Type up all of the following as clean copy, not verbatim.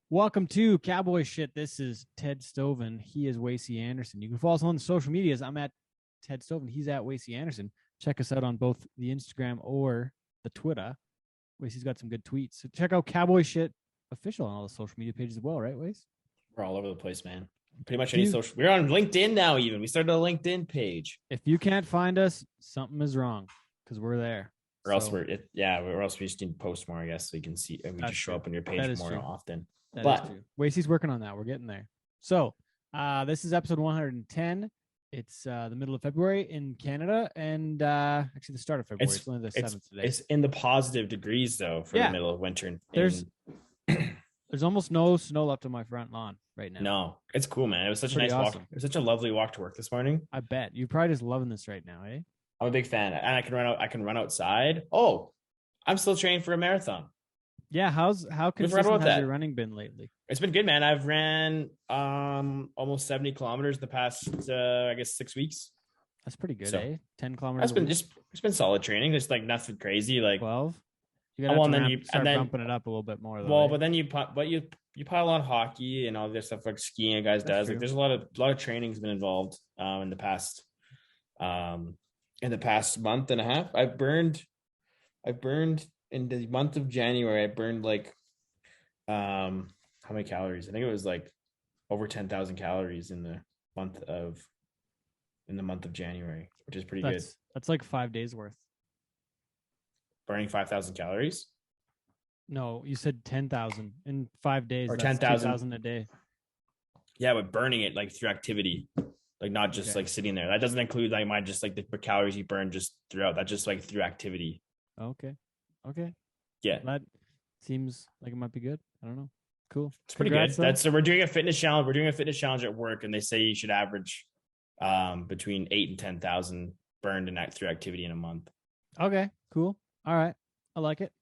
Welcome to Cowboy Shit. This is Ted Stovin. He is Wacey Anderson. You can follow us on the social medias. I'm at Ted Stovin. He's at Wacey Anderson. Check us out on both the Instagram or the Twitter. Wacey's got some good tweets. So check out Cowboy Shit official on all the social media pages as well, right, Wace? We're all over the place, man. Pretty much any social. We're on LinkedIn now. Even we started a LinkedIn page. If you can't find us, something is wrong because we're there. Or else we just need to post more, I guess, so you can see and we just show up on your page more often. That is true. Wacey's working on that. We're getting there. So this is episode 110. It's the middle of February in Canada, and actually the start of February. It's only the 7th today. It's in the positive degrees though for the middle of winter. There's almost no snow left on my front lawn right now. No, it's cool, man. It was such a nice walk. It was such a lovely walk to work this morning. I bet you're probably just loving this right now, eh? I'm a big fan, and I can run outside. Oh, I'm still training for a marathon. Yeah, how consistent has your running been lately? It's been good, man. I've ran almost 70 kilometers the past 6 weeks. That's pretty good, eh? 10 kilometers. It's been solid training. Just like nothing crazy, like 12. You gotta start bumping it up a little bit more. Though, but then you pile on hockey and all this stuff like skiing. Guys does like there's a lot of training's been involved in the past month and a half. I've burned in the month of January. I burned like how many calories? I think it was like over 10,000 calories in the month of January, which is pretty good. That's like 5 days worth. Burning 5,000 calories? No, you said 10,000 in 5 days. Or 10,000 a day. Yeah, but burning it like through activity, like not just like sitting there. That doesn't include like just like the calories you burn just throughout. That's just like through activity. Okay. Yeah, that seems like it might be good. I don't know. Cool. It's pretty good. So we're doing a fitness challenge. We're doing a fitness challenge at work, and they say you should average between 8,000 and 10,000 burned through activity in a month. Okay, cool. All right, I like it.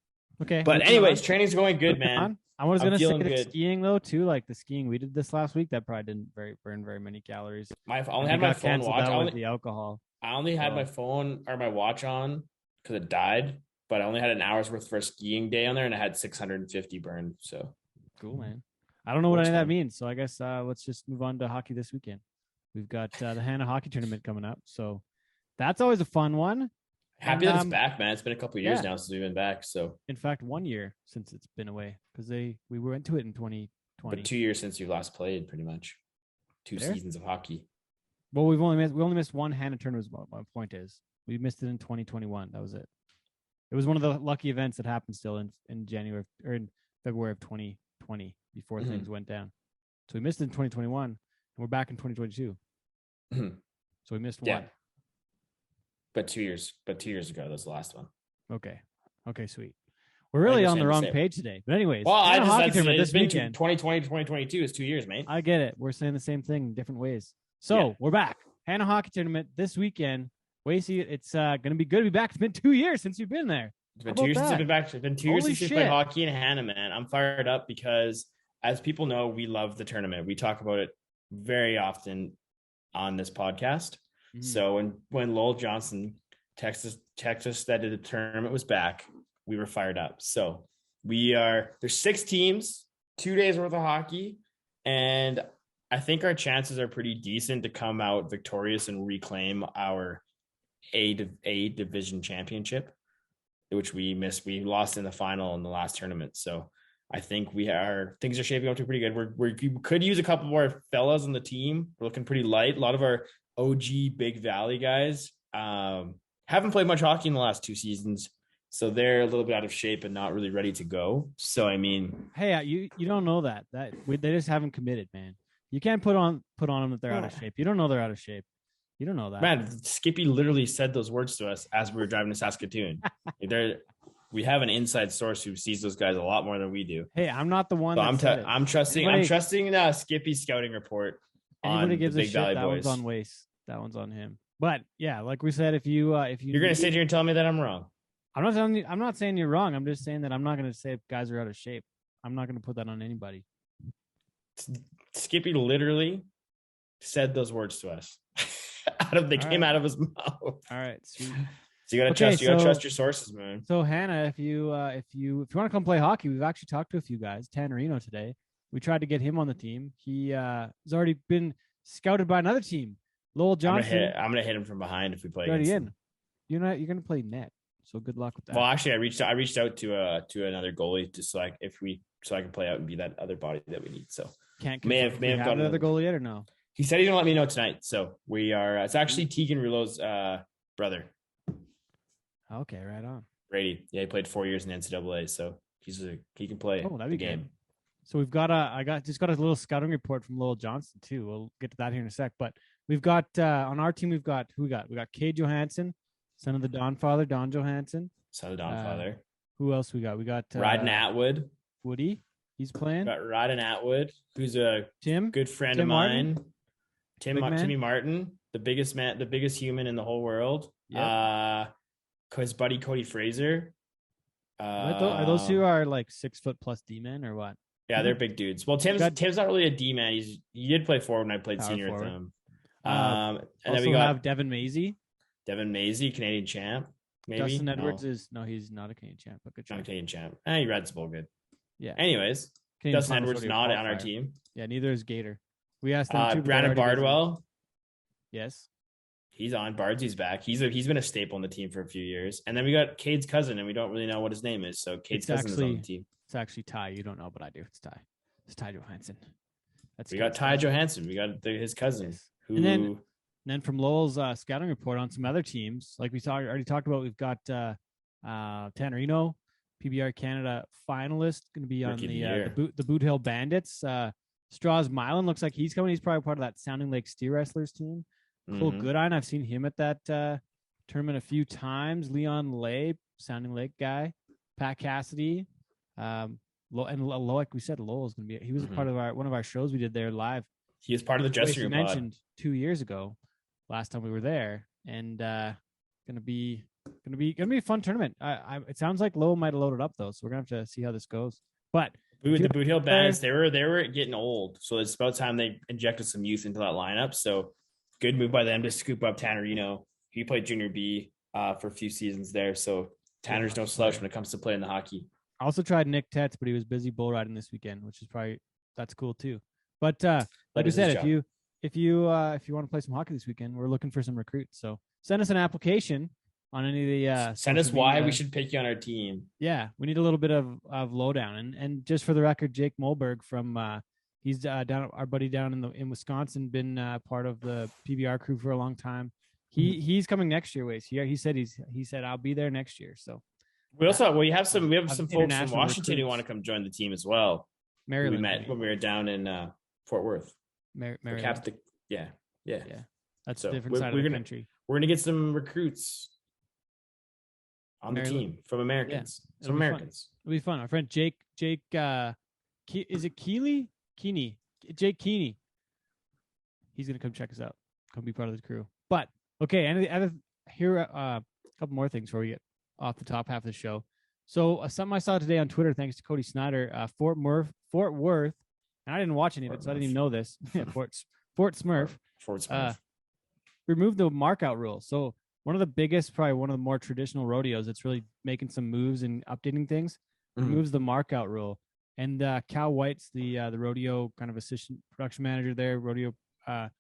Okay, but anyways, training's going good, man. I was gonna say the skiing though too. Like the skiing we did this last week, that probably didn't burn very many calories. I only had my phone watch. The alcohol. I only had my phone or my watch on because it died. But I only had an hour's worth for a skiing day on there, and I had 650 burned. So cool, man. I don't know what any of that means. So I guess let's just move on to hockey this weekend. We've got the Hannah Hockey Tournament coming up, so that's always a fun one. Happy that it's back, man. It's been a couple of years now since we've been back. So in fact, 1 year since it's been away because we went to it in 2020. But 2 years since you last played, pretty much. Two seasons of hockey. Well, we only missed one Hannah tournament. My point is, we missed it in 2021. That was it. It was one of the lucky events that happened still in January or in February of 2020 before things went down. So we missed it in 2021 and we're back in 2022. So we missed one. But 2 years ago, that was the last one. Okay, sweet. We're really on the wrong page today. But anyways, this weekend. 2020 to 2022 is 2 years, mate. I get it. We're saying the same thing in different ways. So we're back. Hannah Hockey Tournament this weekend. Wacey, it's going to be good to be back. It's been 2 years since you've been there. It's been 2 years since I've been back. It's been 2 years since we played hockey in Hannah, man. I'm fired up because, as people know, we love the tournament. We talk about it very often on this podcast. Mm-hmm. So when Lowell Johnson texted us that the tournament was back, we were fired up. So there's 6 teams, 2 days worth of hockey, and I think our chances are pretty decent to come out victorious and reclaim our A division championship, which we missed. We lost in the final in the last tournament. So I think things are shaping up to pretty good. We could use a couple more fellas on the team. We're looking pretty light. A lot of our OG Big Valley guys haven't played much hockey in the last 2 seasons. So they're a little bit out of shape and not really ready to go. So, I mean, hey, you don't know that they just haven't committed, man. You can't put on them that they're out of shape. You don't know they're out of shape. You don't know that. Man, Skippy literally said those words to us as we were driving to Saskatoon. We have an inside source who sees those guys a lot more than we do. Hey, I'm not the one. So I'm trusting Skippy's scouting report. Anybody gives a shit, that one's on Wacey. That one's on him. But yeah, like we said, if you're gonna sit here and tell me that I'm wrong. I'm not saying you're wrong. I'm just saying that I'm not gonna say if guys are out of shape. I'm not gonna put that on anybody. Skippy literally said those words to us. Out of his mouth. All right, sweet. So you gotta trust your sources, man. So Hannah, if you want to come play hockey, we've actually talked to a few guys. Tannerino today. We tried to get him on the team. He has already been scouted by another team. Lowell Johnson. I'm gonna hit him from behind if we play already against him. You're gonna play net. So good luck with that. Well, actually, I reached out to another goalie just so I can play out and be that other body that we need. So may have got another goalie yet or no? He said he's gonna let me know tonight. So we are. It's actually Tegan Rouleau's brother. Okay, right on. Brady. Yeah, he played 4 years in NCAA, so he can play the game. Good. So we've got I just got a little scouting report from Lowell Johnson too. We'll get to that here in a sec. But we've got on our team, we got Cade Johansson, son of the Don father, Don Johansson. Son of the Don father. Who else we got? We got Ryden Atwood. Woody. He's playing. We got Ryden Atwood, who's a good friend of mine. Timmy Martin, the biggest human in the whole world. Yep. His buddy Cody Fraser. Are those two are like 6 foot plus D men or what? Yeah, they're big dudes. Well, Tim's not really a D man. He did play forward when I played senior with him. And then we have Devin Maisy. Canadian champ. Maybe Justin Edwards he's not a Canadian champ, but good champ. Not a Canadian champ. He rides the bull good. Yeah. Anyways, Canadian Justin Edwards not on our team. Yeah, neither is Gator. We asked them Brandon Bardwell. Yes. He's on. Bardsy's back. He's been a staple on the team for a few years. And then we got Cade's cousin, and we don't really know what his name is. So Cade's cousin is on the team. It's actually Ty. You don't know, but I do. It's Ty. It's Ty Johansson. We got Ty Johansson. We got his cousin. Who... And then from Lowell's scouting report on some other teams, like we already talked about, we've got Tannerino, PBR Canada finalist, going to be on the Boot Hill Bandits. Strauss Milan looks like he's coming. He's probably part of that Sounding Lake Steer Wrestlers team. Cole Goodine, I've seen him at that tournament a few times. Leon Lay, Sounding Lake guy. Pat Cassidy. And like we said, Lowell's going to be. He was a part of one of our shows we did there live. He was part of the dressing room. Mentioned 2 years ago, last time we were there, and gonna be a fun tournament. It sounds like Lowell might have loaded up though, so we're gonna have to see how this goes. But the Boot Hill Bandits, they were getting old, so it's about time they injected some youth into that lineup. So good move by them to scoop up Tannerino. He played junior B for a few seasons there, so Tanner's no slouch when it comes to playing the hockey. I also tried Nick Tetz, but he was busy bull riding this weekend, which is that's cool too. But like I said, if you want to play some hockey this weekend, we're looking for some recruits. So send us an application on any of the send us why we should pick you on our team. Yeah, we need a little bit of lowdown. And just for the record, Jake Molberg from he's down our buddy down in Wisconsin, been part of the PBR crew for a long time. He's coming next year, Wacey. He said I'll be there next year. So we have some folks from Washington who want to come join the team as well. Maryland, we met when we were down in Fort Worth. Maryland. Yeah. That's a different side of the country. We're gonna get some recruits on Maryland. The team from Americans. Yeah, it'll be fun. Our friend Jake, is it Keeley? Keeney. Jake Keeney. He's gonna come check us out. Come be part of the crew. But okay, and here a couple more things before we get off the top half of the show. So something I saw today on Twitter, thanks to Cody Snyder, Fort Worth, and I didn't watch any of it, so I didn't even know this. Fort Smurf. Removed the markout rule. So one of the biggest, probably one of the more traditional rodeos that's really making some moves and updating things, removes the markout rule. And Cal White's the rodeo kind of assistant production manager there. Rodeo, I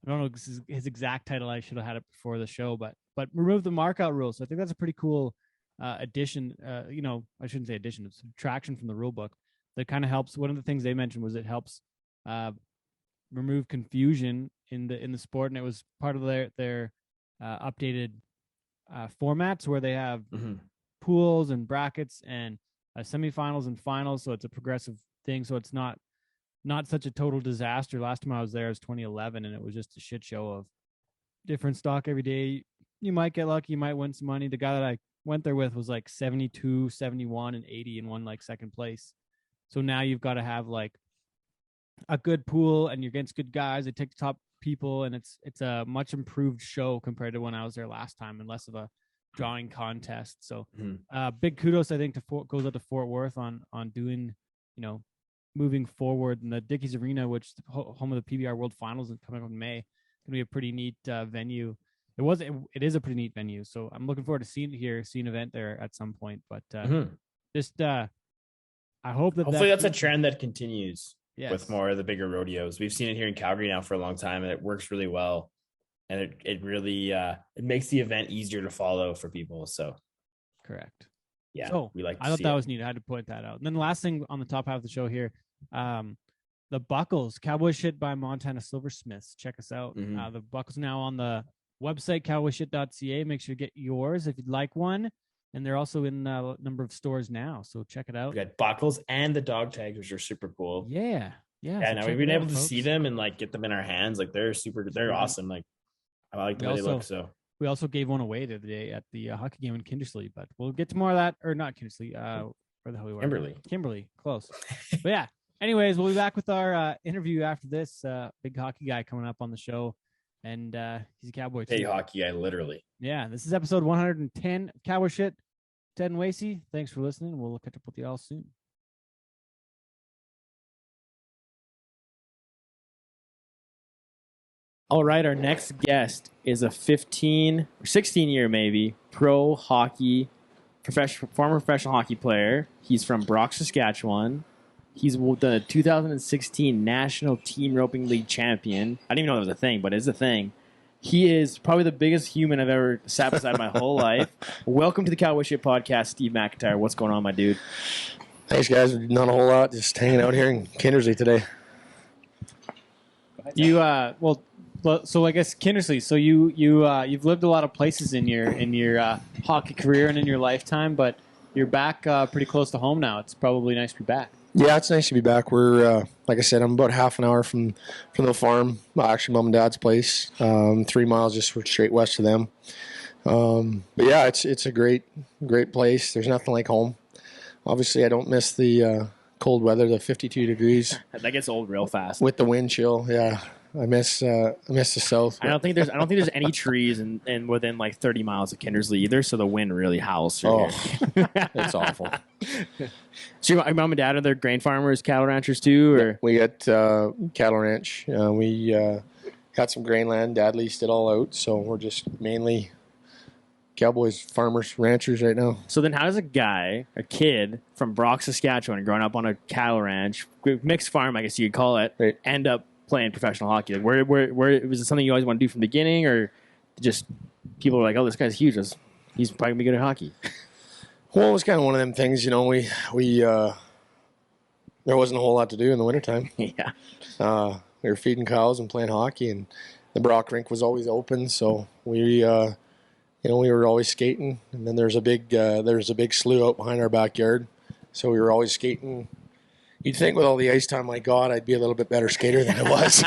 don't know his exact title. I should have had it before the show, but removed the markout rule. So I think that's a pretty cool addition. I shouldn't say addition; it's subtraction from the rule book that kind of helps. One of the things they mentioned was it helps remove confusion in the sport, and it was part of their updated formats where they have pools and brackets and semifinals and finals. So it's a progressive thing. So it's not such a total disaster. Last time I was there was 2011, and it was just a shit show of different stock every day. You might get lucky, you might win some money. The guy that I went there with was like 72, 71, and 80 and won like second place. So now you've got to have like a good pool, and you're against good guys. They take the top people, and it's a much improved show compared to when I was there last time, and less of a drawing contest. So big kudos, I think, goes out to Fort Worth on doing, moving forward. And the Dickies Arena, which is home of the PBR World Finals coming up in May, going to be a pretty neat venue. It is a pretty neat venue. So I'm looking forward to seeing an event there at some point. But I hope that hopefully that's a trend that continues. with more of the bigger rodeos. We've seen it here in Calgary now for a long time, and it works really well. And it really it makes the event easier to follow for people. So correct. Yeah, so we like. I thought that was neat. I had to point that out. And then the last thing on the top half of the show here, the buckles, Cowboy Shit by Montana Silversmiths. Check us out. The buckles now on the website cowboyshit.ca. Make sure to get yours if you'd like one. And they're also in a number of stores now, so check it out. We got buckles and the dog tags, which are super cool. Yeah. So now we've been able to see them and like get them in our hands. Like they're awesome. Like I like the way they look. So we also gave one away the other day at the hockey game in Kindersley, but we'll get to more of that, or not Kindersley. Where the hell we were? Kimberly, close. But yeah. Anyways, we'll be back with our interview after this. Big hockey guy coming up on the show, and he's a Cowboy too. Hey, hockey guy, literally. Yeah, this is episode 110 of Cowboy Shit. Ted and Wacey, thanks for listening. We'll catch up with you all soon. All right, our next guest is a 15 or 16-year maybe pro hockey, former professional hockey player. He's from Brock, Saskatchewan. He's the 2016 National Team Roping League champion. I didn't even know that was a thing, but it's a thing. He is probably the biggest human I've ever sat beside my whole life. Welcome to the Cowboy Shit Podcast, Steve MacIntyre. What's going on, my dude? Thanks, guys. Not a whole lot. Just hanging out here in Kindersley today. You so I guess Kindersley. So you've lived a lot of places in your hockey career and in your lifetime, but you're back pretty close to home now. It's probably nice to be back. Yeah, it's nice to be back. We're like I said, I'm about half an hour from the farm. Actually, mom and dad's place. 3 miles just straight west of them. But yeah, it's a great place. There's nothing like home. Obviously, I don't miss the cold weather, the 52 degrees. That gets old real fast with the wind chill. Yeah. I miss the south. I don't think there's any trees in within like 30 miles of Kindersley either, so the wind really howls through here. It's awful. So your mom and dad are they grain farmers, cattle ranchers too, or we got cattle ranch. We got some grain land. Dad leased it all out, so we're just mainly cowboys, farmers, ranchers right now. So then, how does a kid from Brock, Saskatchewan, growing up on a cattle ranch, mixed farm, I guess you could call it, right, end up playing professional hockey? Like, where was it something you always want to do from the beginning, or just people were like, "Oh, this guy's huge. He's probably gonna be good at hockey"? Well, it was kind of one of them things, you know. We there wasn't a whole lot to do in the wintertime. Yeah, we were feeding cows and playing hockey, and the Brock rink was always open, so we were always skating. And then there's a big slough out behind our backyard, so we were always skating. You'd think with all the ice time I got, I'd be a little bit better skater than I was.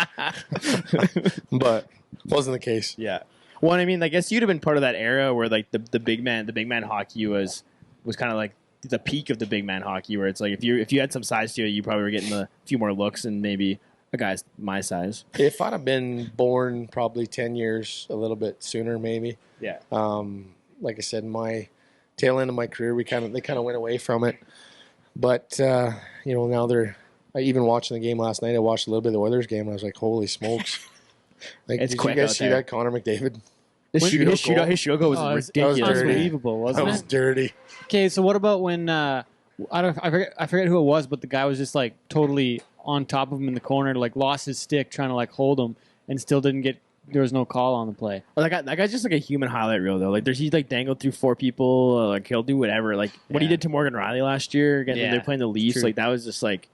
But wasn't the case. Yeah. Well, I mean, I guess you'd have been part of that era where like the big man hockey was kind of like the peak of the big man hockey, where it's like if you had some size to it, you probably were getting a few more looks than maybe a guy's my size. If I'd have been born probably 10 years, a little bit sooner maybe. Yeah. Like I said, my tail end of my career, they kind of went away from it. But, now even watching the game last night, I watched a little bit of the Oilers game, and I was like, holy smokes. Like, it's did quick you guys out see there. that Connor McDavid? His shootout goal was ridiculous. That was unbelievable, wasn't it? That was dirty. Okay, so what about when, I forget who it was, but the guy was just like totally on top of him in the corner, like lost his stick trying to like hold him and still there was no call on the play. Well, that guy's just like a human highlight reel, though. Like, he like dangled through 4 people. Like, he'll do whatever. Like, what he did to Morgan Riley last year, again, they're playing the Leafs. True. Like, that was just like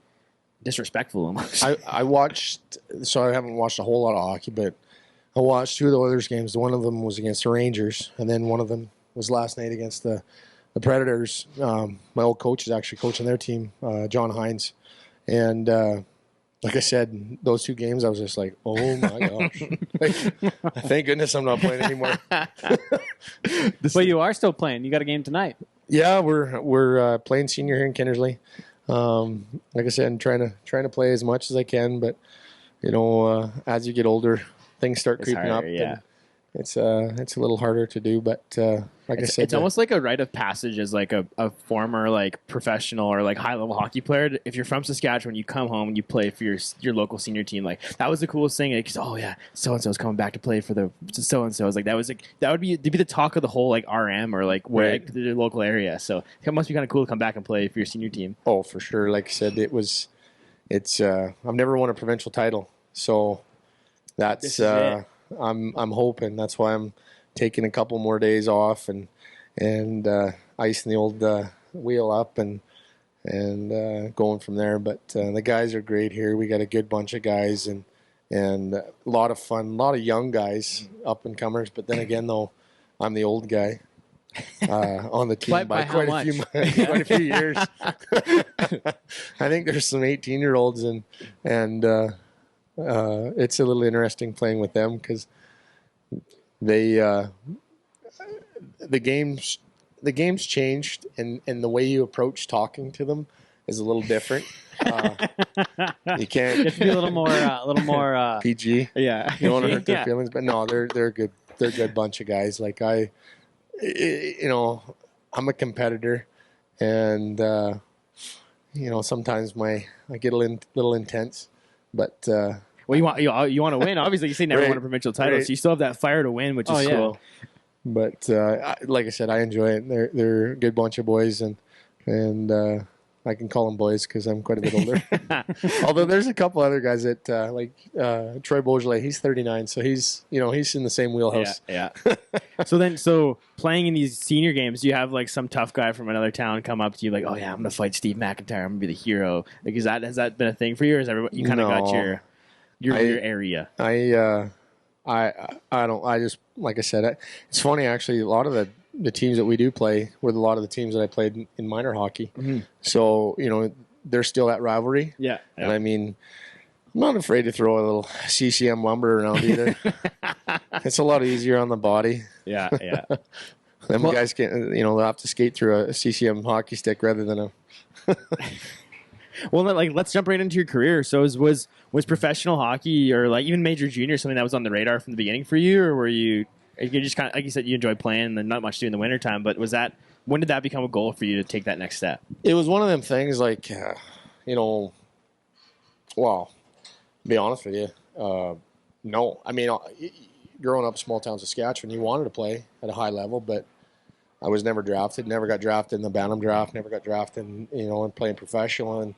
disrespectful almost. I watched, so I haven't watched a whole lot of hockey, but I watched 2 of the Oilers games. One of them was against the Rangers, and then one of them was last night against the Predators. My old coach is actually coaching their team, John Hines, and like I said, those 2 games, I was just like, oh my gosh. Thank goodness I'm not playing anymore. But you are still playing. You got a game tonight. Yeah, we're playing senior here in Kindersley. Like I said, I'm trying to play as much as I can, but as you get older, things start creeping harder, up. Yeah. It's a little harder to do, but like I said, it's almost like a rite of passage as like a former like professional or like high level hockey player. If you're from Saskatchewan, you come home and you play for your local senior team. Like, that was the coolest thing. Like, oh yeah, so and so's coming back to play for the so and so's. Like, that would be the talk of the whole like RM or like where right. like, the local area. So it must be kind of cool to come back and play for your senior team. Oh, for sure. Like I said, it was it's I've never won a provincial title, so that's I'm hoping. That's why I'm taking a couple more days off and icing the old wheel up and going from there. But the guys are great here. We got a good bunch of guys and a lot of fun, a lot of young guys, up and comers. But then again, though, I'm the old guy on the team by quite a few years. I think there's some 18-year-olds and it's a little interesting playing with them because the game's changed and the way you approach talking to them is a little different. You can't. You have to be a little more PG. Yeah, you don't want to hurt their feelings, but no, they're good. They're a good bunch of guys. Like I'm a competitor, and sometimes I get a little intense, but. Well, you want to win. Obviously, you say never won a provincial title, so you still have that fire to win, which is cool. But like I said, I enjoy it. They're a good bunch of boys, and I can call them boys because I'm quite a bit older. Although there's a couple other guys that like Troy Beaujolais. He's 39, so he's in the same wheelhouse. Yeah. So playing in these senior games, you have like some tough guy from another town come up to you like, oh yeah, I'm gonna fight Steve MacIntyre. I'm gonna be the hero. Like, has that been a thing for you, or is everybody, you kind of got your area? I don't. I just, like I said, it's funny actually. A lot of the teams that we do play were a lot of the teams that I played in minor hockey. Mm-hmm. So there's still that rivalry. Yeah. And I mean, I'm not afraid to throw a little CCM lumber around either. It's a lot easier on the body. Yeah. Them guys can they'll have to skate through a CCM hockey stick rather than a. Well, like, let's jump right into your career. So was professional hockey or like even major junior something that was on the radar from the beginning for you, or were you just kind of, like you said, you enjoy playing and not much doing in the wintertime, but when did that become a goal for you to take that next step? It was one of them things like, well, to be honest with you, no. I mean, growing up small town Saskatchewan, you wanted to play at a high level, but I was never drafted, never got drafted in the Bantam draft, never got drafted and playing professional. And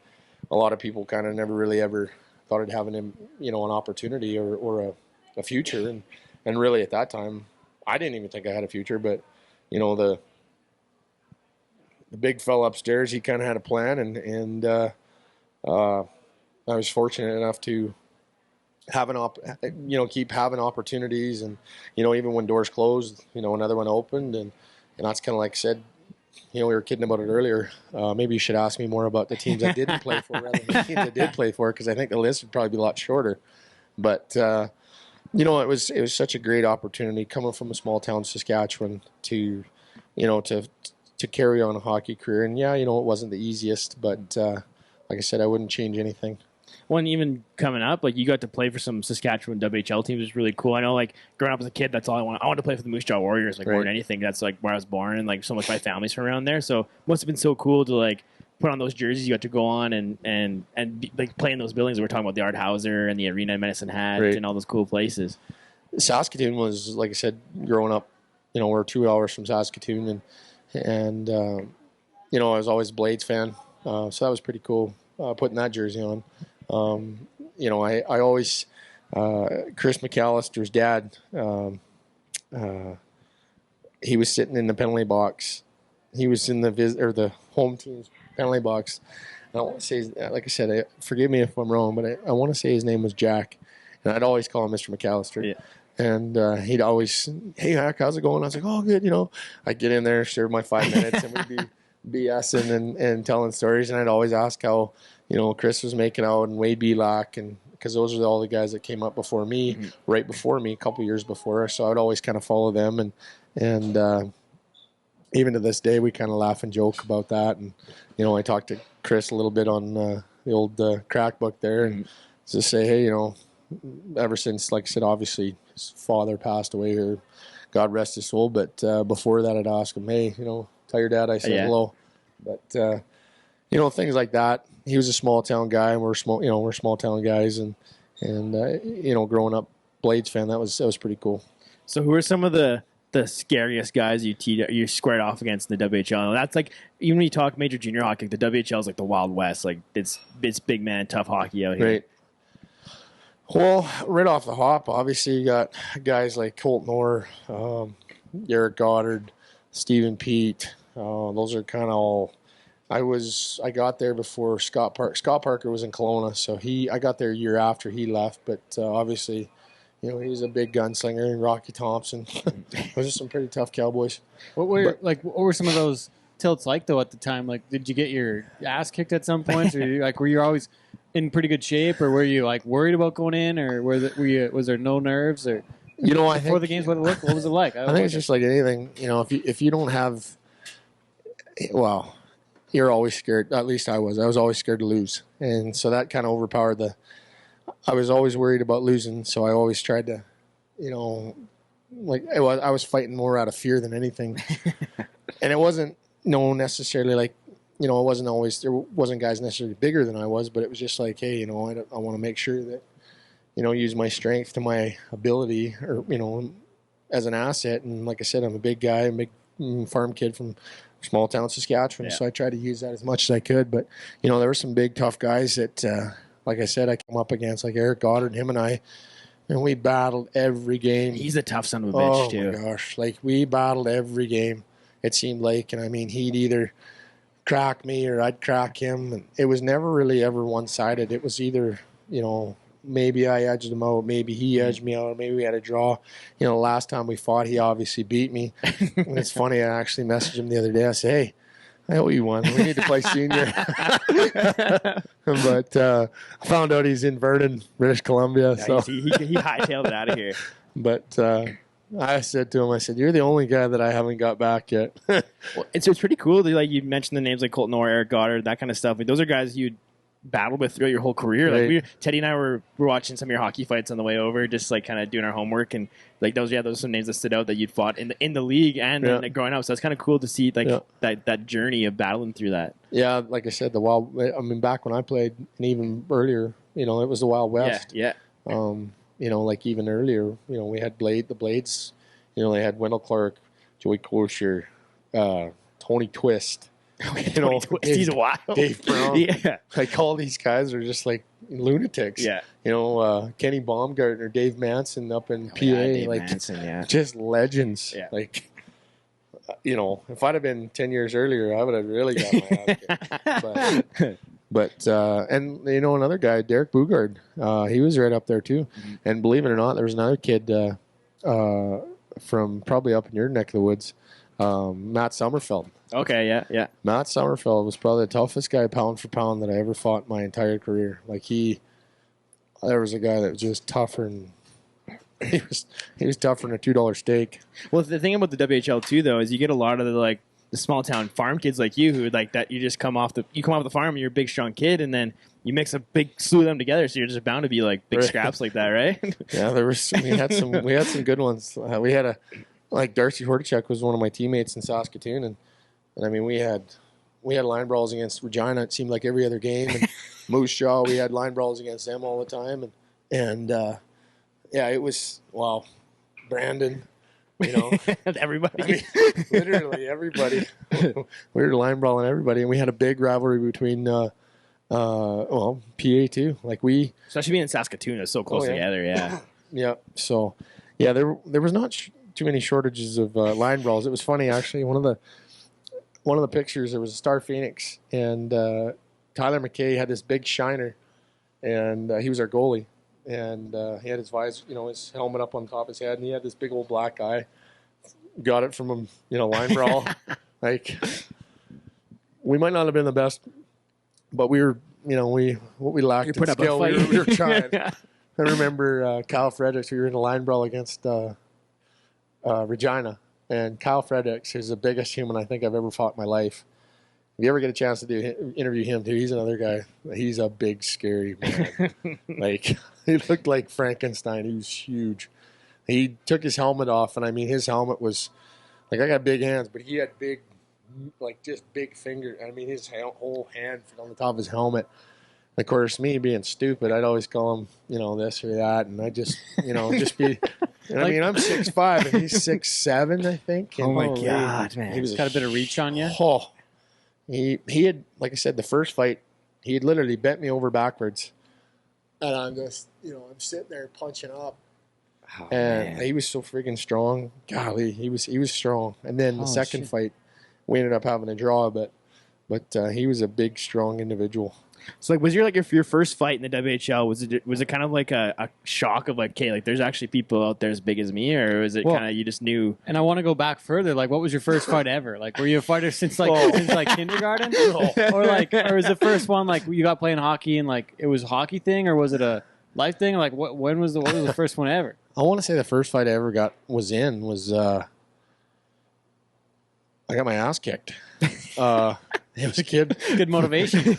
a lot of people kind of never really ever thought I'd have an opportunity or a future. And really at that time, I didn't even think I had a future, but the big fella upstairs, he kind of had a plan and I was fortunate enough to have keep having opportunities and, even when doors closed, another one opened and that's kind of like I said, we were kidding about it earlier. Maybe you should ask me more about the teams I didn't play for rather than the teams I did play for, because I think the list would probably be a lot shorter. But it was such a great opportunity coming from a small town Saskatchewan to carry on a hockey career. And it wasn't the easiest, but like I said, I wouldn't change anything. Well, and even coming up, like you got to play for some Saskatchewan WHL teams, which is really cool. I know, like growing up as a kid, that's all I wanted. I wanted to play for the Moose Jaw Warriors, like more than anything. That's like where I was born, and like so much of my family's from around there. So it must have been so cool to like put on those jerseys. You got to go on and like play in those buildings. We're talking about the Art Hauser and the Arena in Medicine Hat and all those cool places. Saskatoon was, like I said, growing up, we're 2 hours from Saskatoon, and I was always a Blades fan, so that was pretty cool putting that jersey on. I always Chris McAllister's dad. He was sitting in the penalty box. He was in the home team's penalty box. I don't want to say, like I said, forgive me if I'm wrong, but I want to say his name was Jack, and I'd always call him Mr. McAllister. Yeah. And he'd always, hey, Hack, how's it going? I was like, oh, good. I'd get in there, serve my 5 minutes, and we'd be BSing and telling stories. And I'd always ask how, Chris was making out and Wade Belak, and because those are all the guys that came up before me, right before me, a couple years before. So I'd always kind of follow them. And even to this day, we kind of laugh and joke about that. And, I talked to Chris a little bit on the old crack book there and just say, hey, ever since, like I said, obviously his father passed away here, God rest his soul. But before that, I'd ask him, hey, tell your dad I said hello. But, things like that. He was a small town guy, and we're small town guys. And growing up Blades fan, that was pretty cool. So who are some of the the scariest guys you squared off against in the WHL. And that's like, even when you talk major junior hockey, the WHL is like the Wild West. Like it's big man, tough hockey out here. Right. Well, right off the hop, obviously you got guys like Colton Orr, Eric Goddard, Stephen Pete. Those are kind of all. I got there before Scott Parker. Scott Parker was in Kelowna, so I got there a year after he left. But obviously, he was a big gunslinger. And Rocky Thompson. Those are some pretty tough Cowboys. What were some of those tilts like though at the time? Like, did you get your ass kicked at some points, or were you always in pretty good shape, or were you like worried about going in, or was there no nerves, or I before the games, what was it like? I think it's just like anything. If you don't have, well, you're always scared. At least I was. I was always scared to lose, and so that kind of overpowered I was always worried about losing, so I always tried to, I was fighting more out of fear than anything, and it wasn't necessarily like. There wasn't guys necessarily bigger than I was, but it was just like, hey, I want to make sure that, use my strength to my ability or, as an asset. And like I said, I'm a big guy, a big farm kid from small town Saskatchewan. Yeah. So I tried to use that as much as I could. But, there were some big, tough guys that, like I said, I come up against, like Eric Goddard, him and I, and we battled every game. He's a tough son of a bitch, too. Oh, my gosh. Like, we battled every game, it seemed like. And, he'd either crack me or I'd crack him, and it was never really ever one-sided. It was either maybe I edged him out, maybe he edged me out, maybe we had a draw. Last time we fought, he obviously beat me. And it's funny, I actually messaged him the other day. I said, hey, I owe you one, we need to play senior. But I found out he's in Vernon, British Columbia. Yeah, so he hightailed it out of here. But I said to him, you're the only guy that I haven't got back yet. Well, it's pretty cool that you mentioned the names like Colton Orr, Eric Goddard, that kind of stuff. Like, those are guys you'd battled with throughout your whole career. Right. Like Teddy and I were watching some of your hockey fights on the way over, just like kind of doing our homework, and like those are some names that stood out that you'd fought in the league and then growing up. So it's kind of cool to see that journey of battling through that. Yeah, like I said, back when I played, and even earlier, it was the Wild West. Yeah. Like even earlier, we had the Blades. They had Wendell Clark, Joey Kosher, Tony Twist. Tony Twist, he's wild. Dave Brown. Yeah. Like all these guys are just like lunatics. Yeah. Kenny Baumgartner, Dave Manson up in PA. Dave Manson, just legends. Yeah. Like, if I'd have been 10 years earlier, I would have really got my ass kicked. But and another guy, Derek Bugard, he was right up there too. Mm-hmm. And believe it or not, there was another kid from probably up in your neck of the woods, Matt Sommerfeld. Okay, yeah. Matt Sommerfeld was probably the toughest guy pound for pound that I ever fought in my entire career. Like there was a guy that was just tougher, and he was tougher than a $2 steak. Well, the thing about the WHL too, though, is you get a lot of the small town farm kids like you who like that. You just come off the farm, and you're a big strong kid, and then you mix a big slew of them together, so you're just bound to be like big scraps like that, right? Yeah, we had some good ones. We had Darcy Hordichuk was one of my teammates in Saskatoon, and we had line brawls against Regina. It seemed like every other game, and Moose Jaw, we had line brawls against them all the time, and it was Brandon. Everybody. Literally everybody. We were line brawling everybody, and we had a big rivalry between PA too. Especially being in Saskatoon, it's so close together. Yeah. Yeah. So, there was not too many shortages of line brawls. It was funny actually. One of the pictures, there was a Star Phoenix, and Tyler McKay had this big shiner, and he was our goalie. And he had his visor, his helmet up on top of his head, and he had this big old black eye. Got it from him, line brawl. We might not have been the best, but we were, what we lacked in skill, we were trying. I remember Kyle Fredericks, we were in a line brawl against Regina, and Kyle Fredericks is the biggest human I think I've ever fought in my life. If you ever get a chance to interview him too, he's another guy. He's a big, scary man. He looked like Frankenstein. He was huge. He took his helmet off, and his helmet was I got big hands, but he had big, just big fingers. His whole hand fit on the top of his helmet. Of course, me being stupid, I'd always call him, this or that, and I just, just be And I mean, I'm 6'5", and he's 6'7", I think. And Oh my Holy. God, man! He was Got a bit of reach on you. Oh, he had, like I said, the first fight, he had literally bent me over backwards, and I'm just, I'm sitting there punching up, and he was so freaking strong. Golly, he was strong. And then the second fight, we ended up having a draw, but he was a big, strong individual. So like, was your first fight in the WHL? Was it kind of like a shock of like, okay, like there's actually people out there as big as me, or was it kind of you just knew? And I want to go back further. Like, what was your first fight ever? Like, were you a fighter since kindergarten, or was the first one like you got playing hockey and like it was a hockey thing, or was it a life thing? Like, what was the first one ever? I want to say the first fight I ever was I got my ass kicked. It was a kid. Good motivation.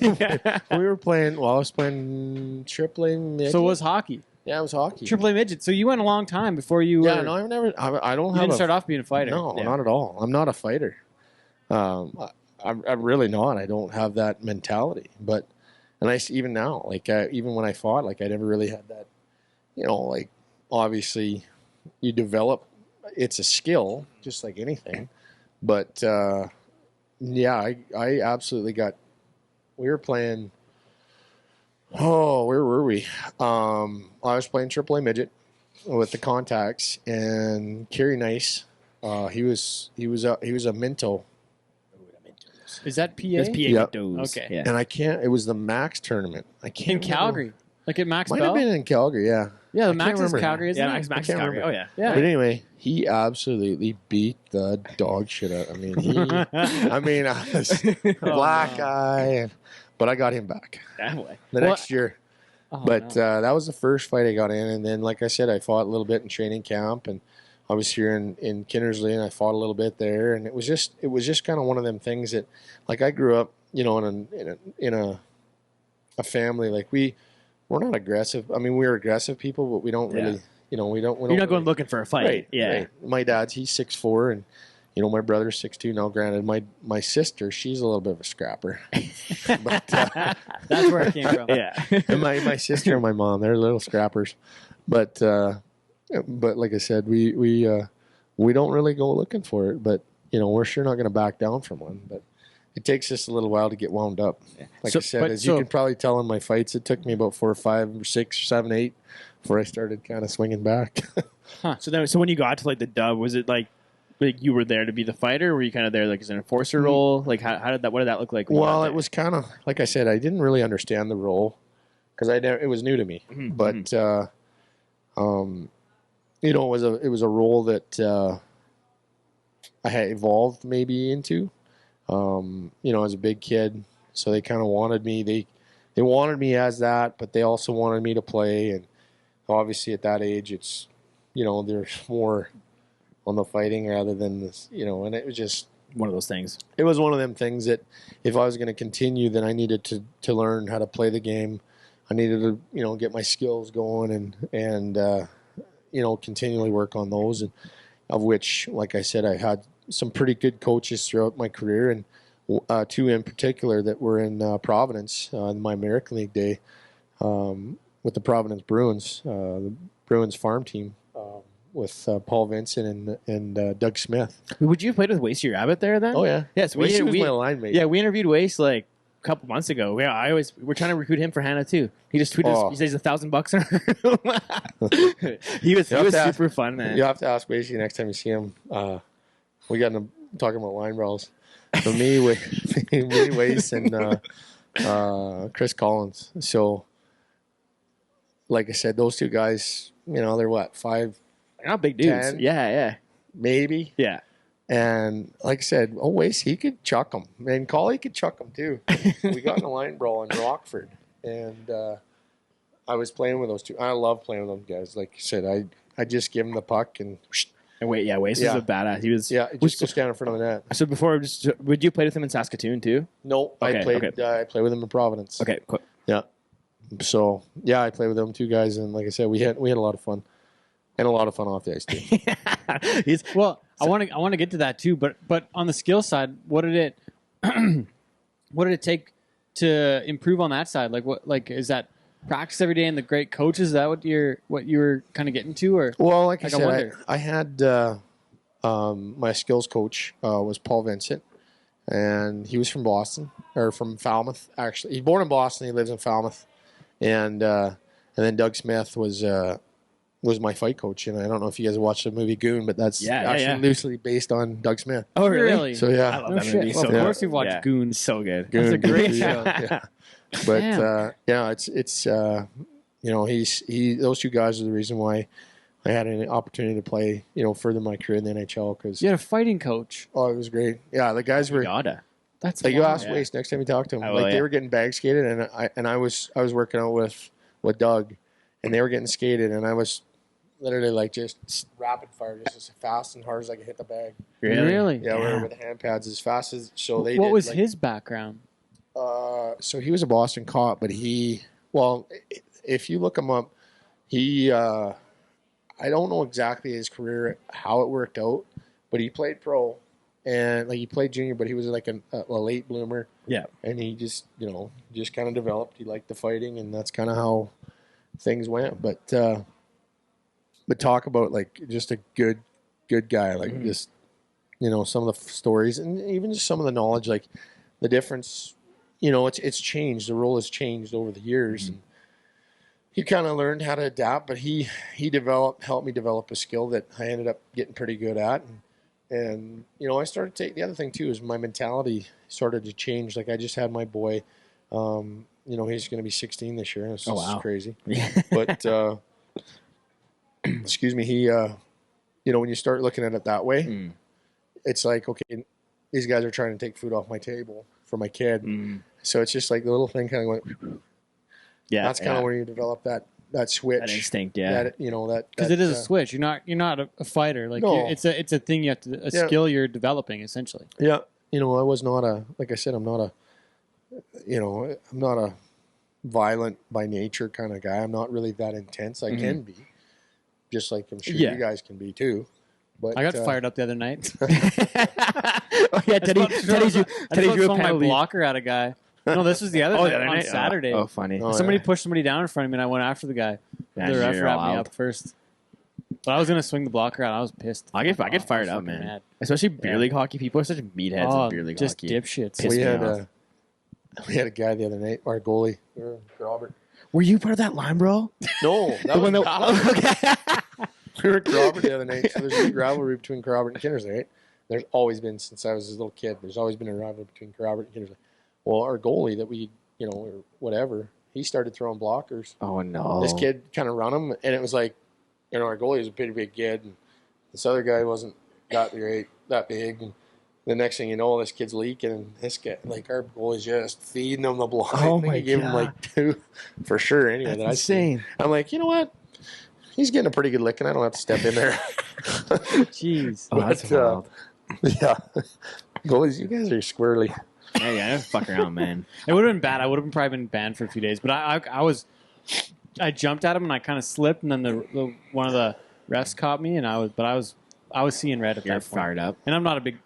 We were playing. Well, I was playing AAA midget. So it was hockey. Yeah, it was hockey. AAA midget. So you went a long time before you were. Yeah, no, I've never. I don't You have. didn't start off being a fighter. No, not at all. I'm not a fighter. I'm really not. I don't have that mentality. But, and even now, like even when I fought, like I never really had that. Like obviously, you develop. It's a skill, just like anything. But yeah, I absolutely got. We were playing. Oh, where were we? I was playing AAA midget with the contacts, and Kerry Nice. He was a Minto. Is that PA? That's PA. Yep. Okay. Yeah. And I can't. It was the Max tournament. I can't. In remember. Calgary, like at Max Might Bell. have been in Calgary. Yeah. Yeah, the I can't Max is remember. Calgary, isn't Yeah, it? Max can't Calgary. remember. Oh yeah. Yeah. But anyway, he absolutely beat the dog shit out. I mean, I was black eye, but I got him back That way. the next year. Oh, But no. that was the first fight I got in, and then, like I said, I fought a little bit in training camp, and I was here in Kinnersley, and I fought a little bit there, and it was just kind of one of them things that, like, I grew up, in a family like we're not aggressive. I mean, we're aggressive people, but we don't really, we don't. You're not going looking for a fight. Right, Yeah. right. My dad's, he's 6'4", and my brother's 6'2". Now, granted, my sister, she's a little bit of a scrapper, but That's where it came from. Yeah. and my sister and my mom, they're little scrappers, but like I said, we don't really go looking for it, but we're sure not going to back down from one, but. It takes us a little while to get wound up. Like I said, you can probably tell in my fights, it took me about 4 or 5 or 6 or 7, 8 before I started kind of swinging back. So when you got to like the dub, was it like you were there to be the fighter? Or were you kind of there like as an enforcer role? Like what did that look like? Well, it was kind of like I said, I didn't really understand the role because it was new to me. Mm-hmm. But it was a role that I had evolved maybe into. As a big kid, so they kind of wanted me. They wanted me as that, but they also wanted me to play. And obviously, at that age, it's there's more on the fighting rather than this. And it was just one of those things. It was one of them things that if I was going to continue, then I needed to learn how to play the game. I needed to get my skills going and continually work on those. And of which, like I said, I had some pretty good coaches throughout my career, and 2 in particular that were in Providence in my American League day with the Providence Bruins, the Bruins farm team with Paul Vincent and Doug Smith. Would you have played with Wacey Rabbit there then? Oh yeah, yes. Wacey was my line mate. Yeah, we interviewed Wacey like a couple months ago. Yeah, we're trying to recruit him for Hannah too. He just tweeted us, he says $1,000. He was super fun, man. You have to ask Wacey next time you see him. We got him talking about line brawls. For me, Wace and Chris Collins. So, like I said, those 2 guys, they're what, 5? They're not big dudes. 10? Yeah. Maybe. Yeah. And like I said, Wace, he could chuck them. And Collie could chuck them too. We got in a line brawl in Rockford. And I was playing with those 2. I love playing with them guys. Like I said, I just give them the puck and... Wace was a badass. He was. Yeah, just go stand in front of the net. So would you play with him in Saskatoon too? No, Okay, I played with him in Providence. Okay, cool. Yeah. So yeah, I played with them 2 guys, and like I said, we had a lot of fun, and a lot of fun off the ice too. I want to get to that too, but on the skill side, what did it take to improve on that side? Like is that practice every day and the great coaches? Is that what you were kind of getting to, or? Well, like I said, I had my skills coach was Paul Vincent, and he was from Boston or from Falmouth. Actually, he's born in Boston. He lives in Falmouth, and then Doug Smith was my fight coach. And I don't know if you guys watched the movie Goon, but that's loosely based on Doug Smith. Oh, really? So yeah, I love that movie. Well, of course, we've watched Goon. So good. That's a great show. Yeah. But it's those two guys are the reason why I had an opportunity to play, further my career in the NHL. Because you had a fighting coach. Oh, it was great. Yeah, the guys were. That's like, you ask Wacey next time you talk to him. They were getting bag skated, and I was working out with Doug, and they were getting skated, and I was literally like just rapid fire, just as fast and hard as I could hit the bag. Really? Yeah, we were with the hand pads as fast as so they. What was his background? So he was a Boston cop, but if you look him up, I don't know exactly his career, how it worked out, but he played pro and he played junior, but he was like a late bloomer. Yeah. And he just kind of developed. He liked the fighting, and that's kind of how things went. But talk about just a good guy, just, some of the stories and even just some of the knowledge, the difference, it's changed. The role has changed over the years. And he kind of learned how to adapt, but he helped me develop a skill that I ended up getting pretty good at. And I started to take, the other thing too is my mentality started to change. I just had my boy, he's going to be 16 this year. It's just crazy. But, excuse me, he, when you start looking at it that way, it's like, okay, these guys are trying to take food off my table for my kid. So it's just the little thing kind of went, that's kind of where you develop that switch, that instinct, because it is a switch. You're not a fighter. No. It's a thing you have to skill you're developing essentially. Yeah, I was not like I said, I'm not a violent by nature kind of guy. I'm not really that intense. I can be, just like I'm sure you guys can be too. But I got fired up the other night. Teddy drew my blocker at a guy. No, this was the other night on Saturday. Oh, funny. Somebody pushed somebody down in front of me, and I went after the guy. The ref wrapped me up first. But I was going to swing the blocker out. I was pissed. I get fired up, man. Mad. Especially beer league hockey. People are such meatheads in beer league just hockey. Dipshits. We had a guy the other night, our goalie, Robert. Were you part of that line, bro? No. That was we were at Robert the other night. So there's a big rivalry between Robert and Kindersley, right? There's always been, since I was a little kid, there's always been a rivalry between Robert and Kindersley. Well, our goalie that we, or whatever, he started throwing blockers. Oh, no. This kid kind of run him, and it was like, our goalie was a pretty big kid, and this other guy wasn't that big. And the next thing you know, this kid's leaking, and this guy, our goalie's just feeding him the block. Oh, my God. He gave him 2 for sure. Anyway, that's insane. I'm like, you know what? He's getting a pretty good licking. I don't have to step in there. Jeez. Oh, that's wild. Yeah. Goalies, you guys are squirrely. Yeah, fuck around, man. It would have been bad. I would have probably been banned for a few days. But I jumped at him and I kind of slipped, and then the one of the refs caught me, and I was seeing red at that point. Fired up, and I'm not a big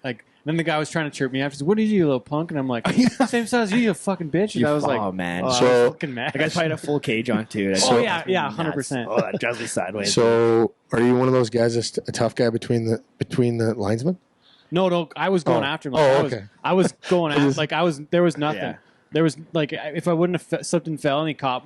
Then the guy was trying to chirp me after. He said, "What did you little punk?" And I'm like, "Same size as you, you fucking bitch." And I was like, "Oh man, I was fucking mad." The guy's probably had a full cage on too. 100%. Oh, that drives me sideways. So, are you one of those guys that's a tough guy between the linesmen? No, I was going after him. Okay. I was going after. There was nothing. Yeah. There was if I wouldn't have slipped and fell and he caught,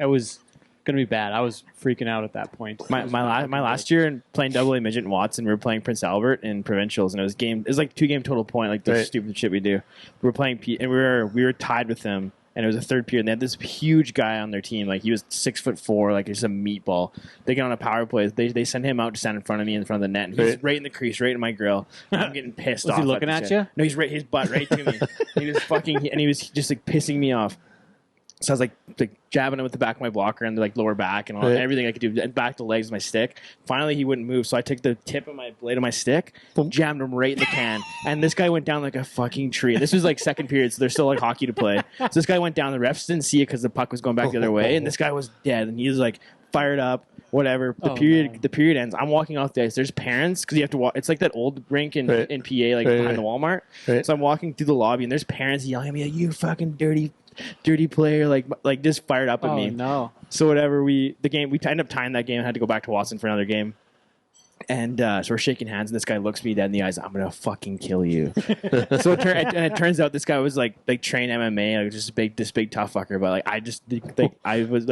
it was gonna be bad. I was freaking out at that point. My last year in playing Double A midget in Watson, we were playing Prince Albert in provincials, and it was 2 game total point, the stupid shit we do. We were playing and we were tied with them. And it was a third period, and they had this huge guy on their team. He was 6'4", just a meatball. They get on a power play. They send him out to stand in front of me, in front of the net. And he's right in the crease, right in my grill. I'm getting pissed off. Was he looking at you? No, he's right. His butt right to me. And he was just pissing me off. So I was jabbing him with the back of my blocker and the lower back and everything I could do, and back to legs with my stick. Finally, he wouldn't move, so I took the tip of my blade of my stick, jammed him right in the can, and this guy went down like a fucking tree. This was second period, so there's still hockey to play. So this guy went down. The refs didn't see it because the puck was going back the other way, and this guy was dead, and he was fired up. Whatever. The period ends. I'm walking off the ice. There's parents because you have to walk. It's like that old rink in PA, behind the Walmart. Right. So I'm walking through the lobby, and there's parents yelling at me, "You fucking dirty." dirty player, like just fired up at me. No. So whatever, we ended up tying that game. Had to go back to Watson for another game. And so we're shaking hands, and this guy looks me dead in the eyes. I'm gonna fucking kill you. So it turns out this guy was like trained MMA, like just this big tough fucker. But I was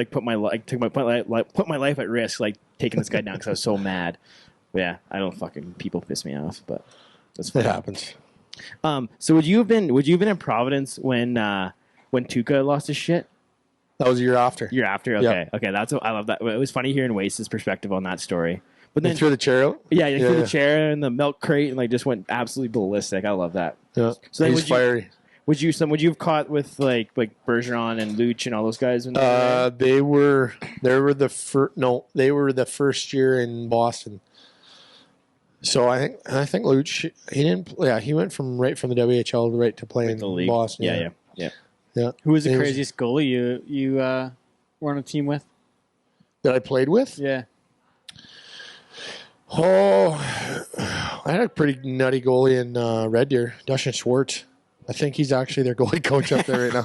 put my life at risk, like taking this guy down because I was so mad. But yeah, I don't fucking people piss me off, but that's It happens. So would you have been in Providence when Tuca lost his shit? That was a year after. Year after, okay, okay. I love that. It was funny hearing Wacey's perspective on that story. But then threw the chair out. Yeah, he threw the chair and the milk crate and just went absolutely ballistic. I love that. Yeah, so then he's fiery. Would you have caught with like Bergeron and Luch and all those guys? They were the first. No, they were the first year in Boston. So I think Luch he didn't. Yeah, he went right from the WHL right to play in the league. Boston. Yeah. Who was the craziest goalie you were on a team with? That I played with? Yeah. Oh, I had a pretty nutty goalie in Red Deer, Dustin Schwartz. I think he's actually their goalie coach up there right now.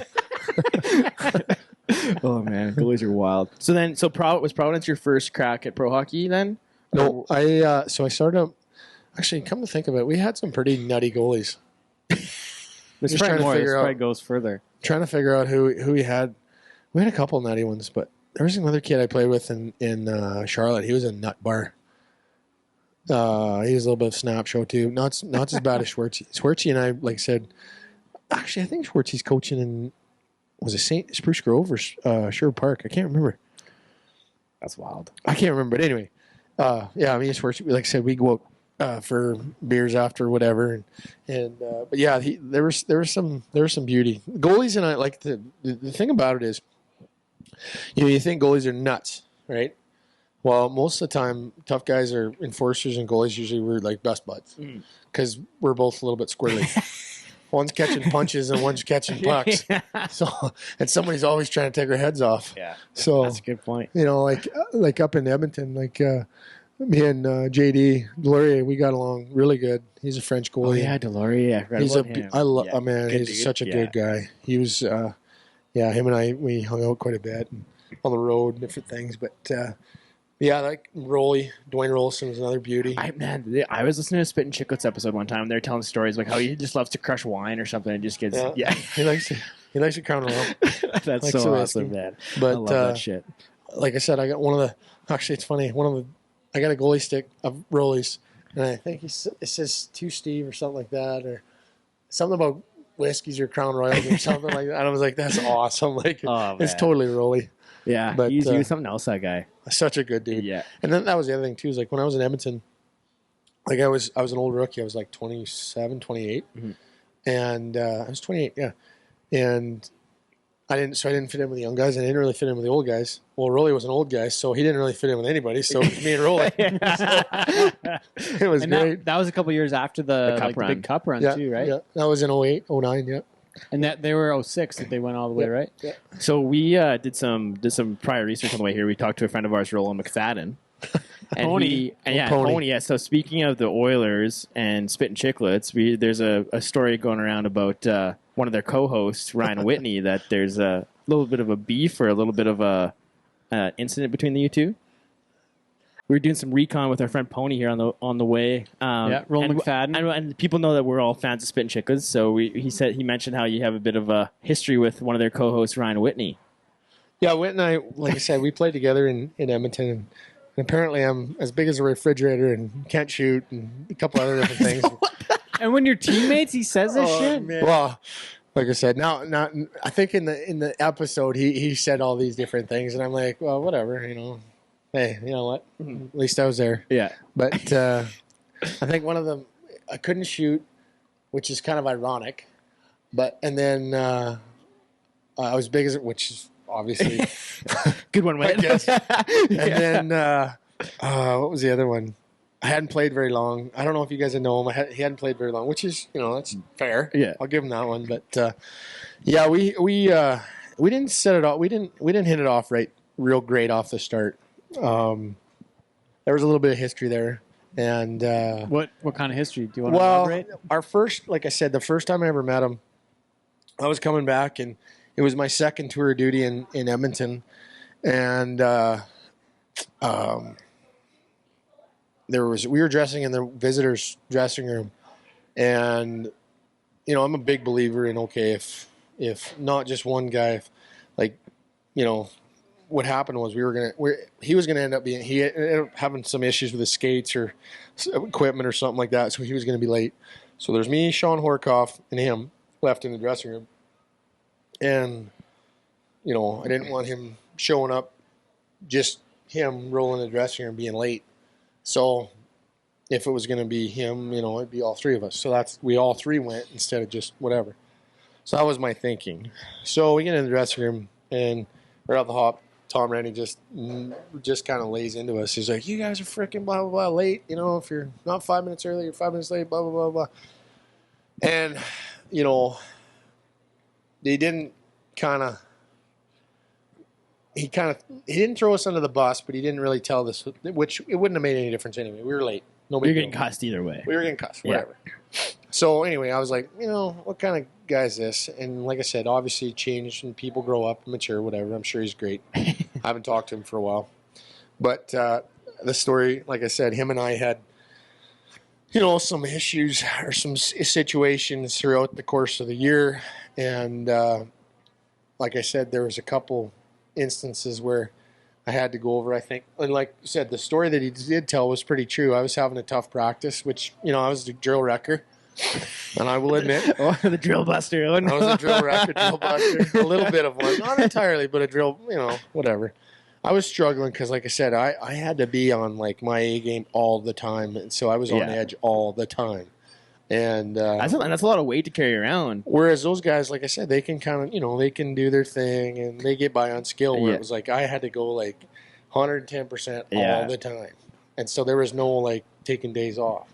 Oh man, goalies are wild. So was Providence your first crack at pro hockey then? No, I started. Actually, come to think of it, we had some pretty nutty goalies. This probably goes further. Trying to figure out who we had. We had a couple nutty ones, but there was another kid I played with in Charlotte. He was a nut bar. He was a little bit of snap show too. Not as bad as Schwartzy. Schwartzy and I, like I said, actually I think Schwartzy's coaching in, was it St. Spruce Grove or Sherwood Park? I can't remember. That's wild. I can't remember. But anyway, yeah, I mean Schwartzy, like I said, we go out for beers after whatever, but yeah, there was some beauty. Goalies and I like the thing about it is, you think goalies are nuts, right? Well, most of the time, tough guys are enforcers and goalies. Usually, we're like best buds because we're both a little bit squirrely. One's catching punches and one's catching pucks. So, and somebody's always trying to take our heads off. Yeah, so that's a good point. Like up in Edmonton, me and JD Delorier, we got along really good. He's a French goalie. Oh yeah, Delorier. He's such a good guy. He was, him and I, we hung out quite a bit on the road, different things, but. Yeah, like Dwayne Rolson was another beauty. I was listening to Spit and Chicklets episode one time. And they're telling stories like how he just loves to crush wine or something and just gets He likes to crown roll. That's so awesome, man. But I love that shit. Like I said, I got actually it's funny. I got a goalie stick of Rollies, and I think it says to Steve or something like that, or something about whiskeys or Crown Royals or something like that. And I was like, that's awesome. It's totally Rolly. Yeah, but he was something else, that guy. Such a good dude. Yeah. And then that was the other thing, too, is like when I was in Edmonton, like I was an old rookie. I was like 27, 28. Mm-hmm. And I was 28, yeah. And I didn't fit in with the young guys. I didn't really fit in with the old guys. Well, Rolly was an old guy, so he didn't really fit in with anybody. So it was me and Rolly. It was great. That was a couple years after the big cup run, too, right? Yeah, that was in 08, 09, yeah. And that they were 06 that they went all the way, right? Yeah. So we did some prior research on the way here. We talked to a friend of ours, Roland McFadden. Pony. Pony. Yeah. So speaking of the Oilers and Spit and Chicklets, there's a story going around about one of their co-hosts, Ryan Whitney, that there's a little bit of a beef or a little bit of a incident between the two. We were doing some recon with our friend Pony here on the way. Roland McFadden. And people know that we're all fans of Spit and Chicklets, so he mentioned how you have a bit of a history with one of their co-hosts, Ryan Whitney. Yeah, Whit and I, like I said, we played together in Edmonton, and apparently I'm as big as a refrigerator and can't shoot and a couple other different things. And when you're teammates, he says this shit? Man. Well, like I said, now I think in the episode he said all these different things, and I'm like, well, whatever, Hey, you know what? At least I was there. Yeah. But I think one of them, I couldn't shoot, which is kind of ironic. And then I was big as it, which is obviously good one, I guess. And then what was the other one? I hadn't played very long. I don't know if you guys know him. He hadn't played very long, which is that's fair. Yeah, I'll give him that one. But we didn't set it off. We didn't hit it off real great off the start. There was a little bit of history there, and what kind of history do you want to elaborate? Our first, like I said, the first time I ever met him, I was coming back, and it was my second tour of duty in Edmonton, and we were dressing in the visitors' dressing room, and I'm a big believer in if not just one guy, what happened was he was gonna end up he ended up having some issues with his skates or equipment or something like that, so he was gonna be late. So there's me, Sean Horkoff, and him left in the dressing room, and I didn't want him showing up, just him rolling the dressing room being late. So if it was going to be him, it'd be all three of us. So we all three went instead of just whatever. So that was my thinking. So we get in the dressing room, and right off the hop, Tom Rennie just kind of lays into us. He's like, "You guys are freaking blah, blah, blah late. If you're not 5 minutes early, you're 5 minutes late, blah, blah, blah, blah." And, they didn't he didn't throw us under the bus, but he didn't really tell this, which it wouldn't have made any difference anyway. We were late. You're getting cussed either way. We were getting cussed, whatever. Yeah. So anyway, I was like, what kind of guy is this? And like I said, obviously he changed and people grow up and mature, whatever. I'm sure he's great. I haven't talked to him for a while. But the story, like I said, him and I had, some issues or some situations throughout the course of the year. And like I said, there was a couple instances where I had to go over, I think. And like I said, the story that he did tell was pretty true. I was having a tough practice, which, I was the drill wrecker. And I will admit. The drill buster. I was a drill wrecker, drill buster. A little bit of one. Not entirely, but a drill, whatever. I was struggling because, like I said, I had to be on, my A game all the time. And so I was on edge all the time. And that's a lot of weight to carry around. Whereas those guys, like I said, they can kind of, they can do their thing and they get by on skill. Where it was like I had to go 110% all the time, and so there was no taking days off.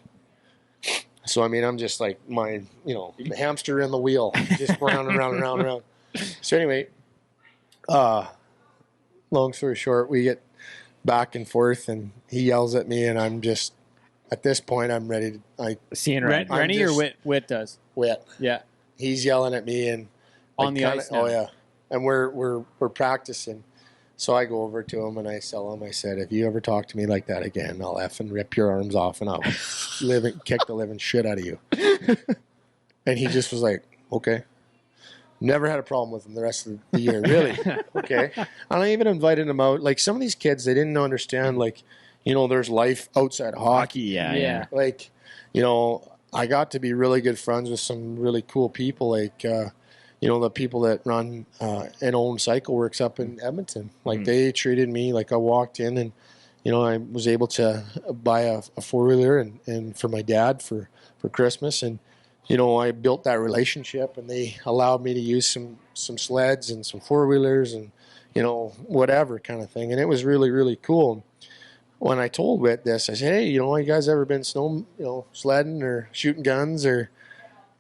So I mean, I'm just my hamster in the wheel, just round and round and round and round. So anyway, long story short, we get back and forth, and he yells at me, and I'm just. At this point, I'm ready to. Seeing Rennie or Whit does? Whit. Yeah. He's yelling at me and on the ice. Now. Oh yeah, and we're practicing. So I go over to him and I tell him. I said, "If you ever talk to me like that again, I'll effing rip your arms off and I'll kick the living shit out of you." And he just was like, "Okay." Never had a problem with him the rest of the year, really. Okay. And I even invited him out. Some of these kids, they didn't understand there's life outside of hockey. Yeah. I got to be really good friends with some really cool people, the people that run and own Cycle Works up in Edmonton. They treated me like I walked in and, I was able to buy a four-wheeler and for my dad for Christmas. And, I built that relationship and they allowed me to use some sleds and some four-wheelers and, whatever kind of thing. And it was really, really cool. When I told Whit this, I said, "Hey, you guys ever been sledding or shooting guns or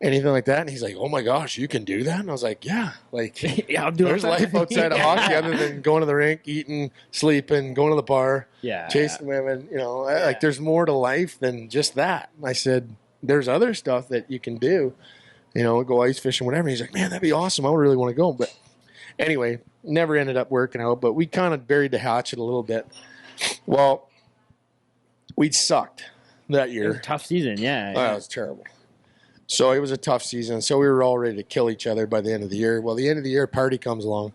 anything like that?" And he's like, "Oh my gosh, you can do that?" And I was like, "Yeah, I'll do there's life outside of hockey other than going to the rink, eating, sleeping, going to the bar, chasing women. There's more to life than just that." And I said, "There's other stuff that you can do, go ice fishing, whatever." And he's like, "Man, that'd be awesome. I would really want to go." But anyway, never ended up working out. But we kind of buried the hatchet a little bit. Well, we sucked that year. It was a tough season, yeah. Oh, it was terrible. So it was a tough season. So we were all ready to kill each other by the end of the year. Well, the end of the year party comes along,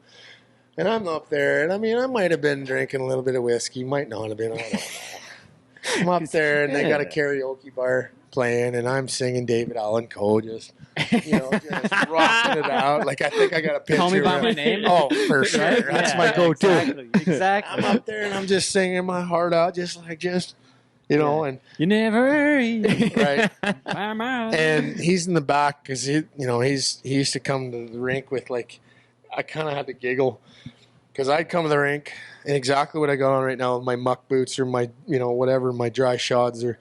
and I'm up there, and I mean, I might have been drinking a little bit of whiskey, might not have been. I don't know. I'm up there, and they got a karaoke bar playing, and I'm singing David Allan Coe, just rocking it out. I think I got a picture. Call me by my name. Oh, for sure. Right? That's my go-to. Exactly. I'm up there, and I'm just singing my heart out, and you never eat. Right. And he's in the back because he used to come to the rink with I kind of had to giggle because I'd come to the rink and exactly what I got on right now, my muck boots or my whatever, my dry shods or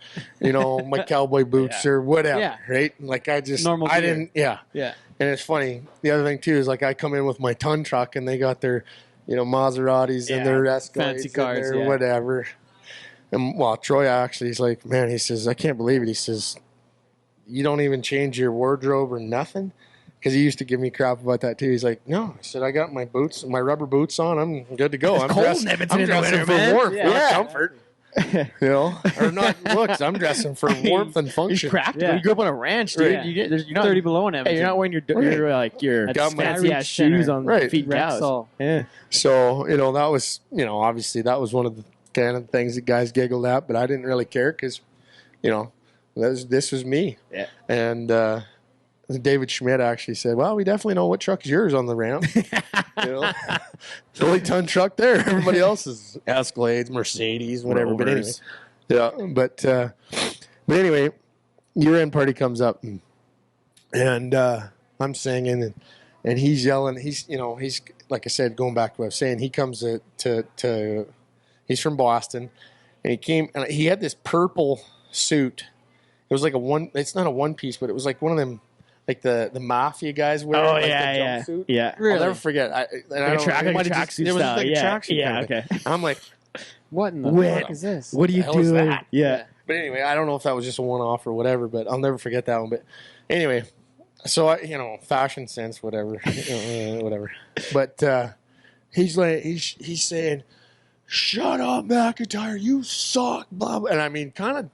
my cowboy boots or whatever, right? Normal I gear. didn't, yeah. And it's funny. The other thing too is I come in with my ton truck and they got their Maseratis and their Escalades fancy cars, and their whatever. And Troy actually, he's like, "Man," he says, "I can't believe it." He says, "You don't even change your wardrobe or nothing?" because he used to give me crap about that too. He's like, no, I said, I got my boots, my rubber boots on. I'm good to go. I'm cold dressed, in Edmonton I'm in the dressing winter, for man. warmth, Yeah. not comfort. You know, or not looks. I'm dressing for warmth and He's function. practical. Yeah. You grew up on a ranch, dude. Right. You're not 30 below in Hey, Edmonton. you're not wearing your At fancy ass Skyreach shoes Center. on Right. feeding cows. Rexall. Yeah. So, you know, that was, you know, obviously that was one of the kind of things that guys giggled at, but I didn't really care because, you know, this was me. Yeah. And David Schmidt actually said, well, we definitely know what truck is yours on the ramp. You know, the only ton truck there. Everybody else is Escalades, Mercedes, whatever. Rovers. But anyway, but anyway, year-end party comes up and I'm singing and he's yelling. He's, you know, he's, like I said, going back to what I was saying, he comes to he's from Boston and he came and he had this purple suit. It was like it's not a one piece, but it was like one of them, like the mafia guys wear. Oh, like yeah, the jumpsuit. yeah. I'll never forget. Like a tracksuit it was style. like a Yeah. tracksuit. Yeah, kind of okay. thing. I'm like, What in the Wait. fuck is this? What are you the hell is doing? that? Yeah. but anyway, I don't know if that was just a one-off or whatever, but I'll never forget that one. But anyway, so I, you know, fashion sense, whatever, whatever. But he's like, he's saying, "Shut up, MacIntyre, you suck," blah, blah. And I mean, kind of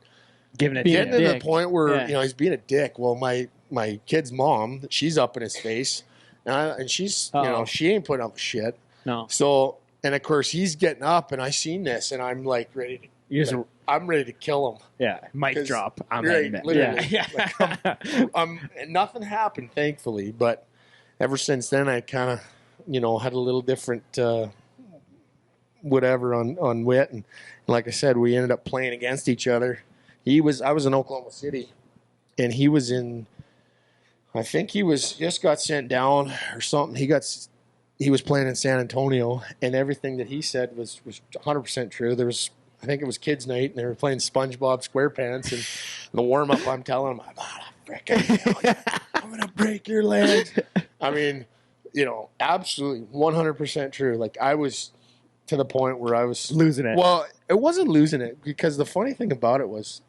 Giving it getting to to you. the point where Yeah. you know he's being a dick. Well, my kid's mom, she's up in his face, and she's you know she ain't putting up with shit. No. So, and of course he's getting up, and I seen this, and I'm like ready to. You're just, I'm ready to kill him. yeah. Mic 'Cause- drop. I'm right, ready. literally. Yeah. And nothing happened, thankfully. But ever since then, I kind of, you know, had a little different whatever on wit, and like I said, we ended up playing against each other. I was in Oklahoma City, and he was in. I think he just got sent down or something. He was playing in San Antonio, and everything that he said was 100% true. There was. I think it was kids' night, and they were playing SpongeBob SquarePants. And the warm up, I'm telling them, I'm gonna break your legs. I mean, you know, absolutely 100% true. Like I was to the point where I was Losing it. Well, it wasn't losing it because the funny thing about it was,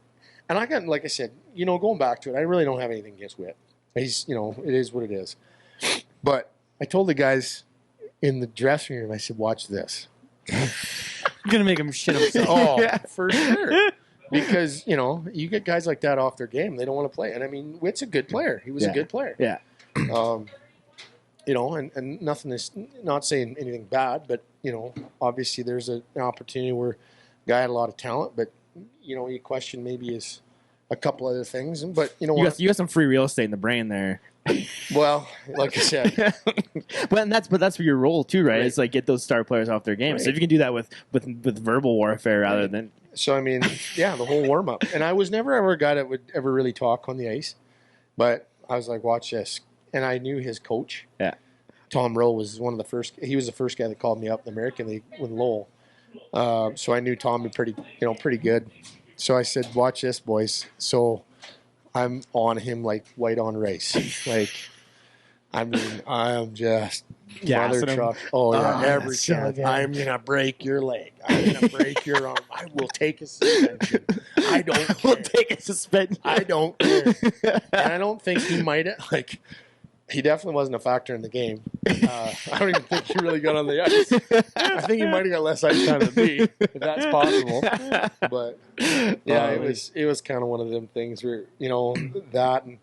and I got, like I said, you know, going back to it, I really don't have anything against Whit. He's, you know, it is what it is. But I told the guys in the dressing room, I said, "Watch this." You're gonna make him shit himself. Oh, yeah, for sure. Because, you know, you get guys like that off their game, they don't want to play. And I mean, Whit's a good player. He was a good player. Yeah. You know, and nothing is not saying anything bad, but, you know, obviously there's an opportunity where a guy had a lot of talent, but, you know, you question maybe is a couple other things. But, you know what? You got some free real estate in the brain there. Well, like I said, but that's your role too, right? Right. It's like get those star players off their game. Right. So if you can do that with verbal warfare rather than so I mean, yeah, the whole warm up. And I was never ever a guy that would ever really talk on the ice, but I was like, watch this. And I knew his coach. Yeah. Tom Rowe was one of the first. He was the first guy that called me up in the American League with Lowell. So I knew Tom would pretty good. So I said, watch this, boys. So I'm on him like white on rice. Like, I mean, I'm just Gassing mother him. truck. Oh, yeah, Oh, every that's so chance. good. I'm going to break your leg. I'm going to break your arm. I will take a suspension. I don't care. we'll take a suspension. I don't care. And I don't think he might have, like, he definitely wasn't a factor in the game. I don't even think he really got on the ice. I think he might have got less ice time than me, if that's possible. But yeah, it was kind of one of them things where, you know, that and,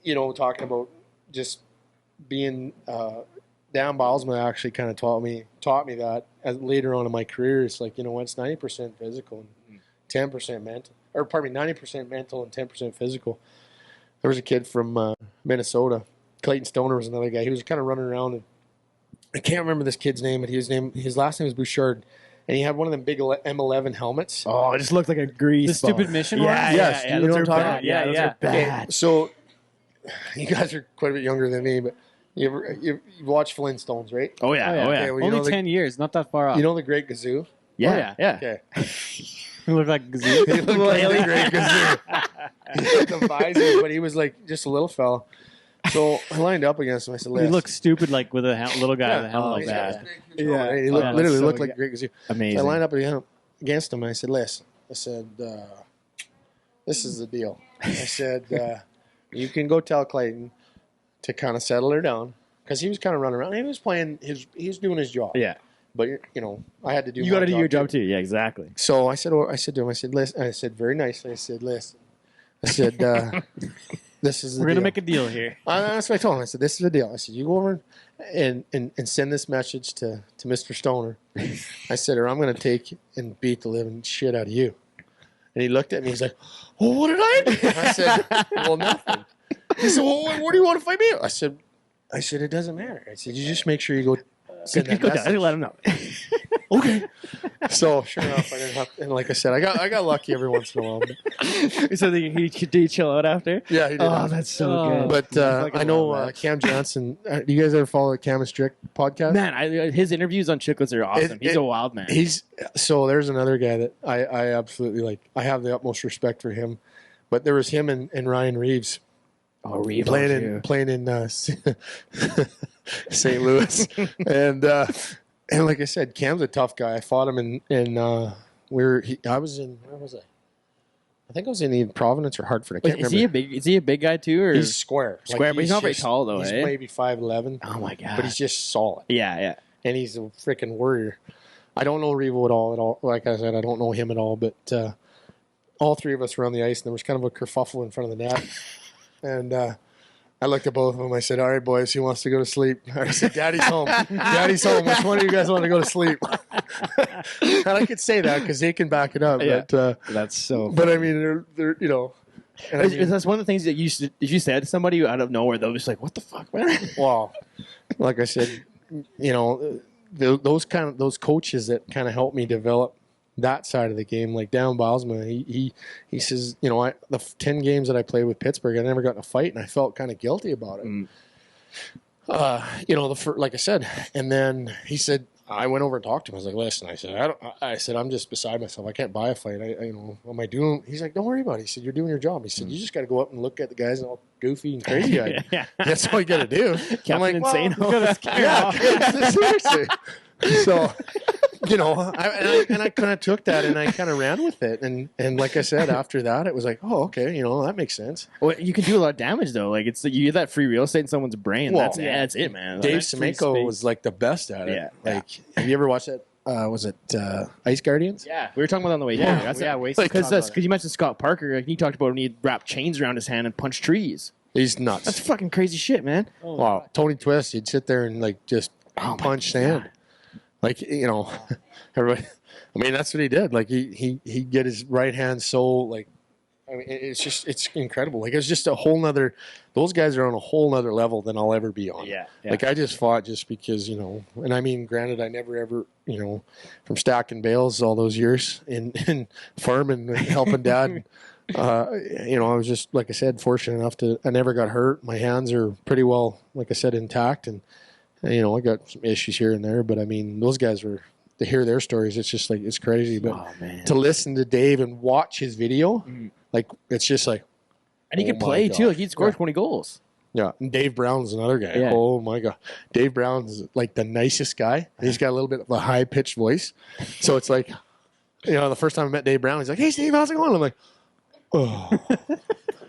you know, talking about just being Dan Bilesman actually kind of taught me that as later on in my career. It's like, you know what, it's 90% physical and 10% mental, or pardon me, 90% mental and 10% physical. There was a kid from Minnesota. Clayton Stoner was another guy. He was kind of running around, and I can't remember this kid's name, but his last name was Bouchard, and he had one of them big M11 helmets. Oh, it just looked like a grease. The stupid ball. mission Yeah, ones? Yes, yeah, you know those what I'm are talking bad. about? Yeah, Yeah, those yeah. are bad. So you guys are quite a bit younger than me, but you watch Flintstones, right? Oh yeah, oh yeah. Okay, well, you Only know the- 10 years, not that far off. You know the Great Gazoo? Yeah, yeah. Okay. You look like Gazoo. He looked like the Great Gazoo. He had the visor, but he was like just a little fella. So I lined up against him. I said, You "Les." look stupid like with a little guy Yeah. with a helmet like he's got that. this big, huge helmet, right? He Oh, looked, that's literally so looked like good. Great Gazoo. Amazing. So I lined up against him, and I said, "Les," I said, "This is the deal." I said, "You can go tell Clayton to kind of settle her down because he was kind of running around. He was playing he was doing his job. Yeah. But I had to do. You got to do your job too. Yeah, exactly. So I said to him, listen. I said very nicely. I said, listen. I said, this is. We're gonna make a deal here. That's what I told him. I said, this is the deal. I said, you go over and send this message to Mr. Stoner. I said, or I'm gonna take and beat the living shit out of you. And he looked at me. He's like, well, what did I do? I said, well, nothing. He said, well, what do you want to fight me? I said, it doesn't matter. I said, you just make sure you go. Send that message. Let him know. Okay. So sure enough, I didn't have, and like I said, I got lucky every once in a while. So did he chill out after? Yeah, he did. Oh, that's so good. But I know Cam Johnson. Do you guys ever follow the Cam and Strick podcast? Man, his interviews on Chicklets are awesome. He's a wild man. So there's another guy that I absolutely like. I have the utmost respect for him. But there was him and Ryan Reeves. Oh, Reeves playing in St. Louis, and like I said, Cam's a tough guy. I fought him I was in, where was I? I think I was in either Providence or Hartford. I can't remember. Is he a big guy too? Or? He's square. But he's not very tall though. He's maybe 5'11". Oh my god! But he's just solid. Yeah. And he's a freaking warrior. I don't know Revo at all. Like I said, I don't know him at all. But all three of us were on the ice, and there was kind of a kerfuffle in front of the net. And I looked at both of them. I said, all right, boys, who wants to go to sleep? I said, Daddy's home. Daddy's home. Which one of you guys want to go to sleep? And I could say that because they can back it up. Yeah. But, that's so But, I mean, they're And I mean, that's one of the things that you said to somebody out of nowhere, they'll just like, what the fuck, man? Well, like I said, those coaches that kind of helped me develop that side of the game, like Dan Bosma, he says, the 10 games that I played with Pittsburgh, I never got in a fight, and I felt kind of guilty about it. Like I said, and then he said, I went over and talked to him. I was like, listen, I said, I'm just beside myself. I can't buy a fight. What am I doing? He's like, don't worry about it. He said, you're doing your job. He said, you just got to go up and look at the guys and all goofy and crazy eyed. Yeah. That's all you got to do. I'm like, insane. Seriously. So, I kind of took that and I kind of ran with it. And like I said, after that, it was like, oh, okay, that makes sense. Well, you can do a lot of damage though. Like you get that free real estate in someone's brain. Well, that's it, man. Dave Semenko was like the best at it. Yeah. Have you ever watched that? Was it Ice Guardians? Yeah, we were talking about that on the way down. Wacey. Because you mentioned Scott Parker. Like, he talked about when he'd wrap chains around his hand and punch trees. He's nuts. That's fucking crazy shit, man. Oh, wow. Tony Twist, he'd sit there and like just punch sand. Like, everybody. I mean, that's what he did. Like he'd get his right hand so like, I mean, it's incredible. Like it's just a whole nother. Those guys are on a whole nother level than I'll ever be on. Yeah. Like I just fought just because and I mean, granted, I never ever from stacking bales all those years in farming and helping Dad. I was just, like I said, fortunate enough I never got hurt. My hands are pretty well, like I said, intact, and I got some issues here and there. But I mean, those guys were. To hear their stories, it's just like it's crazy. But to listen to Dave and watch his video, like it's just like, and he could play too. Like he'd score 20 goals. Yeah, and Dave Brown's another guy. Yeah. Oh my god, Dave Brown's like the nicest guy. He's got a little bit of a high pitched voice, so it's like, the first time I met Dave Brown, he's like, "Hey Steve, how's it going?" I'm like, "Oh,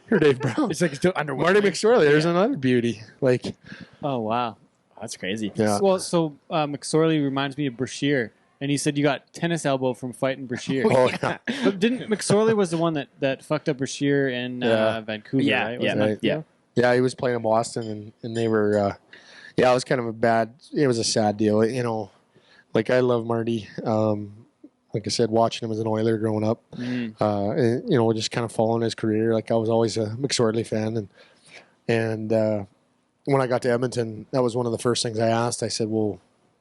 you're Dave Brown." It's like still under Marty McSorley. There's another beauty. Like, oh wow, that's crazy. Yeah. Well, so McSorley reminds me of Brashear. And he said you got tennis elbow from fighting Brashear. Oh, yeah. But didn't McSorley was the one that fucked up Brashear in Vancouver, right? Yeah, he was playing in Boston, and they were, it was kind of it was a sad deal. Like I love Marty. Like I said, watching him as an Oiler growing up, and, just kind of following his career. Like I was always a McSorley fan. And when I got to Edmonton, that was one of the first things I asked. I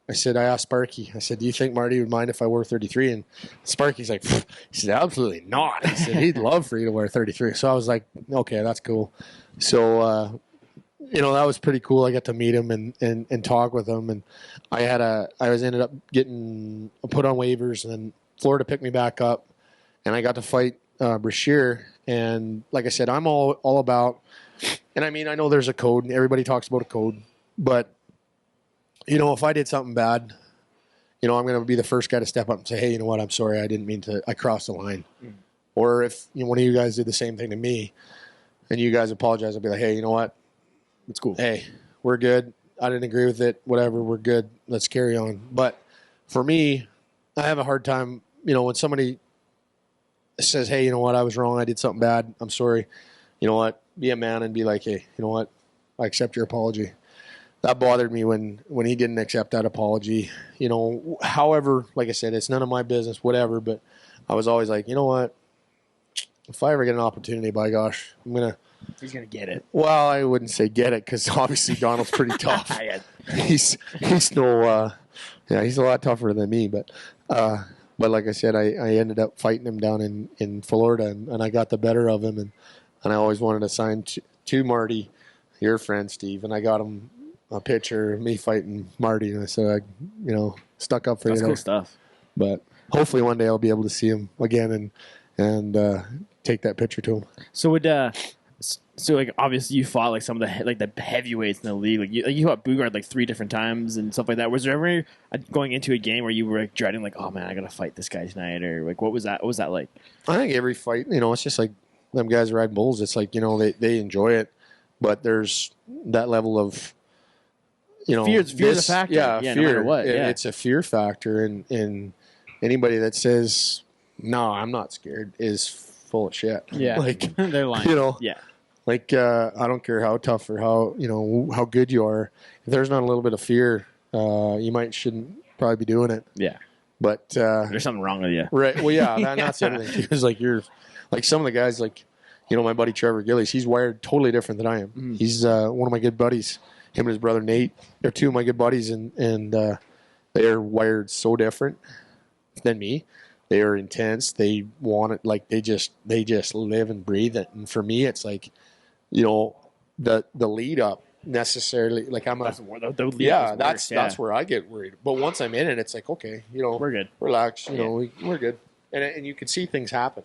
asked Sparky, I said, do you think Marty would mind if I wore 33? And Sparky's like, he said, absolutely not. He said, he'd love for you to wear 33. So I was like, okay, that's cool. So, that was pretty cool. I got to meet him and talk with him. And I ended up getting put on waivers, and then Florida picked me back up, and I got to fight Brashear. And like I said, I'm all about, and I mean, I know there's a code, and everybody talks about a code, but if I did something bad, I'm going to be the first guy to step up and say, hey, you know what? I'm sorry. I didn't mean to. I crossed the line. Or if one of you guys did the same thing to me and you guys apologize, I'll be like, hey, you know what? It's cool. Hey, we're good. I didn't agree with it. Whatever, we're good. Let's carry on. But for me, I have a hard time, when somebody says, hey, you know what, I was wrong. I did something bad. I'm sorry. You know what? Be a man and be like, hey, you know what? I accept your apology. That bothered me when he didn't accept that apology. However, like I said, it's none of my business, whatever. But I was always like, you know what? If I ever get an opportunity, by gosh, He's going to get it. Well, I wouldn't say get it because obviously Donald's pretty tough. He's no, he's a lot tougher than me. But like I said, I ended up fighting him down in Florida, and I got the better of him, and I always wanted to sign to Marty, your friend Steve, and I got him a picture of me fighting Marty, and so I, stuck up for you. That's cool stuff. But hopefully one day I'll be able to see him again and take that picture to him. So like obviously you fought like some of the heavyweights in the league. Like you fought Bugard like 3 different times and stuff like that. Was there ever going into a game where you were like dreading like, oh man, I gotta fight this guy tonight, or like what was that? What was that like? I think every fight, it's just like them guys riding bulls. It's like they enjoy it, but there's that level of fear's a factor. Yeah, fear. No matter what. It's a fear factor, and anybody that says no, I'm not scared is full of shit. Yeah, like they're lying. Yeah. Like, I don't care how tough or how good you are. If there's not a little bit of fear, you shouldn't probably be doing it. Yeah. But there's something wrong with you. Right. Well, yeah, that's the other thing. Because like you're like some of the guys, like my buddy Trevor Gillies, he's wired totally different than I am. Mm. He's one of my good buddies. Him and his brother Nate. They're 2 of my good buddies, and they're wired so different than me. They are intense. They want it. Like they just live and breathe it. And for me, it's like, the lead up necessarily, like I'm that's where I get worried. But once I'm in it, it's like, okay, we're good. Relax, we're good. And you can see things happen,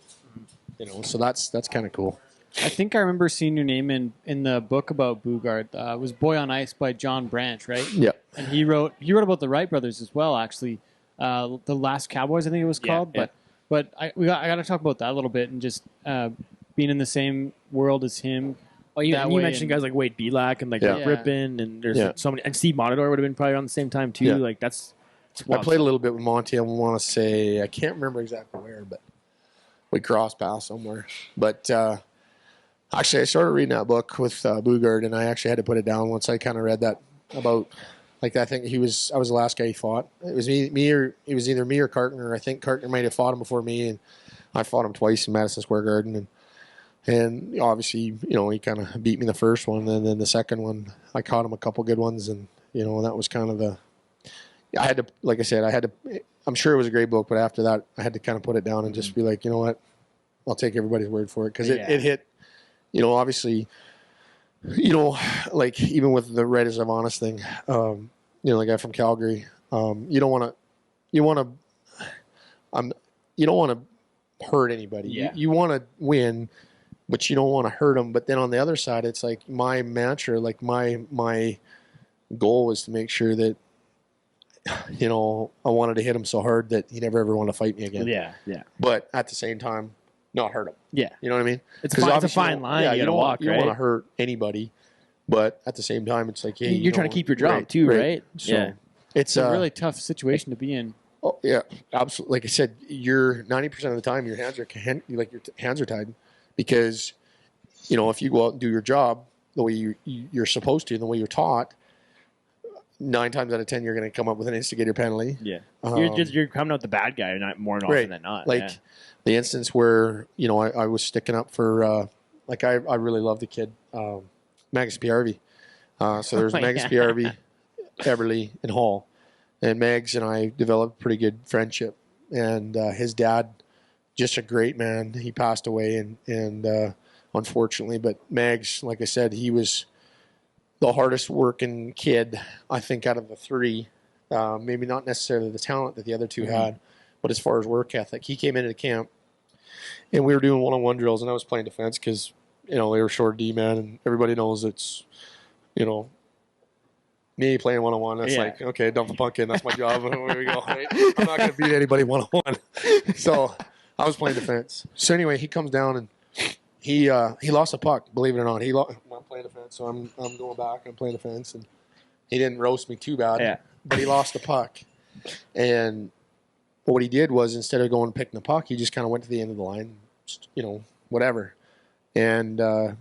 so that's kind of cool. I think I remember seeing your name in the book about Bugard. It was Boy on Ice by John Branch, right? Yeah. And he wrote about the Wright brothers as well, actually. The Last Cowboys, I think it was called. Yeah. But I got to talk about that a little bit, and just being in the same world as him. Oh, you mentioned guys like Wade Belak and like Rippin, and there's so many, and Steve Monador would have been probably around the same time too. Yeah. Like that's I played a little bit with Monty. I want to say I can't remember exactly where, but we crossed paths somewhere. But actually, I started reading that book with Bugard, and I actually had to put it down once I kind of read that about. Like I think I was the last guy he fought. It was me or it was either me or Cartner. I think Cartner might have fought him before me, and I fought him twice in Madison Square Garden, and obviously he kind of beat me the first one, and then the second one I caught him a couple good ones, and that was kind of I had to, like I said, I'm sure it was a great book, but after that I had to kind of put it down and just be like, you know what, I'll take everybody's word for it because it hit, obviously. Like even with the Right as I'm Honest thing, the guy from Calgary, you don't want to hurt anybody. Yeah. You want to win, but you don't want to hurt them. But then on the other side, it's like my mantra, like my goal was to make sure that, I wanted to hit him so hard that he never ever wanted to fight me again. Yeah. Yeah. But at the same time, not hurt him. Yeah. You know what I mean? It's a fine line. Yeah, you don't want to hurt anybody, but at the same time, it's like, hey, you're trying to keep your job too, right? So it's a really tough situation to be in. Oh yeah, absolutely. Like I said, you're 90% of the time your hands are tied because if you go out and do your job the way you're supposed to, and the way you're taught, 9 times out of 10 you're going to come up with an instigator penalty. Yeah, you're coming out the bad guy, not more often than not. Like the instance where I was sticking up for I really love the kid Magus PRV. So there's Magus PRV, Everly, and Hall, and Mags and I developed a pretty good friendship. And his dad, just a great man. He passed away, and unfortunately, but Mags, like I said, he was the hardest working kid, I think, out of the 3. Maybe not necessarily the talent that the other 2 had, but as far as work ethic, he came into the camp, and we were doing one-on-one drills, and I was playing defense because they were short D-man, and everybody knows it's me playing one-on-one. That's like, okay, dump the pumpkin. That's my job. Here we go. Right? I'm not going to beat anybody one-on-one. So I was playing defense. So anyway, he comes down and he lost a puck. Believe it or not, I'm playing defense. it. So I'm going back. I'm playing the fence, and he didn't roast me too bad. Yeah. But he lost the puck, and what he did was instead of going and picking the puck, he just kind of went to the end of the line, whatever. And him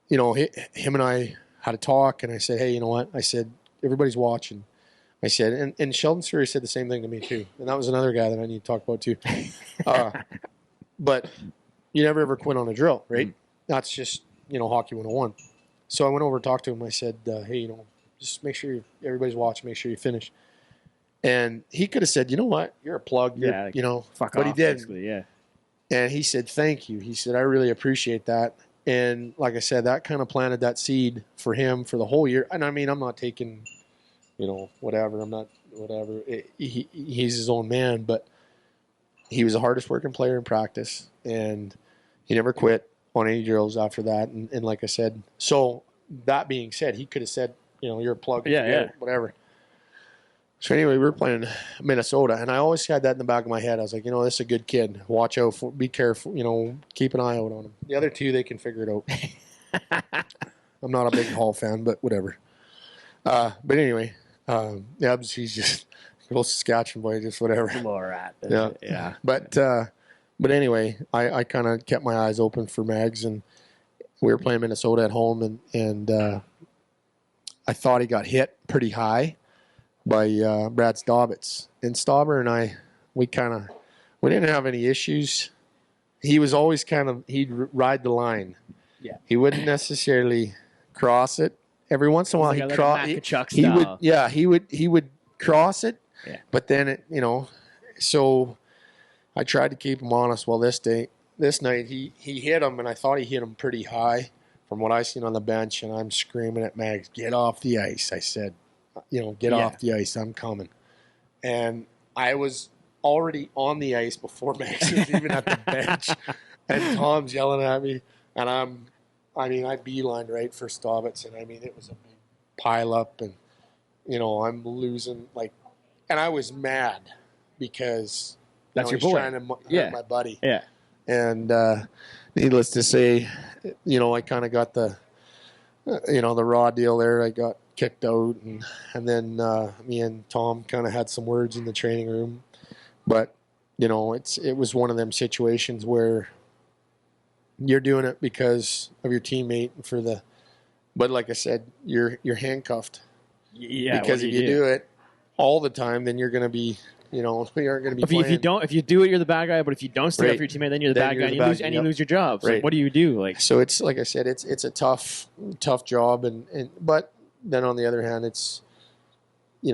and I had a talk, and I said, hey, you know what? I said, everybody's watching. I said, and Sheldon Surrey said the same thing to me too. And that was another guy that I need to talk about too. But you never ever quit on a drill, right? That's just, hockey 101. So I went over and talked to him. I said, hey, just make sure everybody's watching, make sure you finish. And he could have said, you know what? You're a plug. Fuck but off, he did. Basically, yeah. And he said, thank you. He said, I really appreciate that. And like I said, that kind of planted that seed for him for the whole year. And I mean, I'm not taking, whatever. I'm not, whatever. He's his own man, but he was the hardest working player in practice. And he never quit on any drills after that. And like I said, so that being said, he could have said, you're a plug. Yeah. Whatever. So anyway, we were playing Minnesota, and I always had that in the back of my head. I was like, this is a good kid. Watch out, be careful, keep an eye out on him. The other two, they can figure it out. I'm not a big Hall fan, but whatever. But anyway, he's just a little Saskatchewan boy, just whatever. Lorat. Yeah. But anyway, I kind of kept my eyes open for Mags, and we were playing Minnesota at home, and I thought he got hit pretty high by Brad Staubitz. And Stauber and I, we didn't have any issues. He was always he'd ride the line. Yeah. He wouldn't necessarily cross it. Every once in a while he'd cross it. He would cross it. Yeah. But then so I tried to keep him honest. Well, this night he hit him, and I thought he hit him pretty high from what I seen on the bench, and I'm screaming at Mags, get off the ice. I said, get off the ice. I'm coming. And I was already on the ice before Max was even at the bench. And Tom's yelling at me. And I beelined right for Staubitz. And it was a big pile up. And, I'm losing. And I was mad because that's your he's boy. trying to hurt my buddy. Yeah. And needless to say, I kind of got the raw deal there. I got kicked out, and then me and Tom kind of had some words in the training room. But it was one of them situations where you're doing it because of your teammate but like I said, you're handcuffed. Yeah, because if you do it all the time, then you're going to be we aren't going to be if you do it, you're the bad guy. But if you don't stick up for your teammate, then you're the bad guy, and you lose your job. So what do you do? So it's like I said, it's a tough job, but then on the other hand, it's if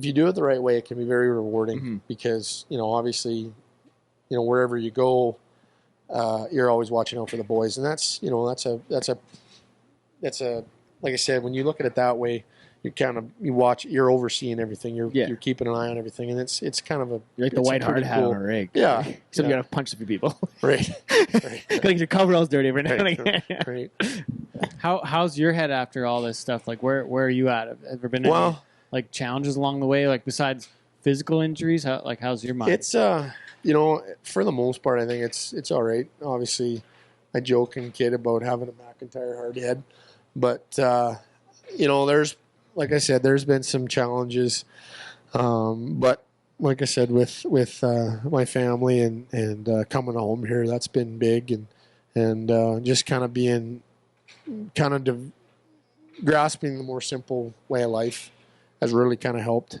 you do it the right way, it can be very rewarding because obviously wherever you go, you're always watching out for the boys, and that's a like I said, when you look at it that way, you're overseeing everything. You're keeping an eye on everything, and it's kind of you're like the white hard hat on a rig. Yeah. So you got to punch a few people. Right. Because your coverall's dirty every now and again. Right. How's your head after all this stuff? Where are you at? Have there been any challenges along the way? Besides physical injuries, how's your mind? It's for the most part, I think it's all right. Obviously, I joke and kid about having a MacIntyre hard head, but there's, like I said, there's been some challenges, but like I said, with my family and coming home here, that's been big, and just kind of being grasping the more simple way of life has really kind of helped.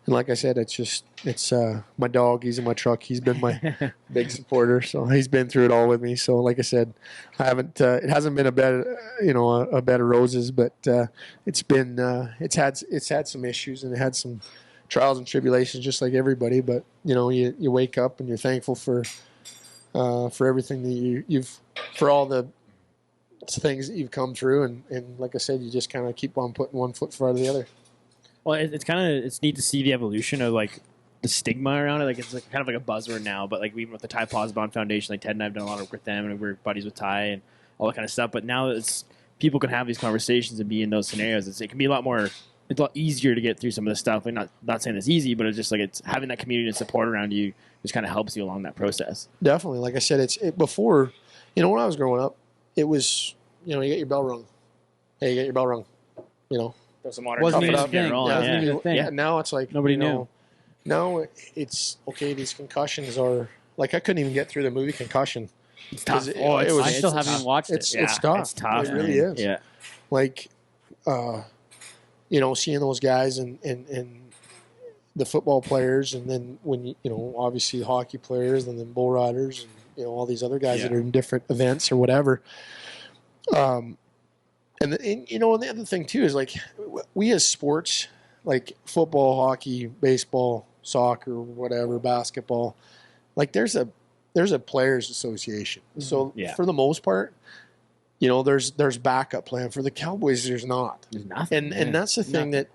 And like I said, it's my dog. He's in my truck. He's been my big supporter. So he's been through it all with me. So like I said, I haven't. It hasn't been a bed of roses, but it's had some issues and it had some trials and tribulations, just like everybody. But you wake up and you're thankful for everything that you've for all the things that you've come through, and like I said, you just kind of keep on putting one foot in front of the other. Well, it's neat to see the evolution of the stigma around it. It's kind of like a buzzword now, but even with the Ty Posbon Foundation, Ted and I have done a lot of work with them, and we're buddies with Ty and all that kind of stuff. But now people can have these conversations and be in those scenarios. It can be a lot more it's a lot easier to get through some of the stuff. Like not saying it's easy, but it's just like it's having that community and support around you just kind of helps you along that process. Definitely. Like I said, before, when I was growing up, it was, you get your bell rung. Hey, you get your bell rung. There's some modern Wasn't stuff even a to get thing. rolling. Wasn't even a thing. Yeah, now it's like Nobody knew. Now it's okay. These concussions are like I couldn't even get through the movie Concussion. It's tough. I still haven't even watched it. It's tough. It's tough. It really is. Yeah. Like, seeing those guys and the football players, and then when obviously hockey players, and then bull riders, and all these other guys that are in different events or whatever. And the other thing too is like we as sports, like football, hockey, baseball, soccer, whatever, basketball, like there's a players association. Mm-hmm. So for the most part, there's backup plan. For the Cowboys, there's not. There's nothing. And that's the thing that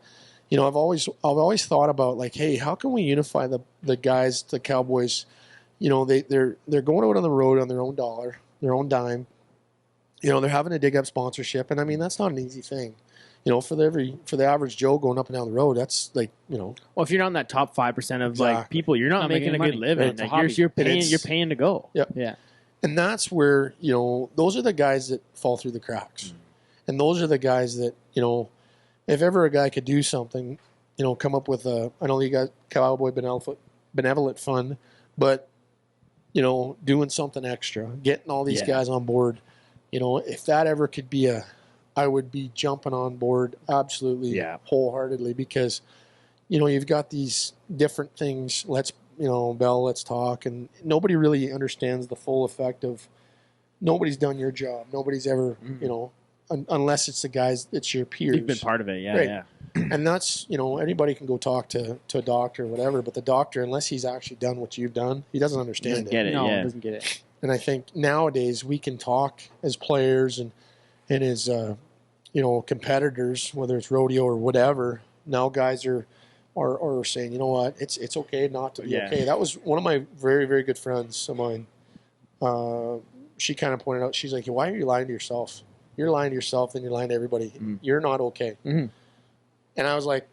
I've always thought about. Like, hey, how can we unify the guys, the Cowboys? They're going out on the road on their own dollar, their own dime. They're having to dig up sponsorship, and I mean that's not an easy thing. For the average Joe going up and down the road, that's like Well, if you're not in that top 5% of Exactly. like people, you're not making a good living. It's a Like, hobby. you're paying to go. Yep. Yeah. And that's where, those are the guys that fall through the cracks. And those are the guys that, if ever a guy could do something, come up with I know you got Cowboy Benevolent Fund, but, doing something extra, getting all these guys on board, if that ever could be I would be jumping on board absolutely wholeheartedly because, you've got these different things. Bell, let's talk. And nobody really understands the full effect of nobody's done your job. Nobody's ever, unless it's the guys, it's your peers. You've been part of it. Yeah. Right. Yeah. And that's, anybody can go talk to a doctor or whatever, but the doctor, unless he's actually done what you've done, he doesn't understand Doesn't get it. No, Yeah. doesn't get it. And I think nowadays we can talk as players and as, competitors, whether it's rodeo or whatever. Now guys are saying, you know what, it's okay not to be okay. That was one of my very, very good friends of mine. She kind of pointed out, she's like, why are you lying to yourself? You're lying to yourself and you're lying to everybody. Mm-hmm. You're not okay. Mm-hmm. And I was like,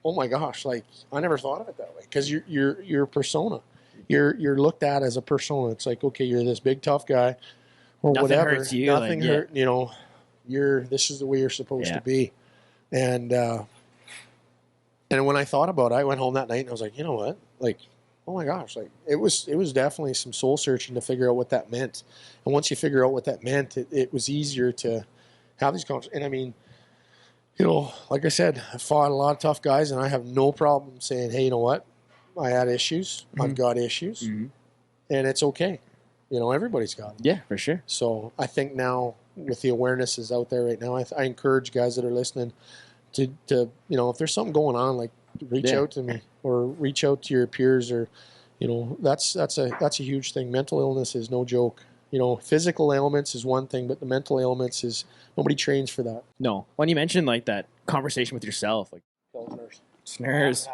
oh my gosh, like I never thought of it that way because you're a persona. You're looked at as a persona. It's like, okay, you're this big tough guy or Nothing whatever. Hurts you, Nothing like, hurt. This is the way you're supposed to be. And when I thought about it, I went home that night and I was like, you know what? Like, oh my gosh, like it was definitely some soul searching to figure out what that meant. And once you figure out what that meant, it was easier to have these conversations. And I mean, like I said, I fought a lot of tough guys, and I have no problem saying, hey, you know what? I had issues. Mm-hmm. I've got issues. Mm-hmm. And it's okay. Everybody's got them. Yeah, for sure. So I think now with the awareness is out there right now, I encourage guys that are listening to if there's something going on, like reach out to me or reach out to your peers or, that's a huge thing. Mental illness is no joke. Physical ailments is one thing, but the mental ailments is nobody trains for that. No. When you mentioned like that conversation with yourself, like snares.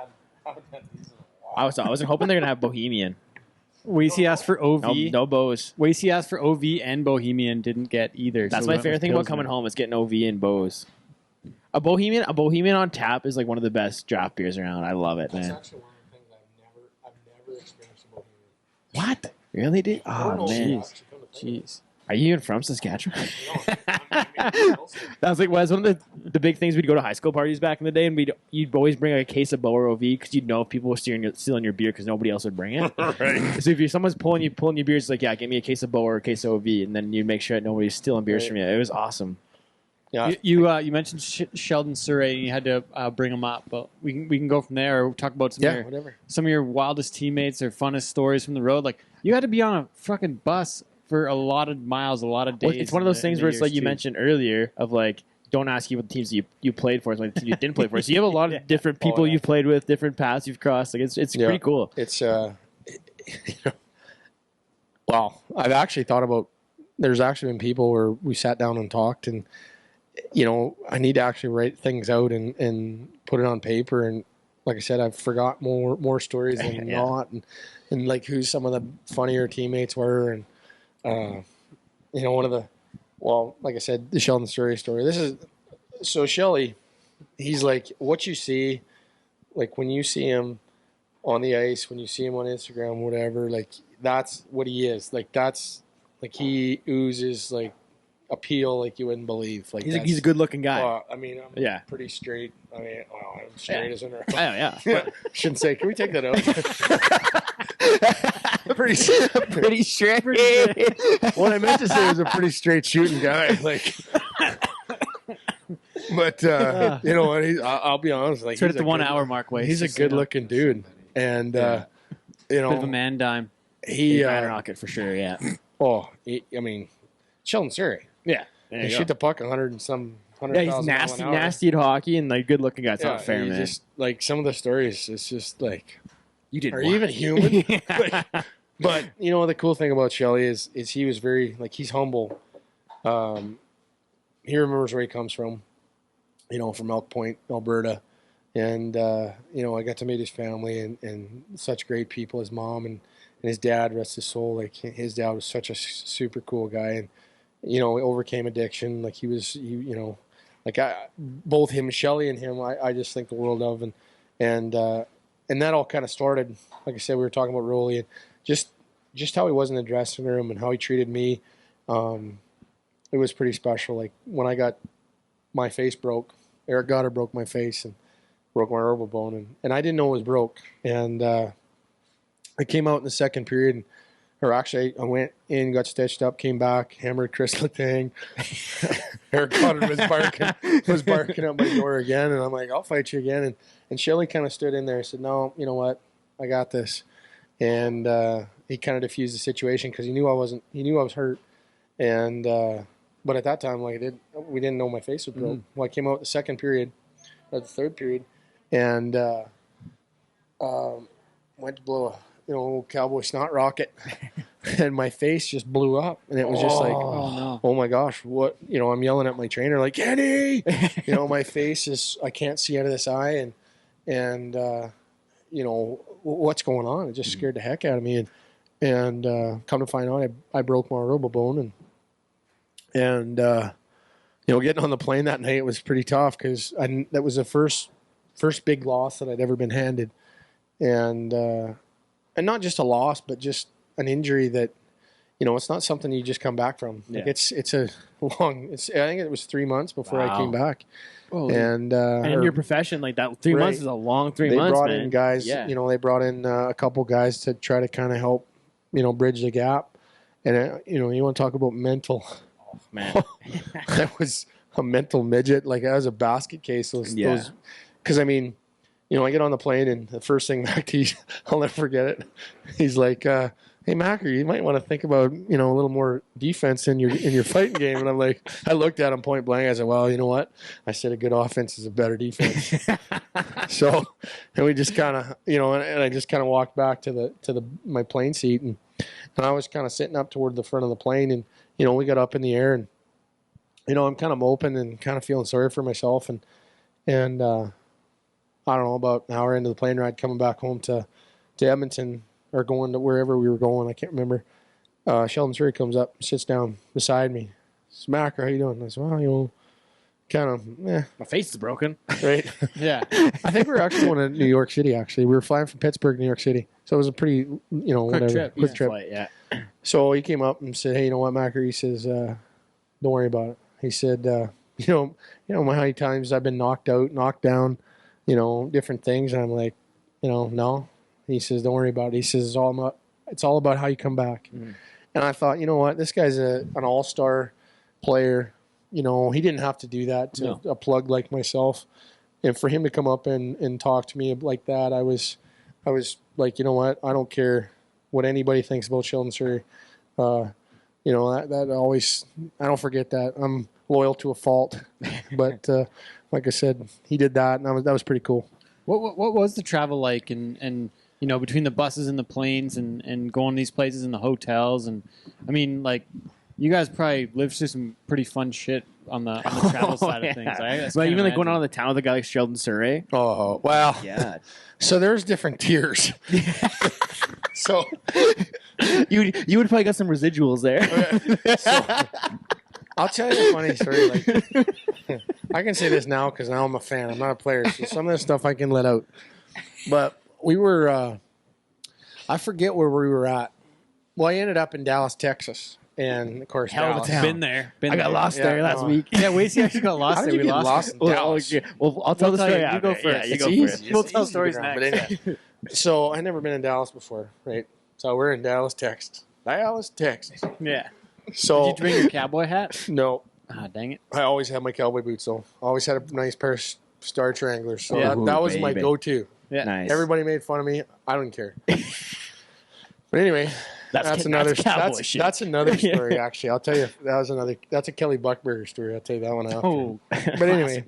I wasn't hoping they're gonna have Bohemian. Wacey asked for OV. No Bose. Wacey asked for OV and Bohemian, didn't get either. That's so my favorite thing about coming home is getting OV and Bose. A Bohemian on tap is like one of the best draft beers around. I love it, man. That's actually one of the things I've never experienced a Bohemian. What? Really, dude? Oh, man. Jeez. Are you even from Saskatchewan? That was like one of the big things. We'd go to high school parties back in the day, and you'd always bring a case of Bo or OV because you'd know if people were stealing your beer because nobody else would bring it. Right. So if someone's pulling your beer, it's like, yeah, give me a case of Bo or a case of OV, and then you'd make sure that nobody's stealing beers from you. It was awesome. Yeah. You mentioned Sheldon Surrey, and you had to bring him up, but we can go from there or talk about some of your wildest teammates or funnest stories from the road. Like you had to be on a fucking bus for a lot of miles, a lot of days. Well, it's one of those things where it's like you mentioned earlier of like, don't ask you what the teams you played for, it's like the teams you didn't play for. So you have a lot of different people you've played with, different paths you've crossed. Like it's pretty cool. It's well, I've actually thought about. There's actually been people where we sat down and talked, and I need to actually write things out and put it on paper. And like I said, I've forgot more stories than not, and like who some of the funnier teammates were, and one of the, well, like I said, the Sheldon Surrey story. So Shelly, he's like what you see, like when you see him on the ice, when you see him on Instagram, whatever, like that's what he is. Like that's like he oozes like appeal like you wouldn't believe. Like he's a good looking guy. I mean, I'm pretty straight. I mean, I'm straight as an arrow. Oh yeah. Shouldn't say. Can we take that out? pretty straight. What I meant to say was a pretty straight shooting guy. Like, but you know what? I'll be honest. Like, he's at the 1 hour mark. He's a good looking dude, and you know, bit of a man dime. He rocket for sure. Yeah. I mean, Sheldon Surrey. Yeah. He shoot the puck 100 and some. Yeah, he's nasty at hockey and like good looking guy. It's not fair, man. Just like some of the stories, it's just like you didn't. Are you even human? But you know the cool thing about Shelly is he was very like he's humble. He remembers where he comes from, you know, from Elk Point, Alberta, and you know I got to meet his family and such great people. His mom and his dad, rest his soul. Like his dad was such a super cool guy, and you know overcame addiction. Like you know, like both him, Shelly, and him, I just think the world of, and that all kind of started. Like I said, we were talking about Rolly and just how he was in the dressing room and how he treated me. It was pretty special. Like when I got my face broke, Eric Goddard broke my face and broke my orbital bone, and I didn't know it was broke. And I came out in the second period, or actually I went in, got stitched up, came back, hammered Chris Letang. Eric Goddard was barking at my door again, and I'm like, I'll fight you again. And Shelley kind of stood in there and said, no, you know what, I got this. And he kind of diffused the situation because he knew I was hurt. And but at that time, like we didn't know my face was broke. Well, I came out the second period, or the third period, and went to blow a old cowboy snot rocket, and my face just blew up, and it was just like, oh my gosh, what? You know, I'm yelling at my trainer like, Kenny, you know, my face is, I can't see out of this eye, and you know what's going on? It just scared the heck out of me, and come to find out, I broke my orbital bone, and you know, getting on the plane that night, it was pretty tough because that was the first big loss that I'd ever been handed, and not just a loss, but just an injury that, you know, it's not something you just come back from. Like it's a long. I think it was 3 months before I came back. Oh, and in your profession, like that 3 months is a long 3 months. They brought in guys. Yeah. You know, they brought in a couple guys to try to kind of help, you know, bridge the gap. And you know, you want to talk about mental. Oh, man, that was a mental midget. Like I was a basket case. Those because I mean, you know, I get on the plane and the first thing Mac T, I'll never forget it. He's like, hey Macker, you might want to think about, you know, a little more defense in your fighting game. And I'm like, I looked at him point blank. I said, well, you know what? I said a good offense is a better defense. So, and we just kind of, you know, and I just kind of walked back to my plane seat, and I was kind of sitting up toward the front of the plane, and you know, we got up in the air, and you know, I'm kind of moping and kind of feeling sorry for myself, and I don't know, about an hour into the plane ride coming back home to Edmonton, or going to wherever we were going, I can't remember. Sheldon Surrey comes up, sits down beside me. Says, Macker, how you doing? I said, well, you know, kind of, my face is broken. Right? Yeah. I think we were actually going to New York City, actually. We were flying from Pittsburgh to New York City. So it was a pretty, you know, quick trip. Flight, yeah. So he came up and said, hey, you know what, Macker? He says, don't worry about it. He said, you know how many times I've been knocked out, knocked down, you know, different things. And I'm like, you know, no. He says, don't worry about it. He says, it's all about how you come back. Mm. And I thought, you know what, this guy's an all-star player. You know, he didn't have to do that to a plug like myself. And for him to come up and talk to me like that, I was like, you know what, I don't care what anybody thinks about Sheldon Surrey. You know, that always, I don't forget that. I'm loyal to a fault. But like I said, he did that, and that was pretty cool. What was the travel like, and you know, between the buses and the planes and going to these places and the hotels, and I mean, like, you guys probably lived through some pretty fun shit on the travel side of things. Well, even like going out of the town with a guy like Sheldon Surrey. Oh, well. Yeah. So there's different tiers. So you would probably got some residuals there. So I'll tell you a funny story. Like, I can say this now because now I'm a fan. I'm not a player, so some of this stuff I can let out. But we were, I forget where we were at. Well, I ended up in Dallas, Texas, and of course, Hell of a Dallas. town. Been there. I got lost Yeah, there last no. week. Yeah, Wacey actually got lost How there. did you We get lost. lost in Well, Dallas? okay. Well, I'll tell the We'll tell story you. You after. go first. Yeah, you It's go easy. first. We'll It's tell easy to stories get around. next. But anyway, so I never been in Dallas before, right? So we're in Dallas, Texas. Dallas, Texas. Yeah. So Did you bring your cowboy hat? no, Ah, dang it. I always had my cowboy boots. So always had a nice pair of Star Stranglers. So Yeah. that was my Baby. go-to. Yeah. Nice. Everybody made fun of me. I don't care. But anyway, that's another cowboy shit. that's another story. Actually, I'll tell you. That's a Kelly Buckberger story. I'll tell you that one after. Oh, But anyway,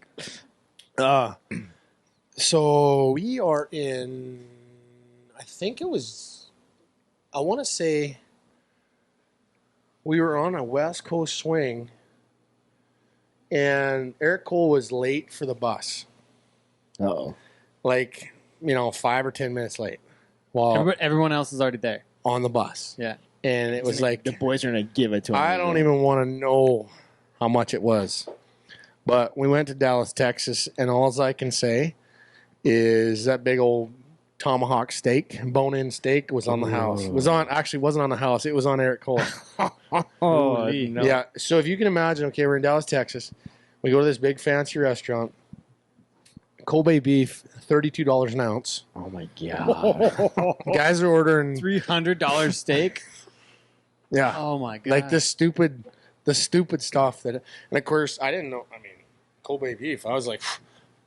so we are in. I think it was. I want to say. We were on a West Coast swing, and Eric Cole was late for the bus. Uh-oh. Like 5 or 10 minutes late. While everyone else is already there. on the bus, Yeah. and it was like The boys are going to give it to him. I don't even want to know how much it was. But we went to Dallas, Texas, and all I can say is that big old tomahawk steak, bone-in steak, was on the house. It wasn't on the house. It was on Eric Cole. Oh, Holy. no. Yeah. So if you can imagine, okay, we're in Dallas, Texas. We go to this big fancy restaurant. Kobe beef, $32 an ounce. Oh, my God. Guys are ordering, $300 steak. yeah, Oh my god. like the stupid stuff that, and of course I didn't know. I mean, Kobe beef. I was like,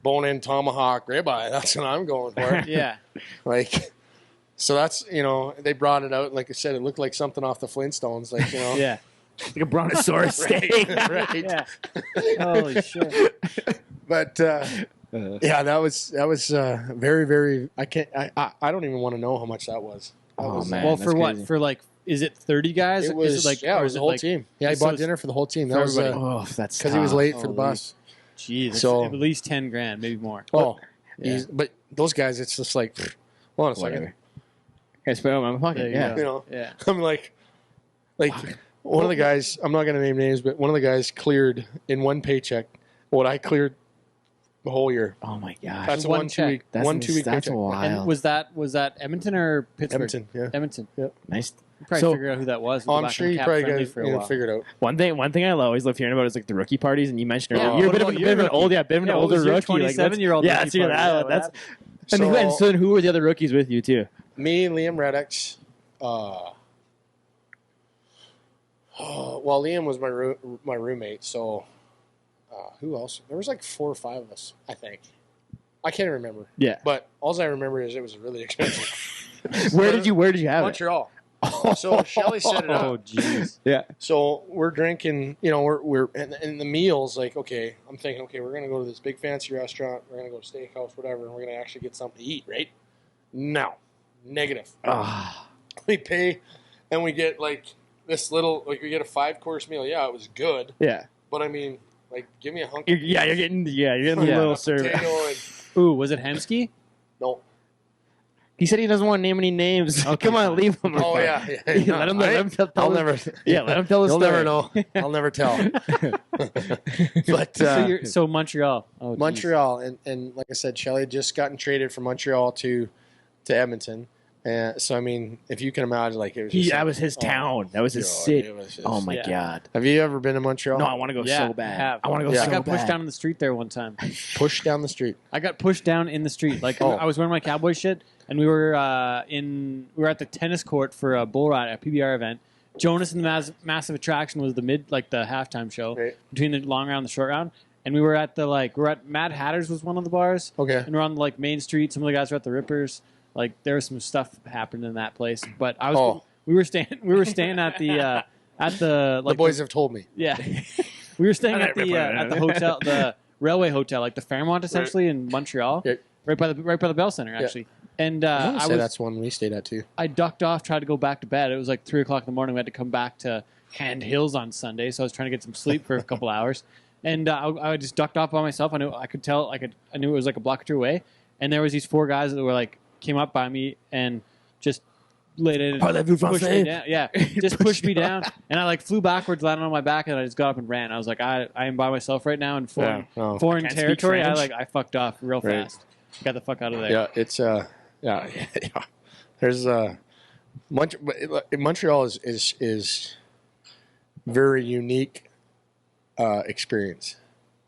bone-in tomahawk ribeye. That's what I'm going for. Yeah. Like, so that's they brought it out. Like I said, it looked like something off the Flintstones. Like Yeah. Like a brontosaurus steak. right. Yeah. Holy shit. But yeah, that was very, very. I can't. I don't even want to know how much that was. That Oh, was, man. Well, that's for what? crazy. For like, is it 30 guys? It was is it like, yeah, or it is was the whole like, team. Yeah, he so bought it's dinner for the whole team. for That was everybody. Oh, that's because he was tough. late for the Holy. bus. Geez, So- at least 10 grand, maybe more. Oh, Yeah. but those guys, it's just like, hold on a second. Whatever. Hey, spit out my There pocket. you Yeah. go. You know, Yeah. I'm like one of the guys. I'm not going to name names, but one of the guys cleared in one paycheck what I cleared the whole year. Oh, my gosh. That's a one 1 2 check. week, That's 1 2 week that's paycheck. wild. And was that Edmonton or Pittsburgh? Edmonton, yeah. Edmonton. Nice. You probably So- figure out who that was. Oh, I'm sure you probably got it figured out. One thing I always love hearing about is like the rookie parties, and you mentioned Yeah, earlier you're a what bit of, about a your bit of an rookie? old, bit of an Yeah, what older was your rookie. 27-year-old yeah, rookie see party? that. Yeah, what That's happened? and so who were the other rookies with you too? Me, Liam Reddix. Well, Liam was my roommate. So who else? There was like 4 or 5 of us, I think. I can't remember. Yeah. But all I remember is it was really expensive. Where did you have Montreal. So Shelly set it up. Oh, jeez. it? Yeah. So we're drinking, we're and the meals, like, okay, I'm thinking, okay, we're going to go to this big fancy restaurant. We're going to go to steakhouse, whatever, and we're going to actually get something to eat, right? No. Negative. Ah. We pay and we get like this little, like we get a 5-course meal. Yeah, it was good. Yeah. But I mean, like, give me a hunk You're getting the little of service. potato and Ooh, was it Hemsky? no. He said he doesn't want to name any names. Okay, Come on, fine. leave him. Oh, yeah. Let him tell. I'll the- never. Yeah, let him tell the You'll story. never know. I'll never tell. But So Montreal. Oh, geez. Montreal, and like I said, Shelly had just gotten traded from Montreal to Edmonton. So I mean, if you can imagine, like it was just That like, was his oh, town. That was his God, city. it was just- Oh my Yeah. god. Have you ever been to Montreal? No, I want to go Yeah, so bad. I have. I want to go Yeah. so I got pushed bad. down in the street there one time. Push down the street. I got pushed down in the street. Like Oh. I was wearing my cowboy shit, and we were at the tennis court for a bull ride, a PBR event. Jonas and the Massive Attraction was the halftime show Right. between the long round and the short round. And we were at we're at Mad Hatter's was one of the bars, Okay. and we're on like Main Street. Some of the guys were at the Rippers. Like there was some stuff happening in that place, but we were staying at the The boys have told me. yeah. We were staying at the hotel, the railway hotel, like the Fairmont, essentially in Montreal, Yeah. right by the Bell Center, actually. And I want to I say that's one we stayed at too. I ducked off, tried to go back to bed. It was like 3:00 in the morning. We had to come back to Hand Hills on Sunday, so I was trying to get some sleep for a couple hours. And I just ducked off by myself. I knew it was like a block or two away. And there was these 4 guys that were like came up by me and just laid it. Pushed me down. Yeah, just pushed me down, and I like flew backwards, landed on my back, and I just got up and ran. I was like, I am by myself right now in foreign territory. I fucked off real fast. Got the fuck out of there. Yeah, it's yeah. There's Montreal is very unique experience.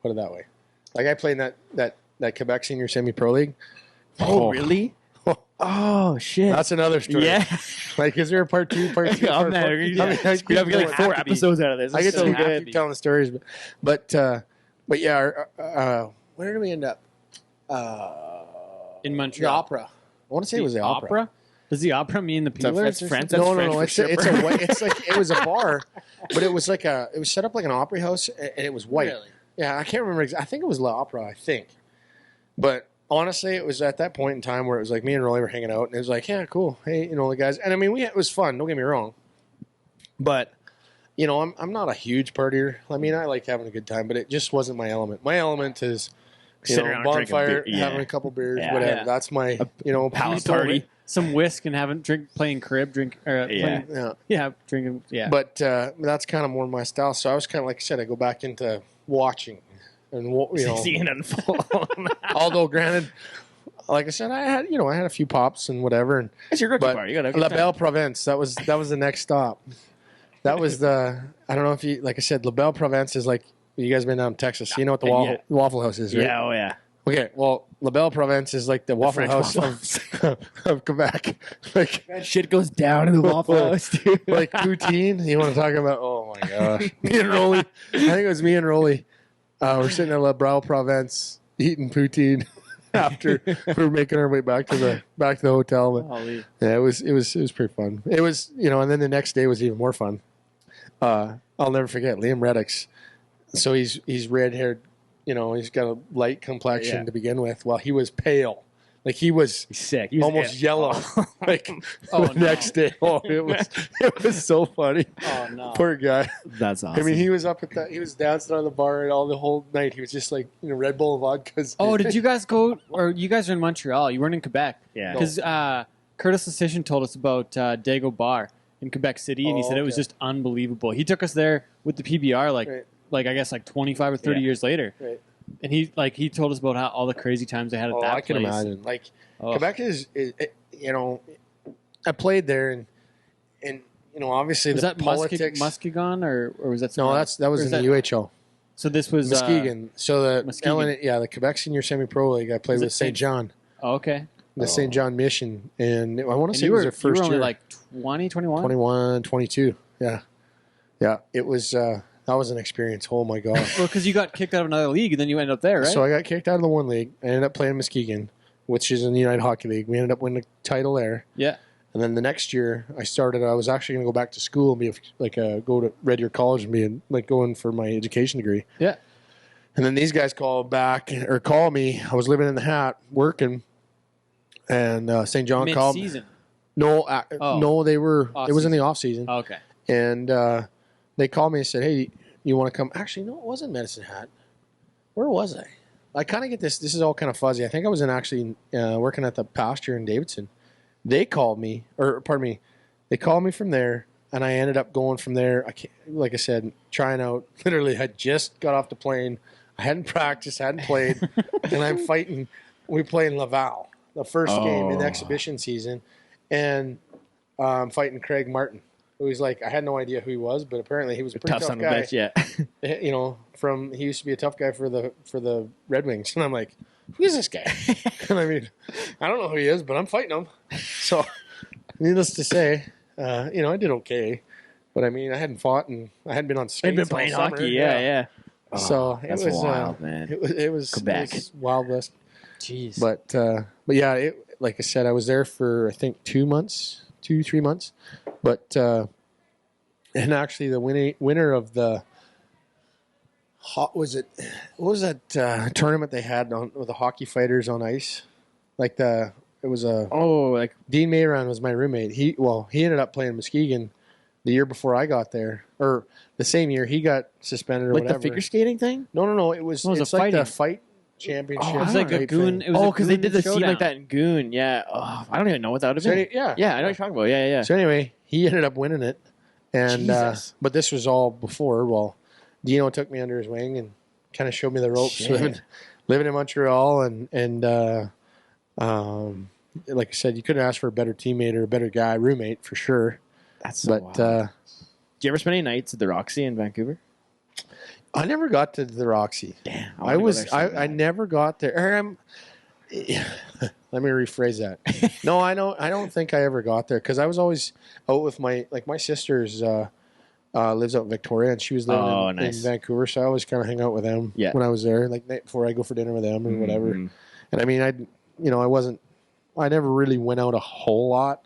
Put it that way. Like I played in that Quebec Senior Semi-Pro League. Oh, really? Oh shit! That's another story. Yeah. Like, is there a part 2? Part 3? I'm there. We have to get like 4 episodes out of this. I get so too good good telling the stories, but yeah. Where did we end up? In The Montreal. Opera. I want to say it was the Opera. Does the Opera mean the Peelers? No. It's like it was a bar, but it was set up like an opera house, and it was white. Really? Yeah, I can't remember. I think it was La Opera. I think, but honestly, it was at that point in time where it was like me and Rolly were hanging out, and it was like, yeah, cool. Hey, the guys, and I mean, it was fun. Don't get me wrong, but I'm not a huge partier. I mean, I like having a good time, but it just wasn't my element. My element is bonfire, having a couple beers, whatever. Yeah. That's my palace party. Some whisk and playing crib, drinking. Yeah. But that's kind of more my style. So I was kind of, like I said, I go back into watching and seeing it unfold. Although, granted, like I said, I had a few pops and whatever. And it's your rookie party. You got La Belle Province. That was the next stop. That was I don't know if you, like I said, La Belle Province is like, you guys been down in Texas. You know what the Waffle House is, right? Yeah, oh yeah. Okay, well, La Belle Province is like the Waffle House of Quebec. Like, that shit goes down in the Waffle House, dude. Like poutine. You want to talk about? Oh my gosh, me and Rolly. I think it was me and Rolly. We're sitting at La Belle Province eating poutine after we're making our way back to the hotel. But, yeah, it was pretty fun. It was and then the next day was even more fun. I'll never forget Liam Reddix. So he's red haired. He's got a light complexion to begin with. Well, he was pale. Like he's sick. He was almost yellow. Like the next day. Oh, it was so funny. Oh no. Poor guy. That's awesome. I mean, he was up at that. He was dancing on the bar and all the whole night. He was just like Red Bull and vodka. Oh, did you guys go? Or you guys are in Montreal? You weren't in Quebec? Yeah. Because Curtis Lecition told us about Dago Bar in Quebec City, and he said it was just unbelievable. He took us there with the PBR, like I guess 25 or 30 years later. Right. And he told us about how all the crazy times they had at that place. I can imagine. Quebec is I played there and obviously was that politics. Muskegon or was that that was in the UHL. So this was Muskegon. So the Quebec Senior Semi-Pro League. I played with St. John. Oh, okay. The St. John Mission, and I want to say it was their first year. You were only like 20, 21? 21, 22. Yeah. It was. That was an experience. Oh, my God. Well, because you got kicked out of another league, and then you ended up there, right? So I got kicked out of the one league. I ended up playing Muskegon, which is in the United Hockey League. We ended up winning the title there. Yeah. And then the next year, I was actually going to go back to school and be go to Red Deer College and be going for my education degree. Yeah. And then these guys called me. I was living in the Hat, working, and St. John called me. Mid-season? No, they were. Off-season. It was in the off season. Oh, okay. And they called me and said, "Hey, you want to come?" Actually, no, it wasn't Medicine Hat. Where was I? I kind of get this. This is all kind of fuzzy. I think I was working at the pasture in Davidson. They called me, they called me from there, and I ended up going from there. Like I said, trying out. Literally, had just got off the plane. I hadn't practiced, hadn't played, and I'm fighting. We play in Laval, the first game in the exhibition season, and I'm fighting Craig Martin. Who's I had no idea who he was, but apparently he was a pretty tough guy. Bitch, yeah. He used to be a tough guy for the Red Wings, and I'm like, who is this guy? And I mean, I don't know who he is, but I'm fighting him. So, needless to say, I did okay, but I mean, I hadn't fought and I hadn't been on skates. I'd been playing hockey, yeah. Oh, so it was wild, man. It was Quebec. It was Wild West. Jeez. But yeah, like I said, I was there for I think 3 months. But and actually the winner of the what was that tournament they had with the hockey fighters on ice? Dean Mayron was my roommate. He ended up playing Muskegon the year before I got there, or the same year he got suspended or whatever. The figure skating thing? No. It's like the fight. championship. It was like a right Goon. thing. It was because they did the scene showdown. like that in Goon. Yeah. Oh, I don't even know what that would have So, been. yeah. Yeah, I know what you're talking about. Yeah. So anyway, he ended up winning it, and Jesus. but this was all before. Well, Dino took me under his wing and kind of showed me the ropes Shit. living in Montreal, and like I said, you couldn't ask for a better teammate or a better guy, roommate for sure. That's so But wild. Did you ever spend any nights at the Roxy in Vancouver? I never got to the Roxy. Damn. I never got there. Let me rephrase that. No, I don't think I ever got there because I was always out with my sister's lives out in Victoria, and she was living in Vancouver, so I always kind of hang out with them when I was there, like night before I go for dinner with them or whatever. And I mean, I never really went out a whole lot.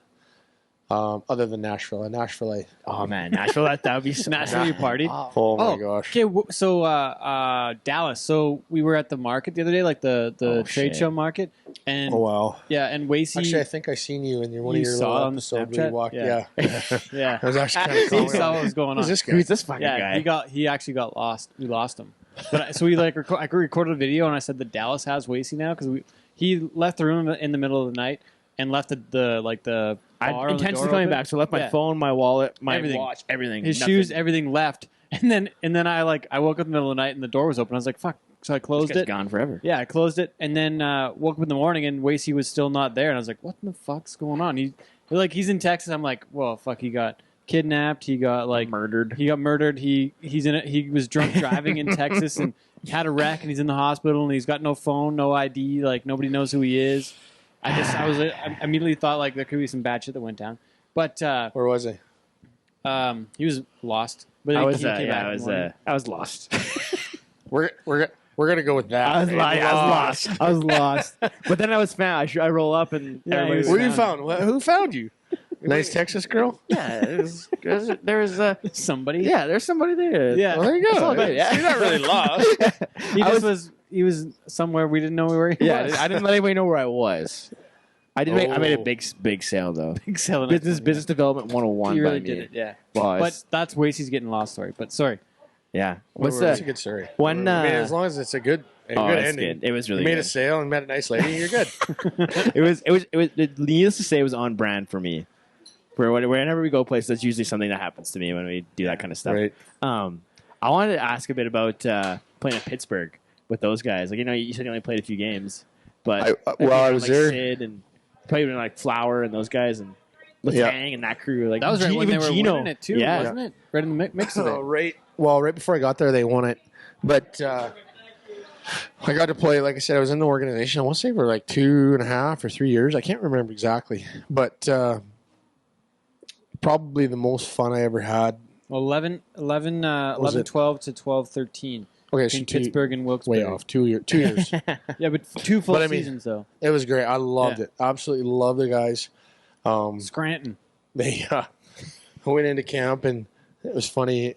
Other than Nashville. Nashville, Nashville, that would be Nashville, you partied. Oh my gosh. Okay, so Dallas. So we were at the market the other day, like the trade show market, and oh wow, yeah, and Wacey. Actually, I think I seen you in one of your saw little on the episodes where you Snapchat? walked. Yeah. Yeah, Yeah, I was actually kind of he saw what was going on. Who's this guy? Who's this fucking Yeah, guy? he actually got lost. We lost him. But so we I recorded a video and I said that Dallas has Wacey now because he left the room in the middle of the night and left the I'm bar on the intentionally door coming open. back, so I left my Yeah. phone, my wallet, my Everything. watch, everything. His Nothing. shoes, everything left. And then I woke up in the middle of the night and the door was open. I was like, fuck. So I closed This guy's it. gone forever. Yeah, I closed it and then woke up in the morning and Wacey was still not there. And I was like, what the fuck's going on? He's in Texas. I'm like, well, fuck, he got kidnapped. He got murdered. He got murdered. He was drunk driving in Texas and had a wreck and he's in the hospital and he's got no phone, no ID. Like nobody knows who he is. I immediately thought like there could be some bad shit that went down. But Where was he? he was lost. But I he was came back in the morning. I was lost. We're gonna go with that. I was lost. I was lost. But then I was found. I roll up and Yeah, everybody was Where you found. found? Who found you? Nice Texas girl. Yeah, there was Somebody. yeah, there's somebody there. Yeah. Well, there you That's all go. good, yeah. You're not really lost. He was somewhere we didn't know where he Yeah, was. I didn't let anybody know where I was. I made a Oh. big sale though. Big sale. Business development 101. You by really me. did it. Yeah. Well, But that's Wacey's getting lost story. But sorry. yeah. What's That's a that? good story. When I mean, as long as it's a good it's ending. good. It was really You made good. a sale and met a nice lady. You're good. It was. Needless to say, it was on brand for me. For whenever we go places, that's usually something that happens to me when we do that kind of stuff. Right. I wanted to ask a bit about playing at Pittsburgh with those guys. Like you said, you only played a few games, but I was there. Sid and played with like Flower and those guys and Latang and that crew. Like That was right when they even were Gino. winning it too, Yeah. wasn't it? Right in the mix of it. Right before I got there, they won it. But I got to play, like I said, I was in the organization. I want to say for like 2.5 or 3 years. I can't remember exactly. But probably the most fun I ever had. Well, 11 Was it? 12 to 12 13 Okay, in Pittsburgh and Wilkes-Barre. way off. 2 years. 2 years. Yeah, but 2 full But I mean- seasons though. It was great. I loved Yeah. it. Absolutely loved the guys. Scranton. They went into camp, and it was funny.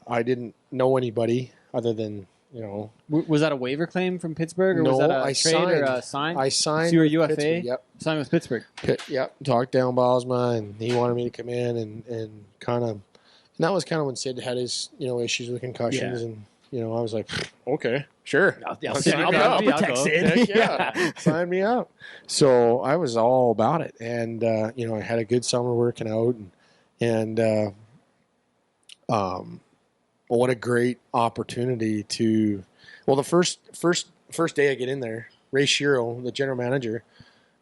I didn't know anybody other than, Was that a waiver claim from Pittsburgh, or No, was that a I trade signed. or a sign? I signed. So you were with UFA? Pittsburgh. Yep. Signed with Pittsburgh. Yep. Talked down Bosma, and he wanted me to come in and kind of. And that was kind of when Sid had his issues with concussions, and I was like, okay, sure, I'll sign me up. protect Sid. Heck yeah, sign me up. So I was all about it, and I had a good summer working out, and what a great opportunity to. Well, the first day I get in there, Ray Shiro, the general manager,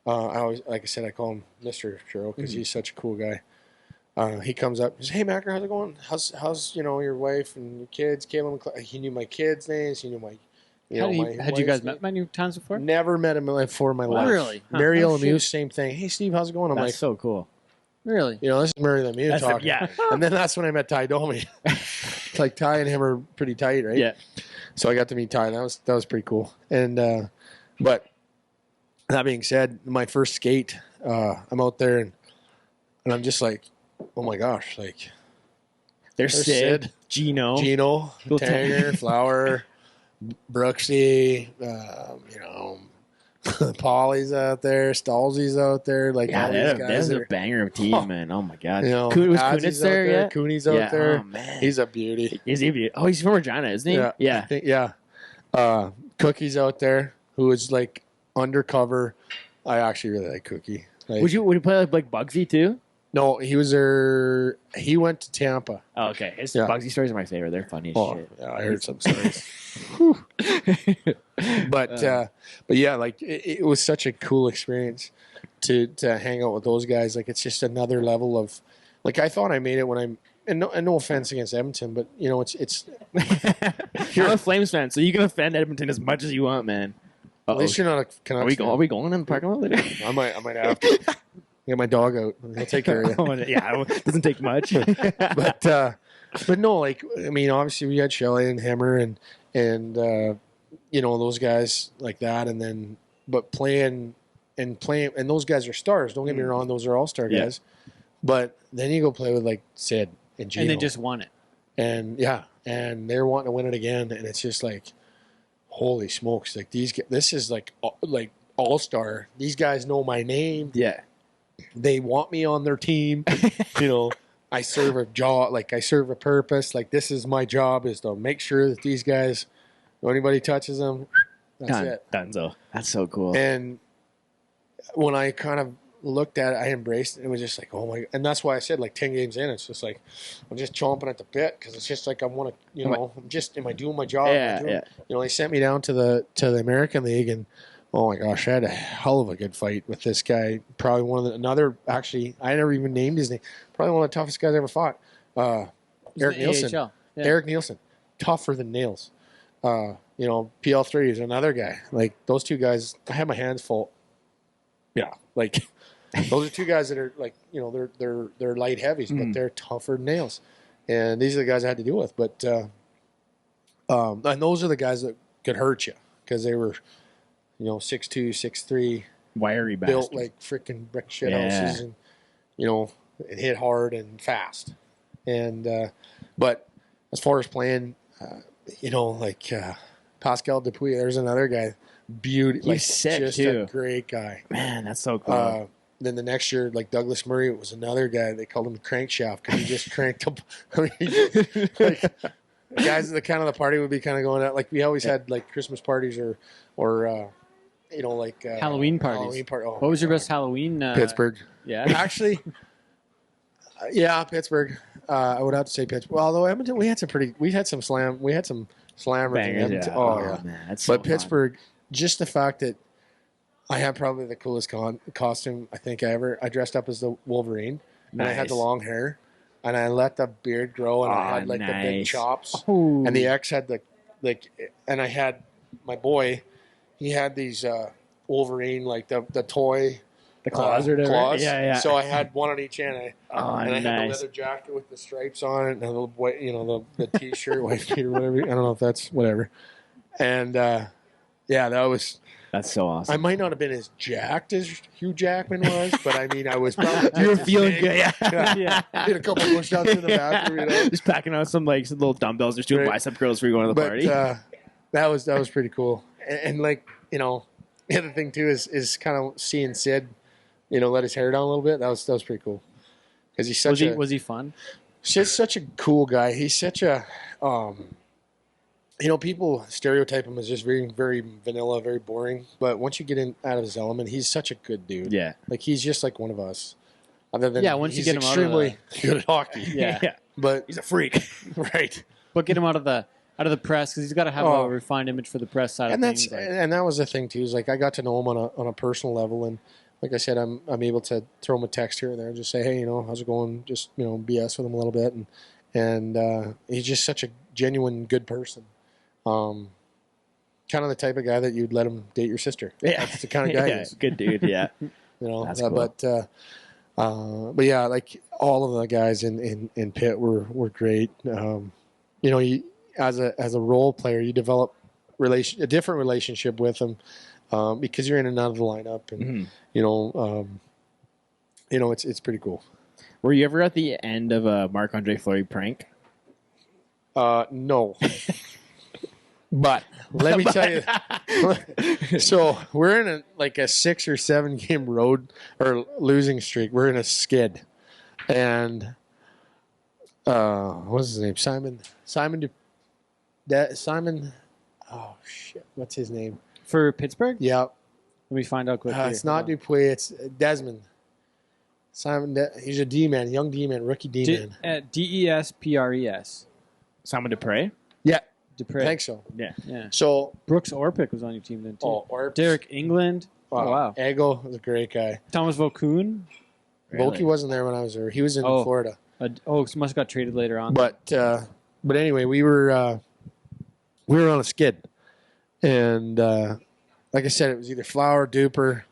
I always, like I said, I call him Mr. Shiro because he's such a cool guy. He comes up and says, "Hey, Macker, how's it going? How's your wife and your kids?" Caleb, he knew my kids' names. He knew my, Had you guys wife's met many times before? Never met him before in my life. Really? Huh. Mary Oh, Lemieux, same thing. Hey, Steve, how's it going? I'm That's like, so cool. Really? this is Mary Lemieux talking. Yeah. And then that's when I met Ty Domi. Like Ty and him are pretty tight, right? Yeah. So I got to meet Ty. That was pretty cool. And but that being said, my first skate, I'm out there and I'm just like, oh my gosh, like There's Sid, Gino, Tanger, Flower, Brooksy, Polly's out there, Stalzy's out there, like all these guys. There's a are, banger of team, man. Oh my god. was Was Kunitz there yet? Cooney's out there. Oh man. He's a beauty. Is he? Oh, he's from Regina, isn't he? I think, yeah. Cookie's out there who is like undercover. I actually really like Cookie. Like, Would you play like Bugsy too? No, he was there. He went to Tampa. Oh, okay. His Yeah. Bugsy stories are my favorite. They're funny as shit. Yeah, I heard some stories. But yeah, like it was such a cool experience to hang out with those guys. Like it's just another level of, like I thought I made it when I'm. And no offense against Edmonton, but you know it's. I'm a Flames fan, so you can offend Edmonton as much as you want, man. At least you're not a Canucks fan. Are we going in the parking lot later? I might have to get my dog out. He'll take care of you. Yeah, it doesn't take much. But no, like I mean, obviously we had Shelley and Hammer and you know those guys like that, and then but playing and those guys are stars. Don't get me wrong; those are all star guys. But then you go play with like Sid and Gino, And they just won it. and they're wanting to win it again, and it's just like, holy smokes! Like this is like all star. These guys know my name. Yeah. They want me on their team. You know, I serve a job, like I serve a purpose. Like this is my job is to make sure that these guys, when anybody touches them, that's it. Dunzo. That's so cool. And when I kind of looked at it, I embraced it. It was just like, oh my, and that's why I said like 10 games in, it's just like, I'm just chomping at the bit. Cause it's just like, I want to, you know, am I doing my job? Yeah. You know, they sent me down to the American League, and oh my gosh, I had a hell of a good fight with this guy. Probably one of actually, I never even named his name. Probably one of the toughest guys I ever fought. Eric Nielsen. AHL. Yeah. Eric Nielsen. Tougher than nails. You know, PL3 is another guy. Like those two guys, I had my hands full. Yeah. Like those are two guys that are like, you know, they're light heavies, but they're tougher than nails. And these are the guys I had to deal with. But and those are the guys that could hurt you because they were, you know, 6'2", 6'3", wiry bastard. built like freaking brick shit houses, and you know, it hit hard and fast. And but as far as playing, you know, like Pascal Dupuis, there's another guy, He's sick just too. a great guy. Man, that's so cool. Then the next year, like Douglas Murray was another guy. They called him Crankshaft because he just cranked up. I mean, like, guys, the kind of the party would be kind of going out. Like we always had like Christmas parties or you know, like Halloween parties. Oh, What was your best Halloween? Pittsburgh. Yeah. Actually, yeah, Pittsburgh. I would have to say Pittsburgh. Well, although Edmonton, we had some slammers Bangers, in Edmonton. yeah. Oh yeah, man, that's so but Pittsburgh, just the fact that I had probably the coolest costume I think ever. I dressed up as the Wolverine, and I had the long hair, and I let the beard grow, and I had like the big chops, and the ex had and I had my boy. He had these Wolverine, like the toy. The claws or whatever. Claws. Yeah. So I had one on each end. And I had the nice. leather jacket with the stripes on it, and a little boy, you know, the t-shirt, white tee or whatever. I don't know if that's whatever. And yeah, that's so awesome. I might not have been as jacked as Hugh Jackman was, but I mean, I was probably You were just as feeling big. good, Yeah. Did a couple push-ups in the bathroom, you know. Just packing on some little dumbbells, just doing bicep curls for you going to the party. That was pretty cool. And like, you know, the other thing too is kind of seeing Sid, you know, let his hair down a little bit. That was pretty cool. Because he's Was he fun? Sid's such a cool guy. He's such a you know, people stereotype him as just very, very vanilla, very boring. But once you get out of his element, he's such a good dude. Yeah. Like he's just like one of us. Other than once you he's get him out of extremely good at hockey. Yeah. But He's a freak. right. But get him out of the press because he's got to have a refined image for the press side And of that's things. and that was the thing too. Is like I got to know him on a personal level, and like I said, I'm able to throw him a text here and there and just say, hey, you know, how's it going? Just, you know, BS with him a little bit, and he's just such a genuine good person. Kind of the type of guy that you'd let him date your sister. Yeah. That's the kind of guy he Yeah, is. good dude, yeah. You know, That's cool. But yeah, like all of the guys in Pitt were great. You know, as a role player, you develop a different relationship with them because you're in and out of the lineup, and you know, it's pretty cool. Were you ever at the end of a Marc-Andre Fleury prank? No. But let me tell you, so we're in a 6 or 7 game road or losing streak. We're in a skid, and what's his name? Simon. Oh shit, what's his name? For Pittsburgh? Yeah, Let me find out quick. it's not Dupuis. It's Desmond. Simon. He's a D-man, young D-man, rookie D-man. Despres. Simon Dupre. Yeah, Dupre. I think so. Yeah. So, Brooks Orpik was on your team then too. Orps. Derek England. Oh, wow. Ego was a great guy. Thomas Vokoun. Volke wasn't there when I was there. He was in Florida. So must have got traded later on. But anyway, we were on a skid, and like I said, it was either Flower, Duper,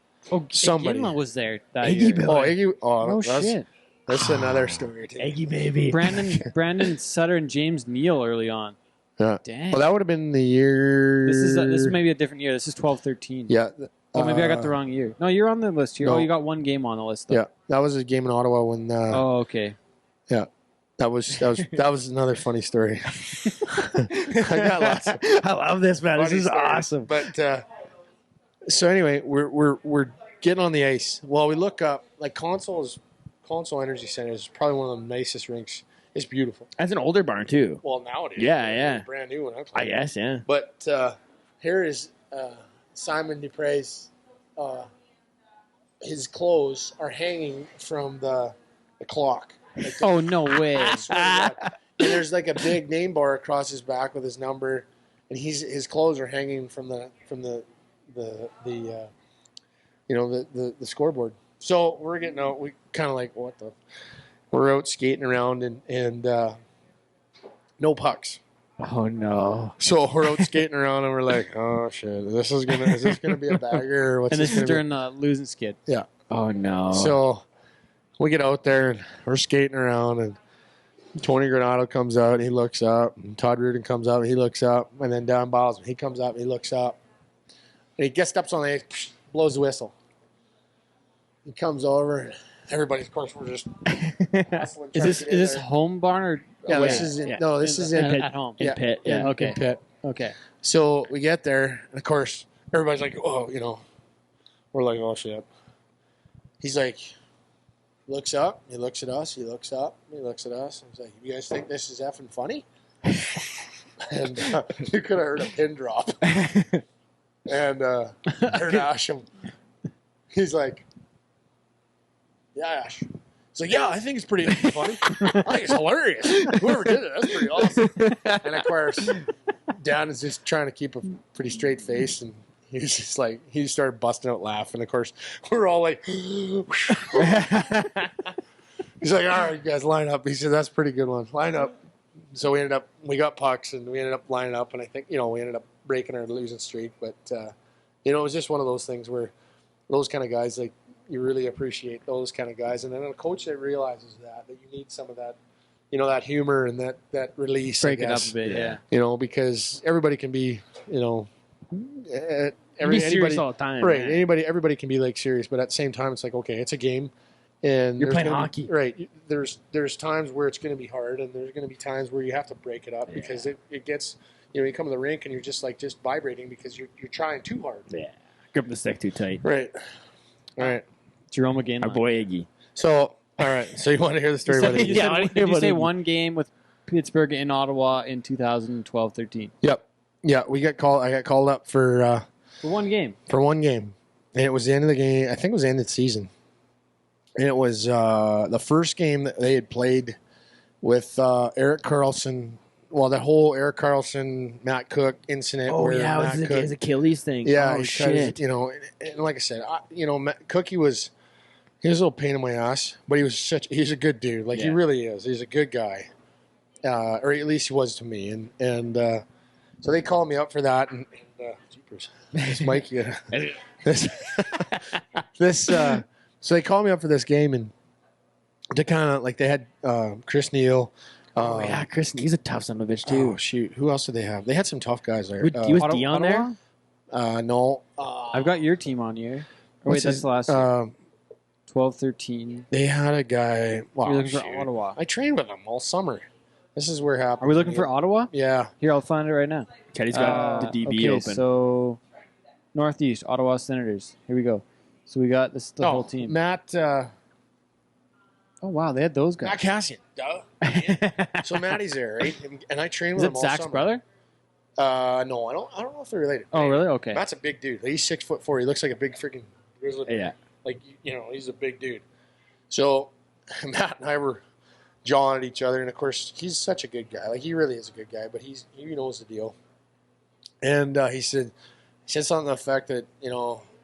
somebody. Iggy was there that year. Iggy. Oh shit. That's another story too. Eggy baby. Brandon Sutter and James Neal early on. Yeah. Dang. Well, that would have been the year. This is maybe a different year. This is 12-13. Yeah. Oh, maybe I got the wrong year. No, you're on the list here. No. Oh, you got one game on the list though. Yeah, that was a game in Ottawa when. Oh, okay. Yeah, that was another funny story. I got lots. I love this, man. This is stories. awesome. But so anyway, we're getting on the ice. Well, we look up like Console Energy Center is probably one of the nicest rinks. It's beautiful. That's an older barn too. Well, now it is. Yeah. It's brand new when I I played. guess, yeah. But here is Simon Dupre's. His clothes are hanging from the clock. Like Oh, no way. I swear to God. And there's like a big name bar across his back with his number, and his clothes are hanging from the scoreboard. So we're getting out. We kind of like what the. We're out skating around and no pucks. Oh no. So we're out skating around and we're like, oh shit, is this gonna be a bagger or what's And this is gonna be? during the losing skid. Yeah. Oh no. So we get out there and we're skating around and Tony Granado comes out and he looks up and Todd Rudin comes out and he looks up and then Don Bosman, he comes up and he looks up and he gets up on the ice, blows the whistle. He comes over and everybody, of course, we're just hustling, Is trying to get in this there. home barn or Yeah, away? this is in, Yeah. no, this is in at home. In Pitt, yeah. Okay. in Pitt. Okay. So we get there, and of course, everybody's like, oh, we're like, oh, shit. He's like, looks up, he looks at us, he looks up, he looks at us, and he's like, you guys think this is effing funny? And you could have heard a pin drop. And heard Asham. He's like, yeah, Ash. He's like, yeah, I think it's pretty funny. I think it's hilarious. Whoever did it, that's pretty awesome. And of course, Dan is just trying to keep a pretty straight face, and he's just like, he started busting out laughing. Of course, we're all like, he's like, all right, you guys line up. He said, that's a pretty good one. Line up. So we got pucks, and we ended up lining up, and I think, we ended up breaking our losing streak. But, it was just one of those things where those kind of guys, like, you really appreciate those kind of guys. And then a coach that realizes that you need some of that, that humor and that release. Break I it up guess. a bit, yeah. Because everybody can be, Be serious anybody, all the time. right? man. Everybody can be like serious, but at the same time, it's like, okay, it's a game, and You're there's playing gonna be- hockey. right? There's times where it's going to be hard, and there's going to be times where you have to break it up because it gets, you come to the rink and you're just vibrating because you're trying too hard. Yeah. Grip the stick too tight. Right. All right. Jerome again. Our boy Iggy. So, all right. So you want to hear the story about Did it? you say one game with Pittsburgh in Ottawa in 2012-13? Yep. Yeah, we got called. I got called up for one game. one game, and it was the end of the game. I think it was the end of the season, and it was the first game that they had played with Eric Carlson. Well, that whole Eric Carlson, Matt Cook incident. Oh where yeah, it Matt was Cook, his Achilles thing. yeah, Oh because, shit. and like I said, Cookie was a little pain in my ass, but he's a good dude. Like he Yeah. really really is. He's a good guy, or at least he was to me. And so they called me up for that. And jeepers, this Mike, yeah, so they called me up for this game and to kind of like they had Chris Neal. Oh yeah, Chris, he's a tough son of a bitch too. Oh shoot, who else did they have? They had some tough guys there. He was Dion there? No, I've got your team on here. Oh, what's wait, that's his- the last year. 12-13. They had a guy. Wow, You're looking for shoot. Ottawa. I trained with him all summer. This is where it happened. Are we looking for Ottawa? Yeah. Here, I'll find it right now. Teddy's got the DB okay, open. So, Northeast, Ottawa Senators. Here we go. So we got the whole team. Matt. Oh, wow, they had those Matt guys. Cassian. Duh. So Matty's there, right? And I trained Is with it him all Zach's summer. brother? No, I don't know if they're related. Oh, really? Okay. Matt's a big dude. He's 6'4". He looks like a big freaking grizzly bear. Yeah. Like, he's a big dude. So Matt and I were jawing at each other, and of course he's such a good guy. Like, he really is a good guy, but he knows the deal. And he said something to the effect that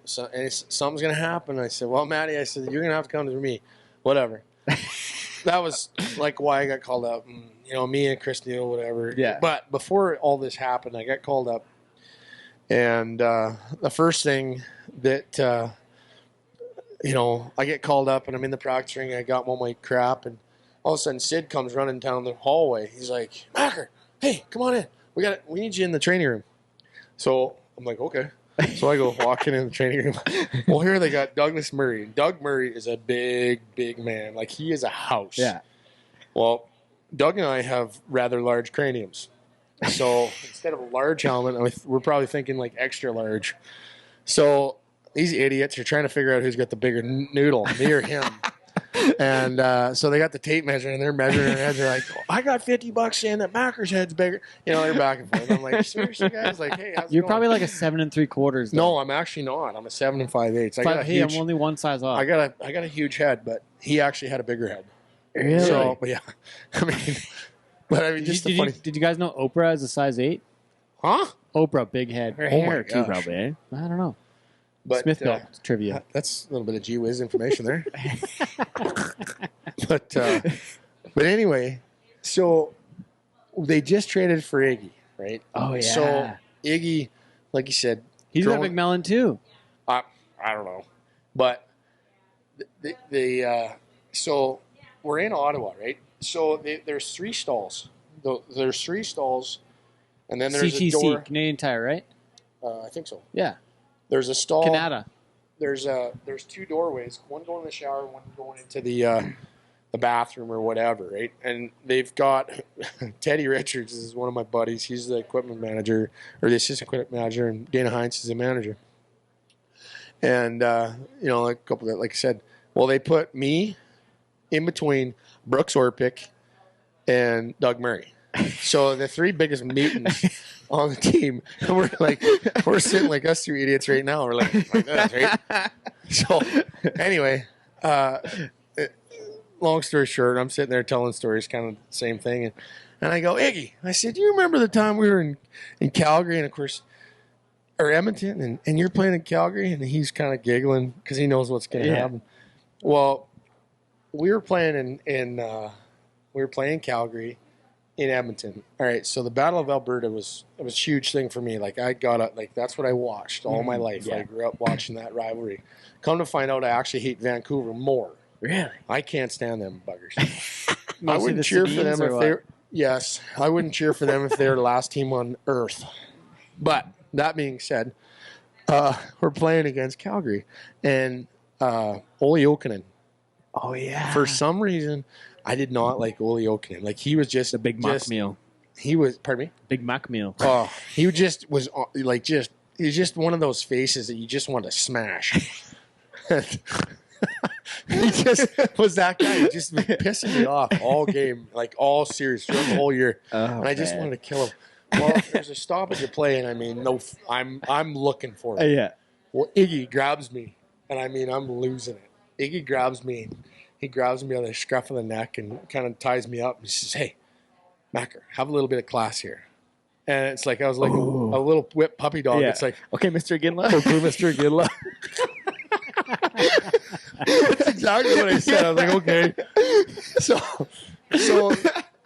something's gonna happen. I said, well, Matty, I said, you're gonna have to come to me, whatever. That was like why I got called up. And, me and Chris Neal, whatever. Yeah. But before all this happened, I got called up, and the first thing that I get called up, and I'm in the practice ring. I got all my crap, and all of a sudden Sid comes running down the hallway. He's like, Macker, hey, come on in. We need you in the training room. So I'm like, okay. So I go walking in the training room. Well, here they got Douglas Murray. Doug Murray is a big, big man. Like, he is a house. Yeah. Well, Doug and I have rather large craniums. So instead of a large helmet, we're probably thinking like extra large. So these idiots are trying to figure out who's got the bigger noodle, me or him. And so they got the tape measure, and they're measuring their heads. They're like, I got $50 saying that Macker's head's bigger. They're back and forth. I'm like, seriously, guys? Like, hey, how's it You're going? probably like a 7 3/4. No, I'm actually not. I'm a 7 5/8. Hey, I'm only one size off. I got a huge head, but he actually had a bigger head. Really? So, but yeah, just the funny. Did you guys know Oprah is a size 8? Huh? Oprah, big head. Her Oh my hair, too, gosh. probably, eh? I don't know. But Smithville trivia. that's a little bit of gee whiz information there. But anyway, so they just traded for Iggy, right? Oh, yeah. So Iggy, like you said, He's got McMillan too. I don't know, but so we're in Ottawa, right? So there's 3 stalls. There's 3 stalls, and then there's CTC, a door. Canadian Tire, right? I think so. Yeah. There's a stall. Canada. There's 2 doorways, one going in the shower, one going into the bathroom or whatever, right? And they've got Teddy Richards is one of my buddies. He's the equipment manager or the assistant equipment manager, and Dana Hines is the manager. And a couple of, like I said, well, they put me in between Brooks Orpik and Doug Murray. So the 3 biggest mutants on the team, we're sitting like us 2 idiots right now. We're like this, right? So anyway, long story short, I'm sitting there telling stories, kind of the same thing, and I go, Iggy, I said, do you remember the time we were in Calgary, and of course, or Edmonton, and you're playing in Calgary, and he's kind of giggling because he knows what's going to happen. Well, we were playing in Calgary. In Edmonton. All right, so the Battle of Alberta was a huge thing for me. Like, that's what I watched all my life. Yeah. I grew up watching that rivalry. Come to find out, I actually hate Vancouver more. Really? I can't stand them buggers. I Mostly wouldn't the cheer for them Sabines, or if what? they're yes. I wouldn't cheer for them if they're the last team on earth. But that being said, we're playing against Calgary and Ole Jokinen. Oh, yeah. For some reason, I did not like Ole Jokinen. Like, he was just The Big Mac meal. He was, pardon me? Big Mac meal. Oh, he just was he's just one of those faces that you just want to smash. He just was that guy. He just was pissing me off all game, like all series throughout the whole year. And I just wanted to kill him. Well, there's a stoppage of play, and I mean, I'm looking for it. Yeah. Well, Iggy grabs me, and I mean, I'm losing it. Iggy grabs me. He grabs me on the scruff of the neck and kind of ties me up. He says, hey, Macker, have a little bit of class here. And it's like I was like a little whipped puppy dog. Yeah. It's like, Okay, Mr. Ginla. okay, Mr. Gidla. That's exactly what I said. I was like, okay. So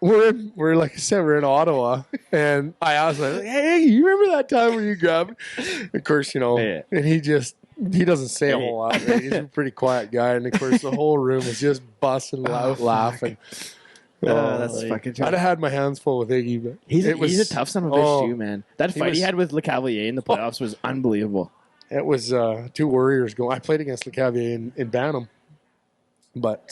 we're like I said, we're in Ottawa, and I asked him, like, hey, you remember that time when you grabbed? Of course, Yeah. and he doesn't say a whole lot. Right? He's a pretty quiet guy, and of course, the whole room is just busting laughing. That's fucking tough. I'd have had my hands full with Iggy, but He's a tough son of a bitch too, man. That fight he had with LeCavalier in the playoffs was unbelievable. It was 2 Warriors going. I played against LeCavalier in Bantam. But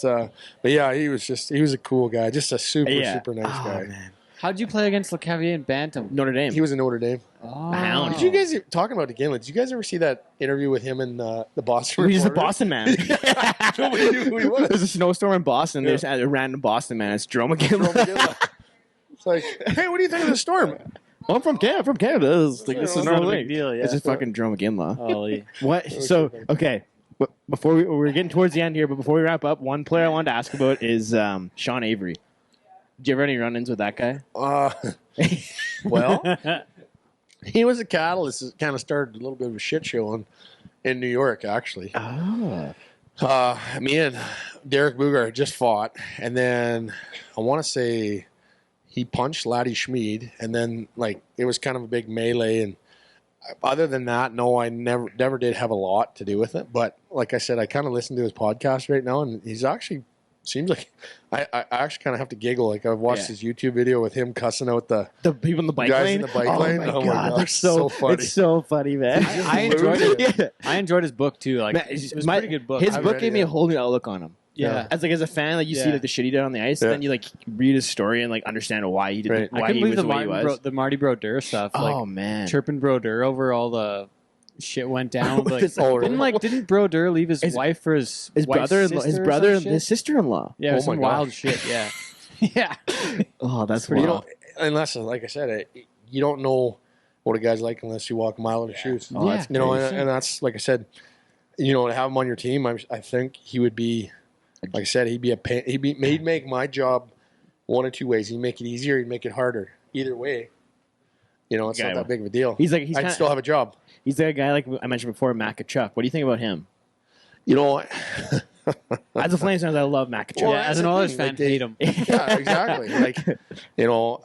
yeah, he was a cool guy. Just a super nice guy. Man. How'd you play against LeCavalier in Bantam? Notre Dame. He was in Notre Dame. Oh. Hound. Did you guys talking about it again? Did you guys ever see that interview with him and the Boston? He's a reporter? Boston man. Nobody knew who he was. There's a snowstorm in Boston. There's a random Boston man. It's Jerome McGinley. It's like, hey, what do you think of the storm? I'm from Canada. From Canada. This is not no a big thing. deal. Yeah. It's just fucking Joe McGinley. Holy. What? So okay. Before we're getting towards the end here, but before we wrap up, one player I wanted to ask about is Sean Avery. Did you ever have any run-ins with that guy? Well, he was a catalyst that kind of started a little bit of a shit show in New York, actually. Oh. Me and Derek Boogar just fought, and then I want to say he punched Laddie Schmid, and then like it was kind of a big melee. And other than that, no, I never did have a lot to do with it. But like I said, I kind of listened to his podcast right now, and he's actually seems like I actually kind of have to giggle. Like I've watched his YouTube video with him cussing out the people in the bike guys lane. in the bike lane. Oh my god, that's so funny. It's so funny, man. I enjoyed it. Yeah. I enjoyed his book too. Like Man, it was a my- pretty good book. His I've book read gave it, me a yeah. whole new outlook on him. Yeah. As a fan, like you see Yeah. like the shit he did on the ice, Yeah. then you like read his story and like understand why he did Right. I why couldn't he believe was the the way he was. Marty Brodeur stuff. Oh Like man, chirping Brodeur over all the shit went down. Like, Oh, really? didn't Brodeur leave his wife for his his wife's brother, sister his or brother, some and shit? his sister-in-law. Yeah, it Oh was some my wild gosh. shit. Yeah, yeah. Oh, that's But you wild. don't, unless, like I said, you don't know what a guy's like unless you walk a mile in his shoes. Oh, that's You know, crazy. and that's like I said, you know, to have him on your team, I think he would be, like I said, he'd be a pain. He'd make my job one of two ways. He'd make it easier. He'd make it harder. Either way, you know, it's Guy not that will. big of a deal. He's I'd kinda, still have a job. he's that guy like I mentioned before, Makachuk. What do you think about him? You know, As a Flames fan, I love Makachuk. Well, Yeah, as that's an the Oilers thing, fan, like, they- hate him. yeah, exactly. Like, you know,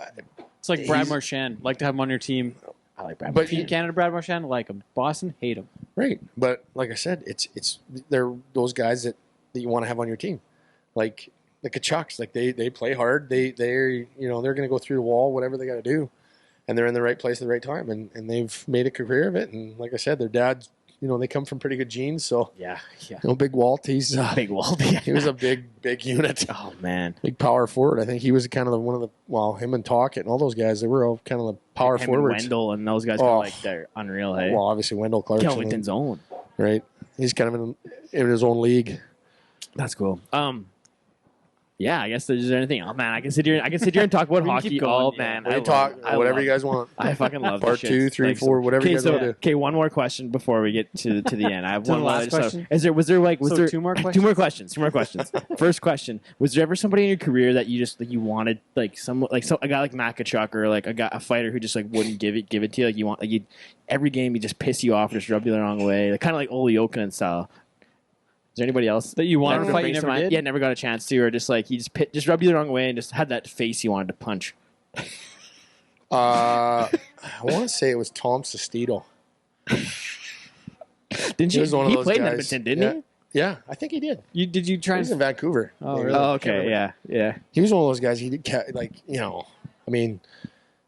It's like Brad He's- Marchand. Like to have him on your team. I like Brad. but Team Canada, Brad Marchand, like him. Boston, hate him. right. But like I said, it's they're those guys that you want to have on your team, like the Kachucks. Like they play hard. They're you know they're going to go through the wall, whatever they got to do, and they're in the right place at the right time, and they've made a career of it. And like I said, their dads, you know, they come from pretty good genes. So yeah. you know, Big Walt, he's Big Walt. Yeah. he was a big unit. Oh man, Big power forward. I think he was kind of one of the him and Talkett and all those guys. They were all kind of the power him forwards. and Wendell and those guys, Oh. like they're unreal. Hey, Well, obviously Wendell Clarkson, Kelvington's own. right? He's kind of in his own league. That's cool. Yeah, I guess there's anything. Oh man, I can sit here and talk about We can keep hockey going, all yeah. man. We I can talk love- whatever I you guys want. I fucking love Part this 2, shit. 3, Thanks. 4, whatever you Okay, guys so want to do. okay, one more question before we get to the end. I have To one the last last question? Was So there two more Two more questions. First question: was there ever somebody in your career that you just like you wanted like a guy like Makachuk or like a fighter who just like wouldn't give it to you? Like you want like you every game he just piss you off or just rub you the wrong way, like, kind of like Ole Jokinen style. Is there anybody else That you wanted that to fight, you brings never mind? did? Yeah, never got a chance to, or just like he just rubbed you the wrong way and just had that face you wanted to punch. I want to say it was Tom Sestito. Didn't He you? was one of He those played in guys. Edmonton, didn't he? Yeah, I think he did. Did you try He was in and Vancouver. Oh, Maybe. really? Oh, okay, yeah. He was one of those guys. He did like you know. I mean,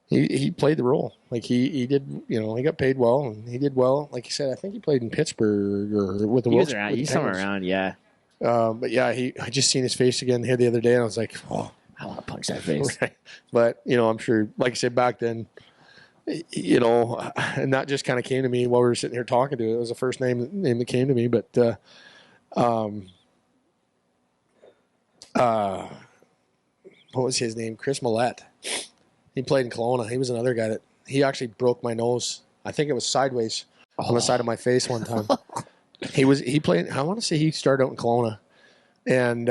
he played the role. Like he did. You know, he got paid well and he did well. Like you said, I think he played in Pittsburgh or with the He was Wilkes- around. with He's the somewhere Penguins. around. Yeah, But yeah, I just seen his face again here the other day, and I was like, oh. I want to punch that face. Right. But you know, I'm sure, like I said back then, you know, and that just kind of came to me while we were sitting here talking to it. It was the first name that came to me. But what was his name? Chris Millette. He played in Kelowna. He was another guy that he actually broke my nose. I think it was sideways on the side of my face one time. He played. I want to say he started out in Kelowna, and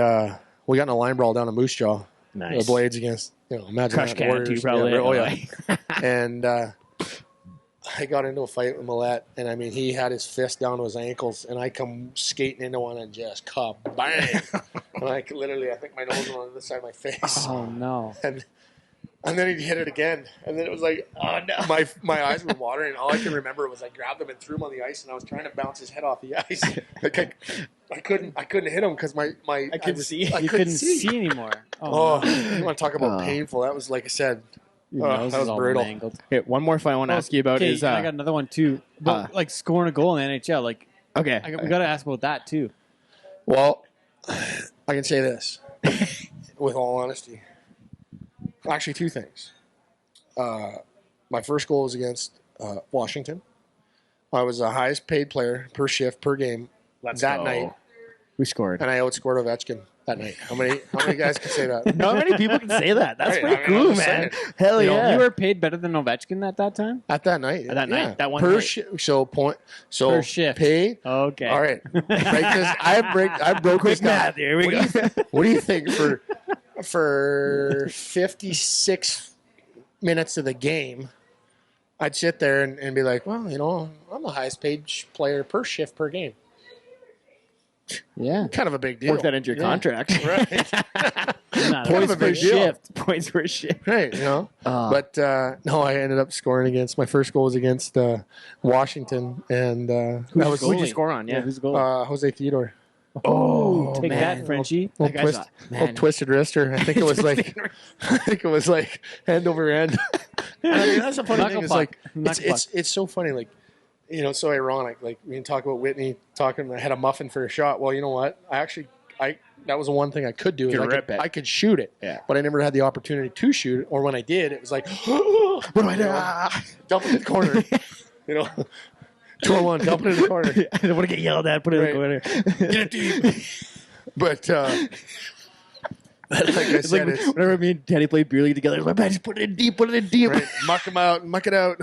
we got in a line brawl down a Moose Jaw. Nice. The Blades against, you know, imagine Crush that, can Warriors. too, probably. Yeah, oh yeah. And I got into a fight with Millette, and I mean, he had his fist down to his ankles, and I come skating into one and just bang. And I literally, I think my nose went on the side of my face, Oh no. and then he hit it again, and then it was like, oh no, my eyes were watering, and all I can remember was I grabbed him and threw him on the ice, and I was trying to bounce his head off the ice. Like I couldn't hit him because I couldn't see. I You couldn't see anymore. Oh, no. you want to talk about Oh. painful? That was like I said. Your Oh, nose that is was all brutal. mangled. Okay, one more thing I want to ask you about Okay, is I got another one too. But like scoring a goal in the NHL, like okay. we got to ask about that too. Well, I can say this with all honesty. Actually, two things. My first goal was against Washington. I was the highest paid player per shift per game Let's that go. night, We scored. and I outscored Ovechkin that night. How many guys can say that? Not many people can say that. That's Right, pretty I'm cool, just man. saying. Hell You know, yeah. You were paid better than Ovechkin at that time? At that night. At that night, that one per night. so Per shift. Paid. Okay. All right. Right, 'cause I broke Quick this down. math. Here we go. What do you think for 56 minutes of the game? I'd sit there and be like, well, you know, I'm the highest paid player per shift per game. Yeah. Kind of a big deal. Work that into your contract. Right. Points a per big deal. shift. Points per shift. Right, you know. But no, I ended up scoring against my first goal was against Washington, and that was Who'd you score on? Yeah, who's the goalie? Jose Theodore. Oh, Take man. that, Frenchie. That guy's Twisted wrister. I think it was like hand over hand. And I mean, that's the funny thing. Is like it's so funny. Like, you know, it's so ironic. Like we can talk about Whitney talking. I had a muffin for a shot. Well, you know what? That was the one thing I could do. Is I could shoot it. Yeah. But I never had the opportunity to shoot it. Or when I did, it was like, what do I do? Dump it in the corner. You know. 2-1, dump it in the corner. I don't want to get yelled at. Put it in the corner. Get it deep. But like I said, like whenever me and Teddy played beer league together, my man, just put it in deep. Right. Muck it out,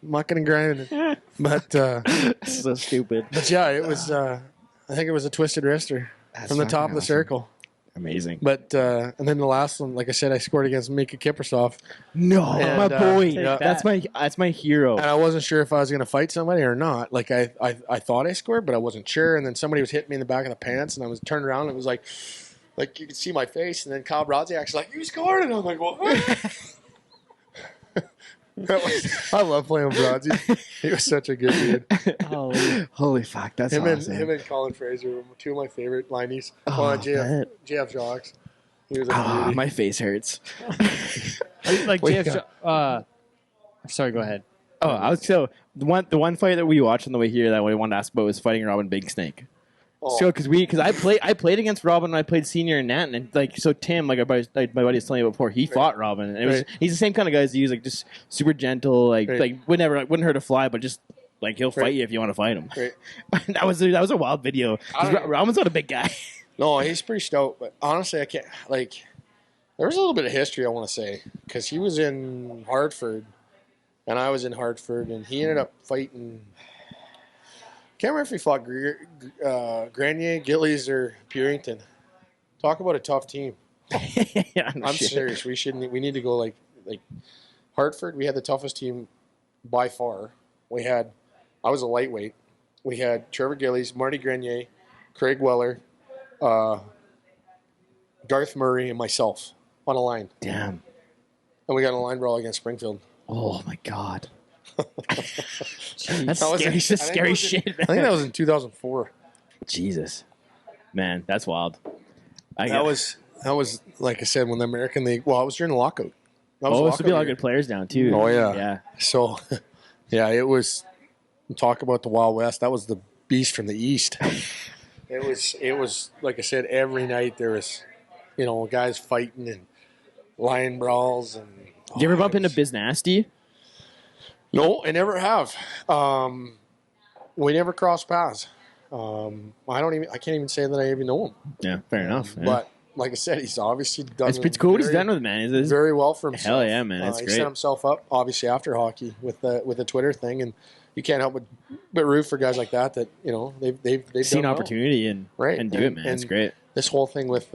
mucking and grinding. But so stupid. But yeah, it was. I think it was a twisted wrister from the top of the circle. Amazing. But and then the last one, like I said, I scored against Mika Kiprasov. No, And, my boy. yeah. That's my hero. And I wasn't sure if I was going to fight somebody or not. Like I thought I scored, but I wasn't sure. And then somebody was hitting me in the back of the pants, and I was turned around, and it was like you could see my face. And then Kyle Brodsky actually like, you scored, and I was like, what? I love playing with Brodsky. He was such a good dude. Holy fuck, that's him awesome. him and Colin Fraser were two of my favorite lineies. Oh, JF Jocks. He was a beauty. My face hurts. Like JF. Sorry, go ahead. The one fight that we watched on the way here that we wanted to ask about was fighting Robin Big Snake. Oh. So because I played against Robin when I played senior in Nanton, and Tim, my buddy was telling you before, he fought Robin, and he's the same kind of guy as you, like just super gentle, wouldn't hurt a fly, but just like he'll fight you if you want to fight him. Right. that was a wild video. Robin's not a big guy. No, he's pretty stout, but honestly, I can't there was a little bit of history I want to say because he was in Hartford, and I was in Hartford, and he ended up fighting. Can't remember if he fought Grenier, Gillies, or Purington. Talk about a tough team. Yeah, I'm serious. We need to go like Hartford. We had the toughest team by far. I was a lightweight. We had Trevor Gillies, Marty Grenier, Craig Weller, Darth Murray, and myself on a line. Damn. And we got a line brawl against Springfield. Oh my god. That's scary shit, man. I think that was in 2004. Jesus. Man, that's wild. That was like I said when the American League. Well, I was during the lockout. Supposed to be a lot of good players down too. Oh yeah. Yeah. So, yeah, it was. Talk about the Wild West. That was the beast from the East. It was like I said. Every night there was, guys fighting and lion brawls and. Did you ever bump into Biz Nasty? No, I never have. We never crossed paths. I can't even say that I even know him. Yeah, fair enough. Yeah. But like I said, he's obviously done. It's cool what he's done with it, man. It's very well for himself. Hell yeah, man! It's he great. set himself up obviously after hockey with the Twitter thing, and you can't help but root for guys like that. That they've seen done opportunity well. and do it, man. It's great. This whole thing with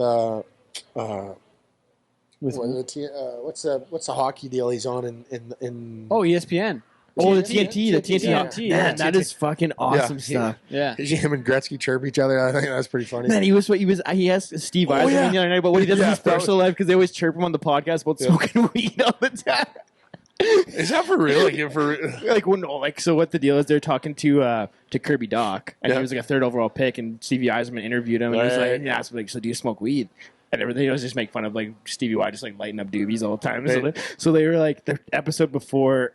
what's the hockey deal he's on in ESPN. Oh, the TNT. Yeah, that is fucking awesome stuff. Yeah. Him and Gretzky chirp each other. I think that's pretty funny. Man, he asked Steve Eiserman the other night about what he does in his personal life because they always chirp him on the podcast about smoking weed all the time. Is that for real? So what the deal is? They're talking to Kirby Doc, and he was like a third overall pick, and Stevie Eiserman interviewed him, and he was like, so do you smoke weed? And they always just make fun of like Stevie Y just like lighting up doobies all the time. So they were like the episode before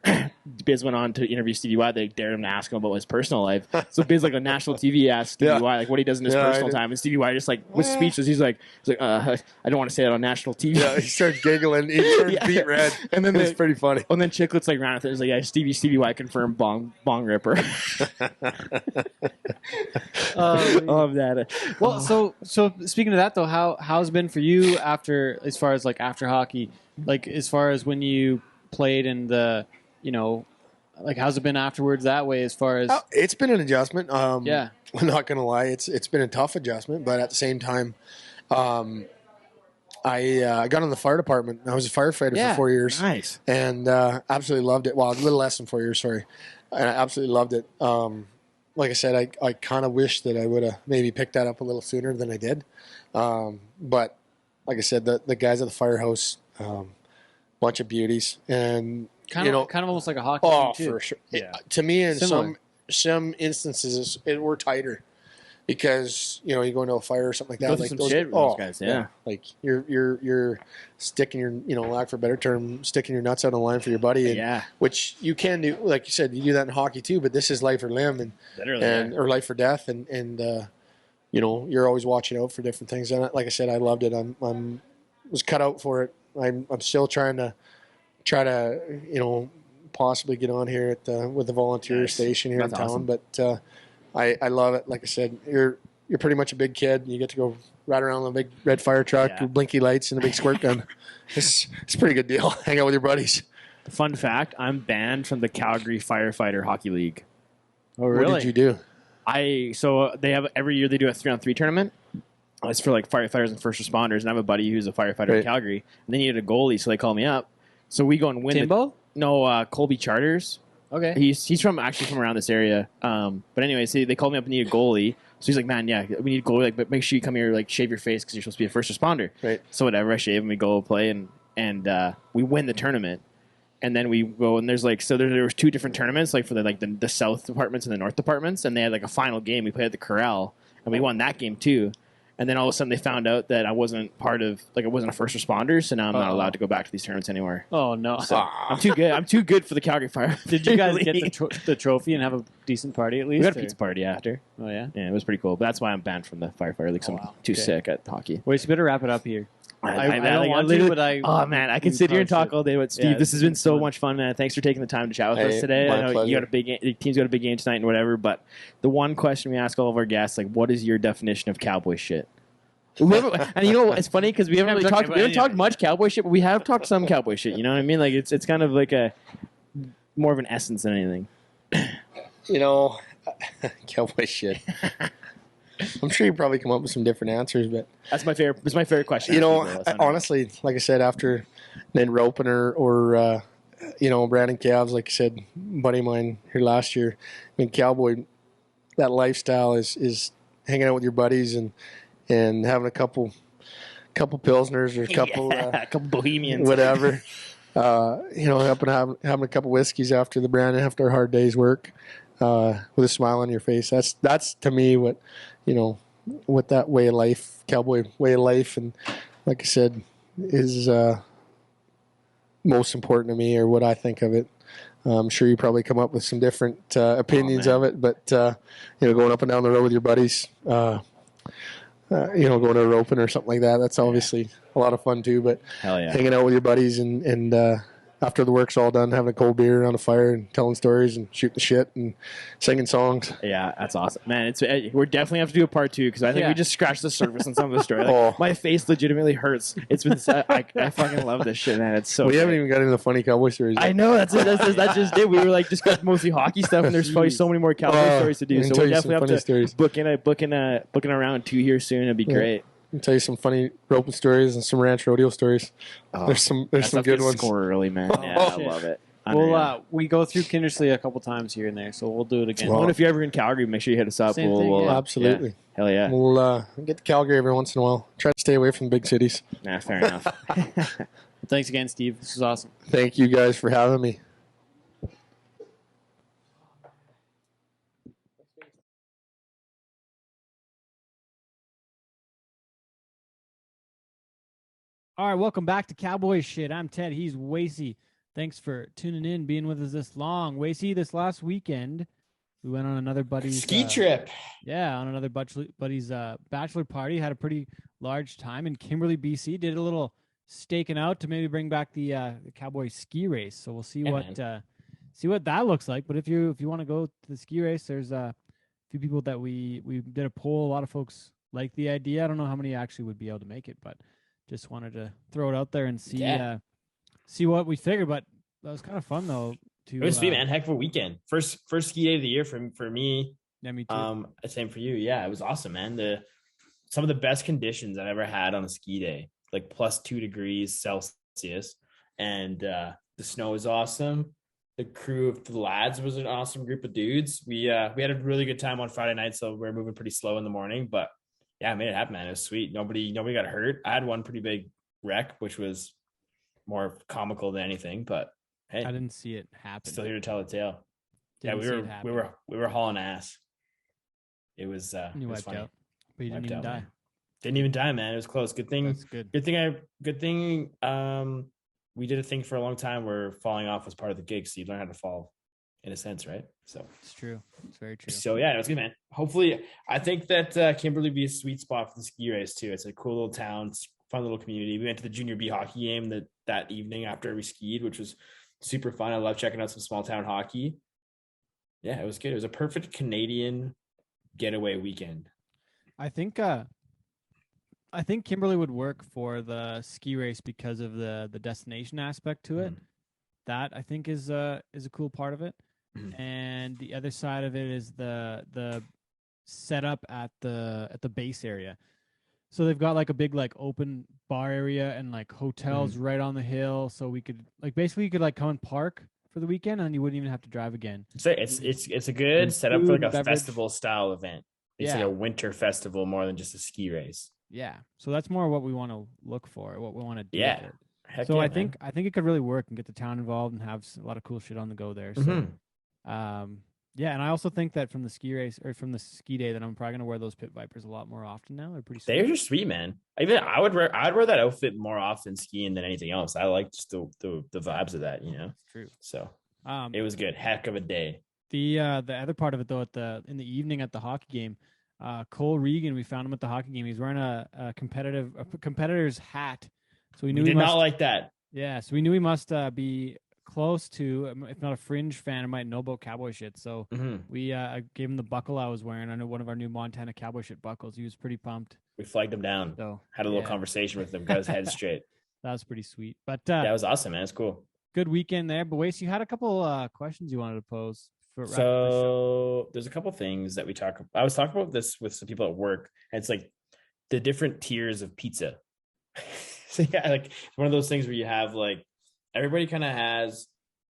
Biz went on to interview Stevie Y, they dared him to ask him about his personal life. So Biz like on national TV asked Stevie Y like what he does in his personal time, and Stevie Y just like was speechless. He's like I don't want to say it on national TV. Yeah, he starts giggling. He turns beet red, and then it's pretty funny. And then Chicklets like ran with it. He's like, yeah, Stevie Y confirmed bong ripper. Love that. Well, so speaking of that though, how's it been for you after hockey, like as far as when you played in the, like how's it been afterwards that way as far as it's been an adjustment. Yeah, I'm not gonna lie, it's been a tough adjustment, but at the same time, I got in the fire department. I was a firefighter for 4 years. Nice. And absolutely loved it. Well, a little less than 4 years, sorry. And I absolutely loved it. Like I said, I kind of wish that I would have maybe picked that up a little sooner than I did. But like I said, the guys at the firehouse, bunch of beauties, and kind of almost like a hockey team too. For sure. Yeah. To me, in Similar. some instances, we're tighter because you go into a fire or something like that. Like those guys, yeah. Like you're sticking your, lack for a better term, sticking your nuts out on the line for your buddy. And, which you can do, like you said, you do that in hockey too. But this is life or limb, or life or death, and you're always watching out for different things. And like I said, I loved it. I'm was cut out for it. I'm still trying to possibly get on here with the volunteer station here in town. Awesome. But I love it. Like I said, you're pretty much a big kid. You get to go ride around in a big red fire truck with blinky lights and a big squirt gun. It's a pretty good deal. Hang out with your buddies. Fun fact: I'm banned from the Calgary Firefighter Hockey League. Oh, really? What did you do? So they have every year they do a 3-on-3 tournament. It's for like firefighters and first responders, and I have a buddy who's a firefighter in Calgary, and they needed a goalie, so they call me up. So we go and win. Timbo? Colby Charters. Okay. He's from around this area. But anyway, so they called me up and need a goalie. So he's like, man, yeah, we need a goalie. Like, but make sure you come here, like, shave your face because you're supposed to be a first responder. Right. So whatever, I shave and we go play and we win the tournament. And then we go and there's like there was 2 different tournaments, like for the south departments and the north departments, and they had like a final game. We played at the Corral and we won that game too. And then all of a sudden they found out that I wasn't I wasn't a first responder, so now I'm not allowed to go back to these tournaments anymore. Oh no! So I'm too good. I'm too good for the Calgary Fire. Did you guys get the trophy and have a decent party at least? We had a pizza party after. Oh yeah, yeah, it was pretty cool. But that's why I'm banned from the Firefighter League. I'm too sick at hockey. Wait, so you better wrap it up here. I don't want to, but oh man, I can sit here and talk all day. But Steve, this has been so much fun, man. Thanks for taking the time to chat with us today. I know pleasure. you got a big game, the team's got a big game tonight and whatever. But the one question we ask all of our guests, like, what is your definition of cowboy shit? And it's funny because we haven't talked much cowboy shit, but we have talked some cowboy shit. You know what I mean? Like it's kind of like a more of an essence than anything. Cowboy shit. I'm sure you probably come up with some different answers, but that's my favorite question. Honestly, like I said, after Ned Ropin or Brandon Cavs, like I said, buddy of mine here last year. I mean, cowboy, that lifestyle is hanging out with your buddies and having a couple pilsners or a couple bohemians, whatever. Up and having a couple whiskeys after our hard day's work, with a smile on your face. That's to me what that way of life, cowboy way of life, and like I said, is most important to me, or what I think of it. I'm sure you probably come up with some different opinions of it, but going up and down the road with your buddies. Going to a roping or something like that. That's obviously a lot of fun too. But hanging out with your buddies and after the work's all done, having a cold beer around a fire and telling stories and shooting the shit and singing songs. Yeah, that's awesome, man. We're definitely have to do a part 2 because I think we just scratched the surface on some of the story. Like, my face legitimately hurts. It's been I fucking love this shit, man. It's so. We haven't even got into the funny cowboy stories yet. I know that's just it. We were like discussing mostly hockey stuff, and there's probably so many more cowboy stories to do. So we definitely have to book in a round 2 here soon. It'd be great. I'll tell you some funny roping stories and some ranch rodeo stories. There's some good ones. Score early, man. Yeah, I love it. We go through Kindersley a couple times here and there, so we'll do it again. Well, if you're ever in Calgary, make sure you hit us up. Absolutely. Yeah. Hell yeah. We'll get to Calgary every once in a while. Try to stay away from the big cities. Nah, fair enough. Thanks again, Steve. This was awesome. Thank you guys for having me. All right, welcome back to Cowboy Shit. I'm Ted. He's Wacey. Thanks for tuning in, being with us this long. Wacey, this last weekend, we went on another buddy's ski trip. Yeah, on another buddy's bachelor party. Had a pretty large time in Kimberley, BC. Did a little staking out to maybe bring back the Cowboy ski race. So we'll see what that looks like. But if you want to go to the ski race, there's a few people that we did a poll. A lot of folks like the idea. I don't know how many actually would be able to make it, but just wanted to throw it out there and see what we figured. But that was kind of fun though. It was sweet, man. Heck of a weekend. First ski day of the year for me. Yeah, me too. Same for you. Yeah, it was awesome, man. Some of the best conditions I've ever had on a ski day, like +2 degrees Celsius, and the snow was awesome. The crew of the lads was an awesome group of dudes. We had a really good time on Friday night, so we're moving pretty slow in the morning, but yeah, I made it happen, man. It was sweet. Nobody got hurt. I had one pretty big wreck, which was more comical than anything, but hey, I didn't see it happen. Still here to tell the tale. We were hauling ass. It was you wiped funny. out, but you didn't even die. Man. Didn't even die, man. It was close. Good thing. That's good. Good thing. We did a thing for a long time where falling off was part of the gig, so you learn how to fall, in a sense, right? So it's true. It's very true. So yeah, it was good, man. Hopefully, I think that Kimberley be a sweet spot for the ski race too. It's a cool little town, it's a fun little community. We went to the junior B hockey game that evening after we skied, which was super fun. I love checking out some small town hockey. Yeah, it was good. It was a perfect Canadian getaway weekend. I think Kimberley would work for the ski race because of the destination aspect to it. That I think is a cool part of it. And the other side of it is the setup at the base area. So they've got like a big like open bar area and like hotels right on the hill. So we could you could come and park for the weekend and you wouldn't even have to drive again. It's a good setup for like a beverage. Festival style event. It's like a winter festival more than just a ski race. Yeah. So that's more what we want to look for, what we want to do. Yeah. With it. So I think it could really work and get the town involved and have a lot of cool shit on the go there. So, yeah, and I also think that from the ski race or from the ski day that I'm probably gonna wear those pit vipers a lot more often now. They're pretty sweet. They're just sweet, man. I'd wear that outfit more often skiing than anything else. I like just the vibes of that, you know. It's true. So it was good. Heck of a day. The other part of it though, in the evening at the hockey game, Cole Regan, we found him at the hockey game. He's wearing a competitor's hat. So we knew he did not like that. Yeah, so we knew he must be close to, if not a fringe fan, might know about cowboy shit. So we gave him the buckle I was wearing. I know one of our new Montana cowboy shit buckles. He was pretty pumped. We flagged him down. So had a little conversation with him. Got his head straight. That was pretty sweet. But that was awesome, man. It's cool. Good weekend there. But Wacey, you had a couple questions you wanted to pose. So there's a couple things that I was talking about this with some people at work, and it's like the different tiers of pizza. So yeah, like one of those things where you have like everybody kind of has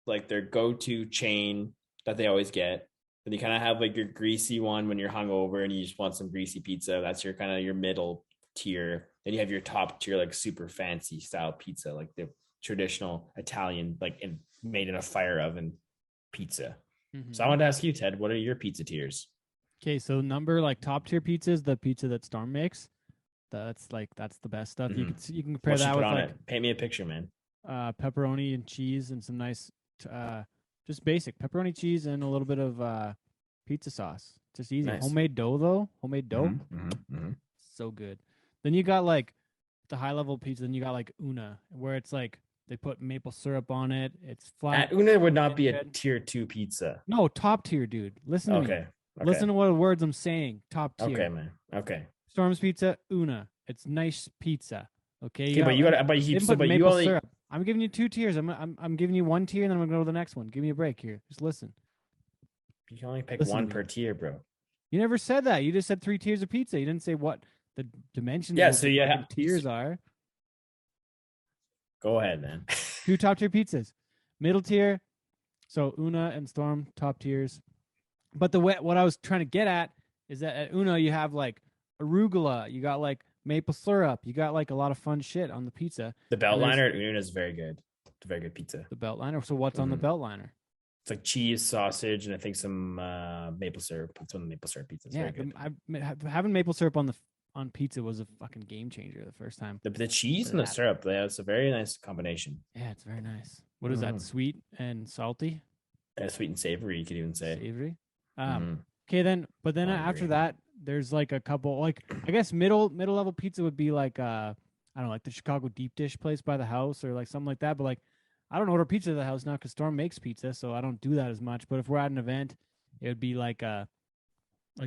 like their go-to chain that they always get. Then you kind of have like your greasy one when you're hungover and you just want some greasy pizza. That's your kind of your middle tier. Then you have your top tier, like super fancy style pizza, like the traditional Italian, like made in a fire oven pizza. So I wanted to ask you, Ted, what are your pizza tiers? Okay, so top tier pizza is the pizza that Storm makes. That's the best stuff. You can compare that with like paint me a picture, man. Pepperoni and cheese and some nice just basic pepperoni cheese and a little bit of pizza sauce. Just easy. Nice. Homemade dough. So good. Then you got like the high level pizza, then you got like Una, where it's like they put maple syrup on it. It's flat. Una would not be a tier 2 pizza. No, top tier, dude. Listen to me. Okay. Listen to what words I'm saying. Top tier. Okay, man. Okay. Storm's Pizza, Una. It's nice pizza. Okay. Okay, but you got you only syrup. I'm giving you 2 tiers. I'm giving you 1 tier, and then I'm gonna go to the next one. Give me a break here. Just listen. You can only pick one per tier, bro. You never said that. You just said 3 tiers of pizza. You didn't say what the dimensions of the tiers are. Go ahead, man. 2 top tier pizzas. Middle tier. So Una and Storm, top tiers. But what I was trying to get at is that at Una you have like arugula, you got like maple syrup, you got like a lot of fun shit on the pizza. The belt liner at Una is very good. It's a very good pizza. The belt liner. So what's on the belt liner? It's like cheese, sausage, and I think some maple syrup. It's on the maple syrup pizza. It's very good. Having maple syrup on on pizza was a fucking game changer the first time. The cheese and the syrup, it's a very nice combination. Yeah, it's very nice. What is that? Sweet and salty? Sweet and savory, you could even say. Savory. Okay, then after that, there's like a couple, like I guess middle level pizza would be like I don't know, like the Chicago deep dish place by the house or like something like that. But like I don't order pizza at the house now because Storm makes pizza, so I don't do that as much. But if we're at an event, it would be like the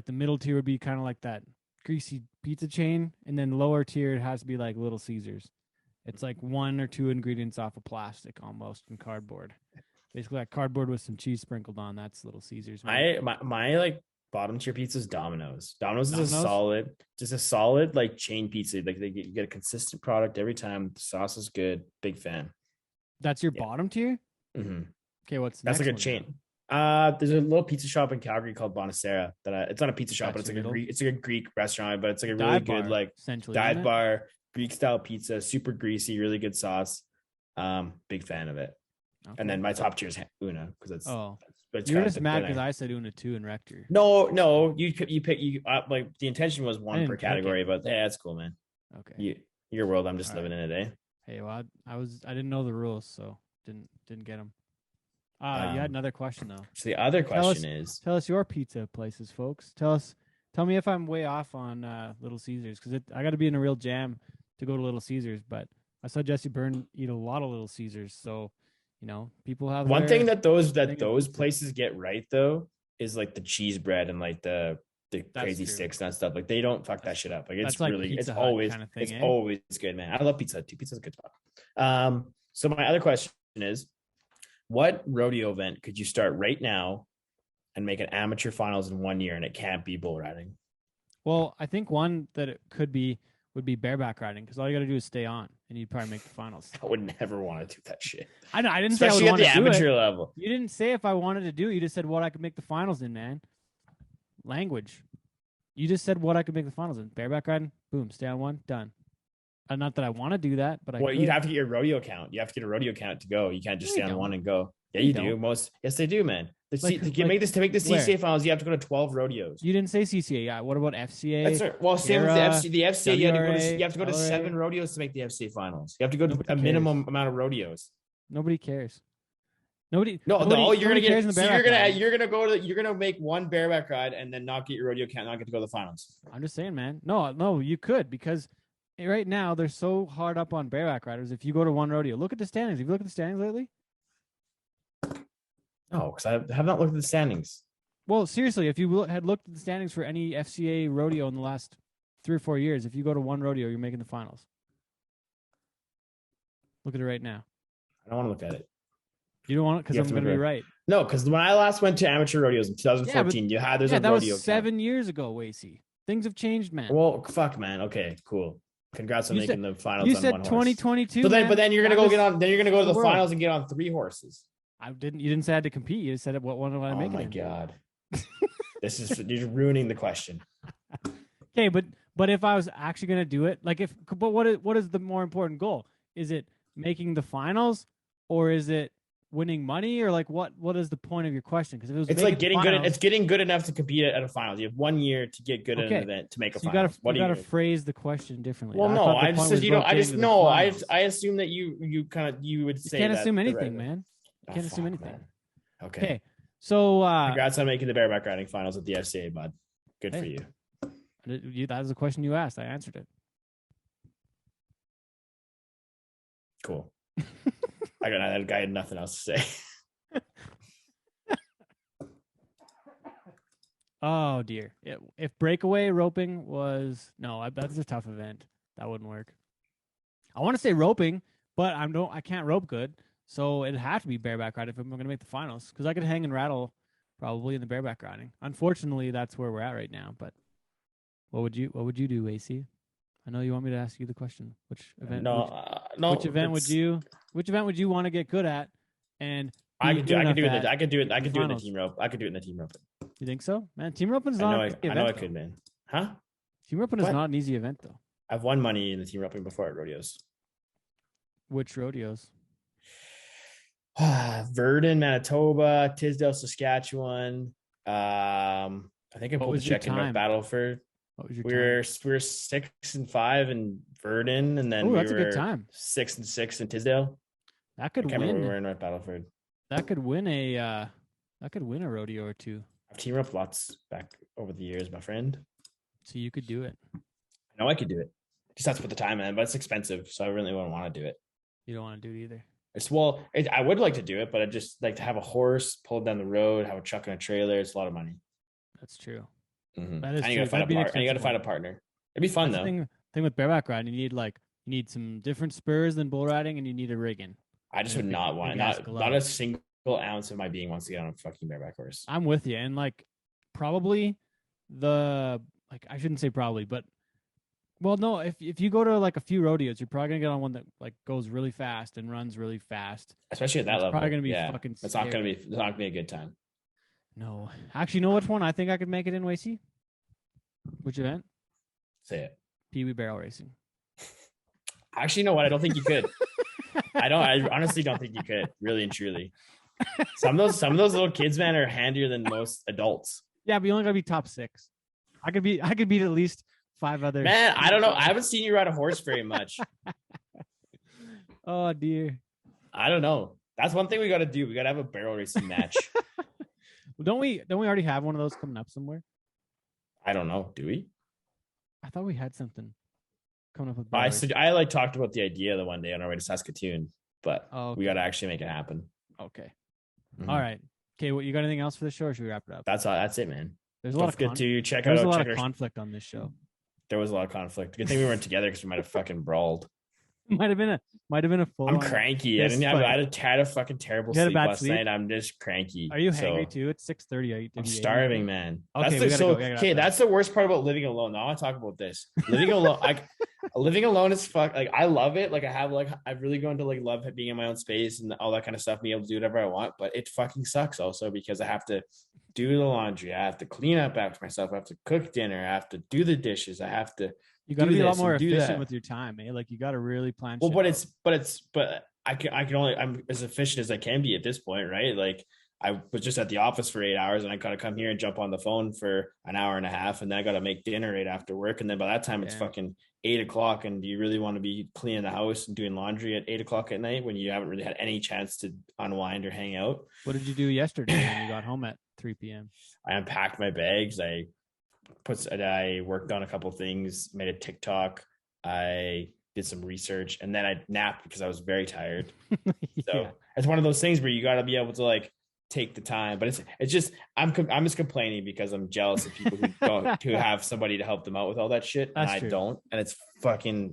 middle tier would be kind of like that greasy pizza chain, and then lower tier it has to be like Little Caesars. It's like 1 or 2 ingredients off of plastic almost and cardboard. Basically, like cardboard with some cheese sprinkled on. That's Little Caesars. My like bottom tier pizza is Domino's. Domino's is a solid like chain pizza. Like you get a consistent product every time. The sauce is good. Big fan. That's your bottom tier. Mm-hmm. Okay, what's that's like a chain? There's a little pizza shop in Calgary called Bonacera it's not a pizza shop, but it's like a Greek restaurant, but it's like a really good like dive bar Greek style pizza, super greasy, really good sauce. Big fan of it. Okay. And then my top tier is Una because it's. Oh, you're just mad because I said Una 2 and Rector. No, you pick like the intention was 1 per category, but yeah, that's cool, man. Okay, your world. I'm just living in it, eh? Hey, well, I didn't know the rules, so didn't get them. You had another question though. So the other question is, tell us your pizza places, folks. Tell me if I'm way off on Little Caesars because I got to be in a real jam to go to Little Caesars, but I saw Jesse Byrne eat a lot of Little Caesars, so. You know, people have one thing that those places get right though is like the cheese bread and like the crazy sticks and stuff. Like they don't fuck that shit up. Like it's really it's always kind of thing, it's always good, man. I love Pizza Hut too. Pizza's a good spot. So my other question is, what rodeo event could you start right now and make an amateur finals in 1 year, and it can't be bull riding? Well, I think one that it would be bareback riding because all you got to do is stay on and you'd probably make the finals. I would never want to do that shit. I know. I didn't Especially say I would at the amateur level. You didn't say if I wanted to do it. You just said what I could make the finals in, man. Language. You just said what I could make the finals in. Bareback riding, boom, stay on one, done. Not that I want to do that, but you'd have to get your rodeo count. You have to get a rodeo count to go. You can't just stay on one and go. Yeah, you do. Yes, they do, man. To make the CCA finals, you have to go to 12 rodeos. You didn't say CCA. Yeah. What about FCA? That's right. Well, same with the FCA. You have to go to 7 rodeos to make the FCA finals. You have to go to a minimum amount of rodeos. Nobody cares. Nobody. No. You're gonna get. So you're gonna make one bareback ride and then not get your rodeo count, not get to go to the finals. I'm just saying, man. No, you could because right now they're so hard up on bareback riders. If you go to one rodeo, look at the standings. Have you looked at the standings lately? No, because I have not looked at the standings. Well, seriously, if you had looked at the standings for any FCA rodeo in the last 3 or 4 years, if you go to one rodeo, you're making the finals. Look at it right now. I don't want to look at it. You don't want it because I'm going to be right. No, because when I last went to amateur rodeos in 2014, there's a rodeo. That was 7 years ago, Wacey. Things have changed, man. Well, fuck, man. Okay, cool. Congrats on making the finals. You said 2022. But then you're gonna go get on. Then you're gonna go to the finals and get on 3 horses. You didn't say I had to compete. You said what one do I make? Oh my god, you're ruining the question. Okay, but if I was actually gonna do it, what is the more important goal? Is it making the finals, or is it winning money, or like what is the point of your question? Because if it was, it's like getting good. It's getting good enough to compete at a finals. You have 1 year to get good at an event to make a finals. You got to phrase the question differently. Well, no, I just said I assume that you would say. You can't assume anything, man. You can't assume anything. Man. Okay. So congrats on making the bareback riding finals at the FCA, bud. Good for you. That was the question you asked. I answered it. Cool. I had nothing else to say. Oh dear. If breakaway roping was that's a tough event. That wouldn't work. I want to say roping, but I can't rope good, so it'd have to be bareback riding if I'm going to make the finals. Because I could hang and rattle probably in the bareback riding. Unfortunately, that's where we're at right now. But what would you do, Wacey? I know you want me to ask you the question. Which event? Which event would you want to get good at? And I could do it in the team rope. I could do it in the team rope. You think so, man? Team roping is not. I know I could, man. Huh? Team roping is not an easy event, though. I've won money in the team roping before at rodeos. Which rodeos? Verdun, Manitoba, Tisdale, Saskatchewan. I think I pulled the check in Battleford. What was your We time? were 6-5 in Verdun, and then That's we a good were time. 6-6 in Tisdale. That could I can't remember win. where we were in North Battleford. That could win a rodeo or two. I've teamed up lots back over the years, my friend. So you could do it. I know I could do it. Just have to put the time in, but it's expensive, so I really wouldn't want to do it. You don't want to do it either. I would like to do it, but I just like to have a horse, pull it down the road, have a truck and a trailer. It's a lot of money. That's true. Mm-hmm. That is and you true. gotta find a partner. And you gotta find a partner. It'd be fun That's though. the thing with bareback riding, you need some different spurs than bull riding, and you need a rigging. I just would not want not a single ounce of my being wants to get on a fucking bareback horse. I'm with you, and like probably I shouldn't say probably, but well, no, if you go to like a few rodeos, you're probably gonna get on one that like goes really fast and runs really fast. Especially at that level. Probably gonna be fucking. It's not gonna be a good time. No, actually, you know which one I think I could make it in, Wacey? Which event? Say it. Pee Wee barrel racing. Actually, you know what? I don't think you could. I honestly don't think you could. Really and truly. Some of those little kids, man, are handier than most adults. Yeah, but you only gotta be top 6. I could beat at least 5 others. Man, I don't know. I haven't seen you ride a horse very much. Oh dear. I don't know. That's one thing we got to do. We got to have a barrel racing match. Well, don't we already have one of those coming up somewhere? I don't know. Do we? I thought we had something coming up with. I talked about the idea the one day on our way to Saskatoon, but okay. We got to actually make it happen. Okay. Mm-hmm. All right. Okay. Well, you got anything else for the show, or should we wrap it up? That's all. That's it, man. There's a lot of good to check There's out. a lot of conflict on this show. There was a lot of conflict. Good thing we weren't together because we might have fucking brawled. Might have been a full. I'm cranky. I had a fucking terrible sleep last night. I'm just cranky. Are you hangry too? It's 6:30. I'm starving, man. Okay, that's the worst part about living alone. Now I want to talk about this. Living alone, living alone is fuck. Like I love it. Like I've really grown to like love being in my own space and all that kind of stuff. Being able to do whatever I want, but it fucking sucks also because I have to do the laundry. I have to clean up after myself. I have to cook dinner. I have to do the dishes. I have to. You got to be a lot more efficient with your time, eh? Like you got to really plan. Well, but I can only, I'm as efficient as I can be at this point, right? Like I was just at the office for 8 hours and I got to come here and jump on the phone for an hour and a half. And then I got to make dinner right after work. And then by that time it's fucking 8:00. And do you really want to be cleaning the house and doing laundry at 8:00 at night when you haven't really had any chance to unwind or hang out? What did you do yesterday when you got home at 3 p.m.? I unpacked my bags. I worked on a couple things, made a TikTok. I did some research and then I napped because I was very tired. So it's one of those things where you got to be able to like take the time, but it's just, I'm just complaining because I'm jealous of people who have somebody to help them out with all that shit. That's and true. I don't. And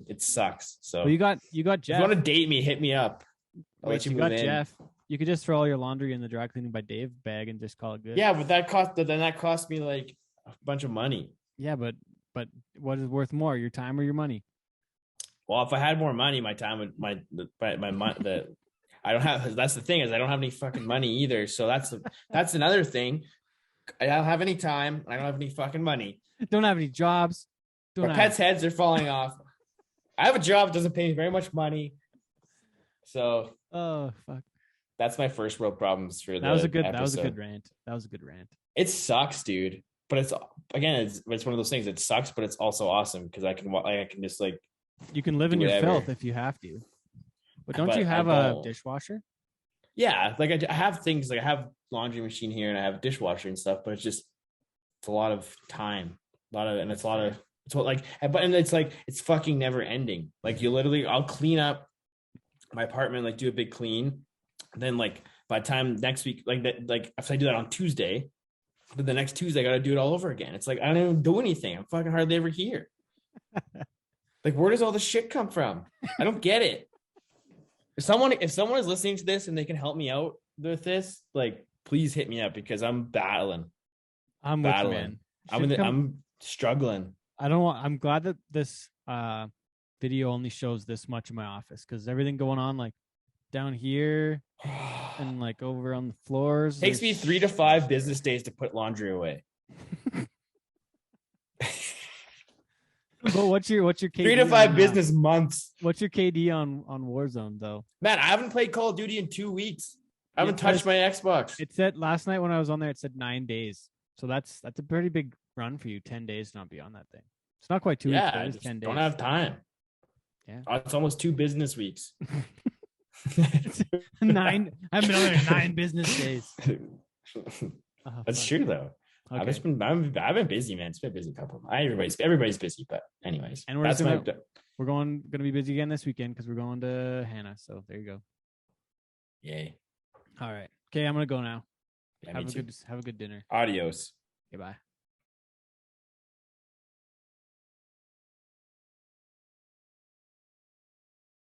it sucks. So well, you got Jeff. If you want to date me, hit me up. Wait, you got Jeff. You could just throw all your laundry in the dry cleaning by Dave bag and just call it good. Yeah, but that cost me like a bunch of money. Yeah, but what is worth more, your time or your money? Well, if I had more money, my time would my I don't have. That's the thing is I don't have any fucking money either. So that's another thing. I don't have any time. I don't have any fucking money. Don't have any jobs. My pets' heads are falling off. I have a job that doesn't pay me very much money. So oh fuck. That's my first world problems for that was a good rant. That was a good rant. It sucks, dude. But it's one of those things. It sucks, but it's also awesome because I can just like you can live in your filth if you have to. But don't you have a dishwasher? Yeah, like I have things like I have laundry machine here and I have a dishwasher and stuff, but it's a lot of time, it's fucking never ending. Like I'll clean up my apartment, like do a big clean, and then like by the time next week, like if I do that on Tuesday, but the next Tuesday I got to do it all over again. It's like I don't even do anything. I'm fucking hardly ever here. Like where does all this shit come from? I don't get it. If someone is listening to this and they can help me out with this, like please hit me up because I'm battling. I'm battling. I'm struggling. I'm glad that this video only shows this much of my office because everything going on like down here and like over on the floors takes me 3 to 5 business days to put laundry away. But what's your KD 3 to 5 business months? What's your KD on Warzone though? Man, I haven't played Call of Duty in 2 weeks. I haven't touched my Xbox. It said last night when I was on there, it said 9 days. So that's a pretty big run for you. 10 days to not be on that thing. It's not quite 2 weeks. Yeah, But I it's just 10 days. don't have time. Yeah. It's almost 2 business weeks. 9. I have another 9 business days. That's true though. Okay. I've been busy, man. It's been a busy couple. Everybody's busy, but anyways, And we're gonna be busy again this weekend because we're going to Hannah. So there you go. Yay. All right. Okay, I'm gonna go now. Yeah, Have a good dinner. Adios. Goodbye.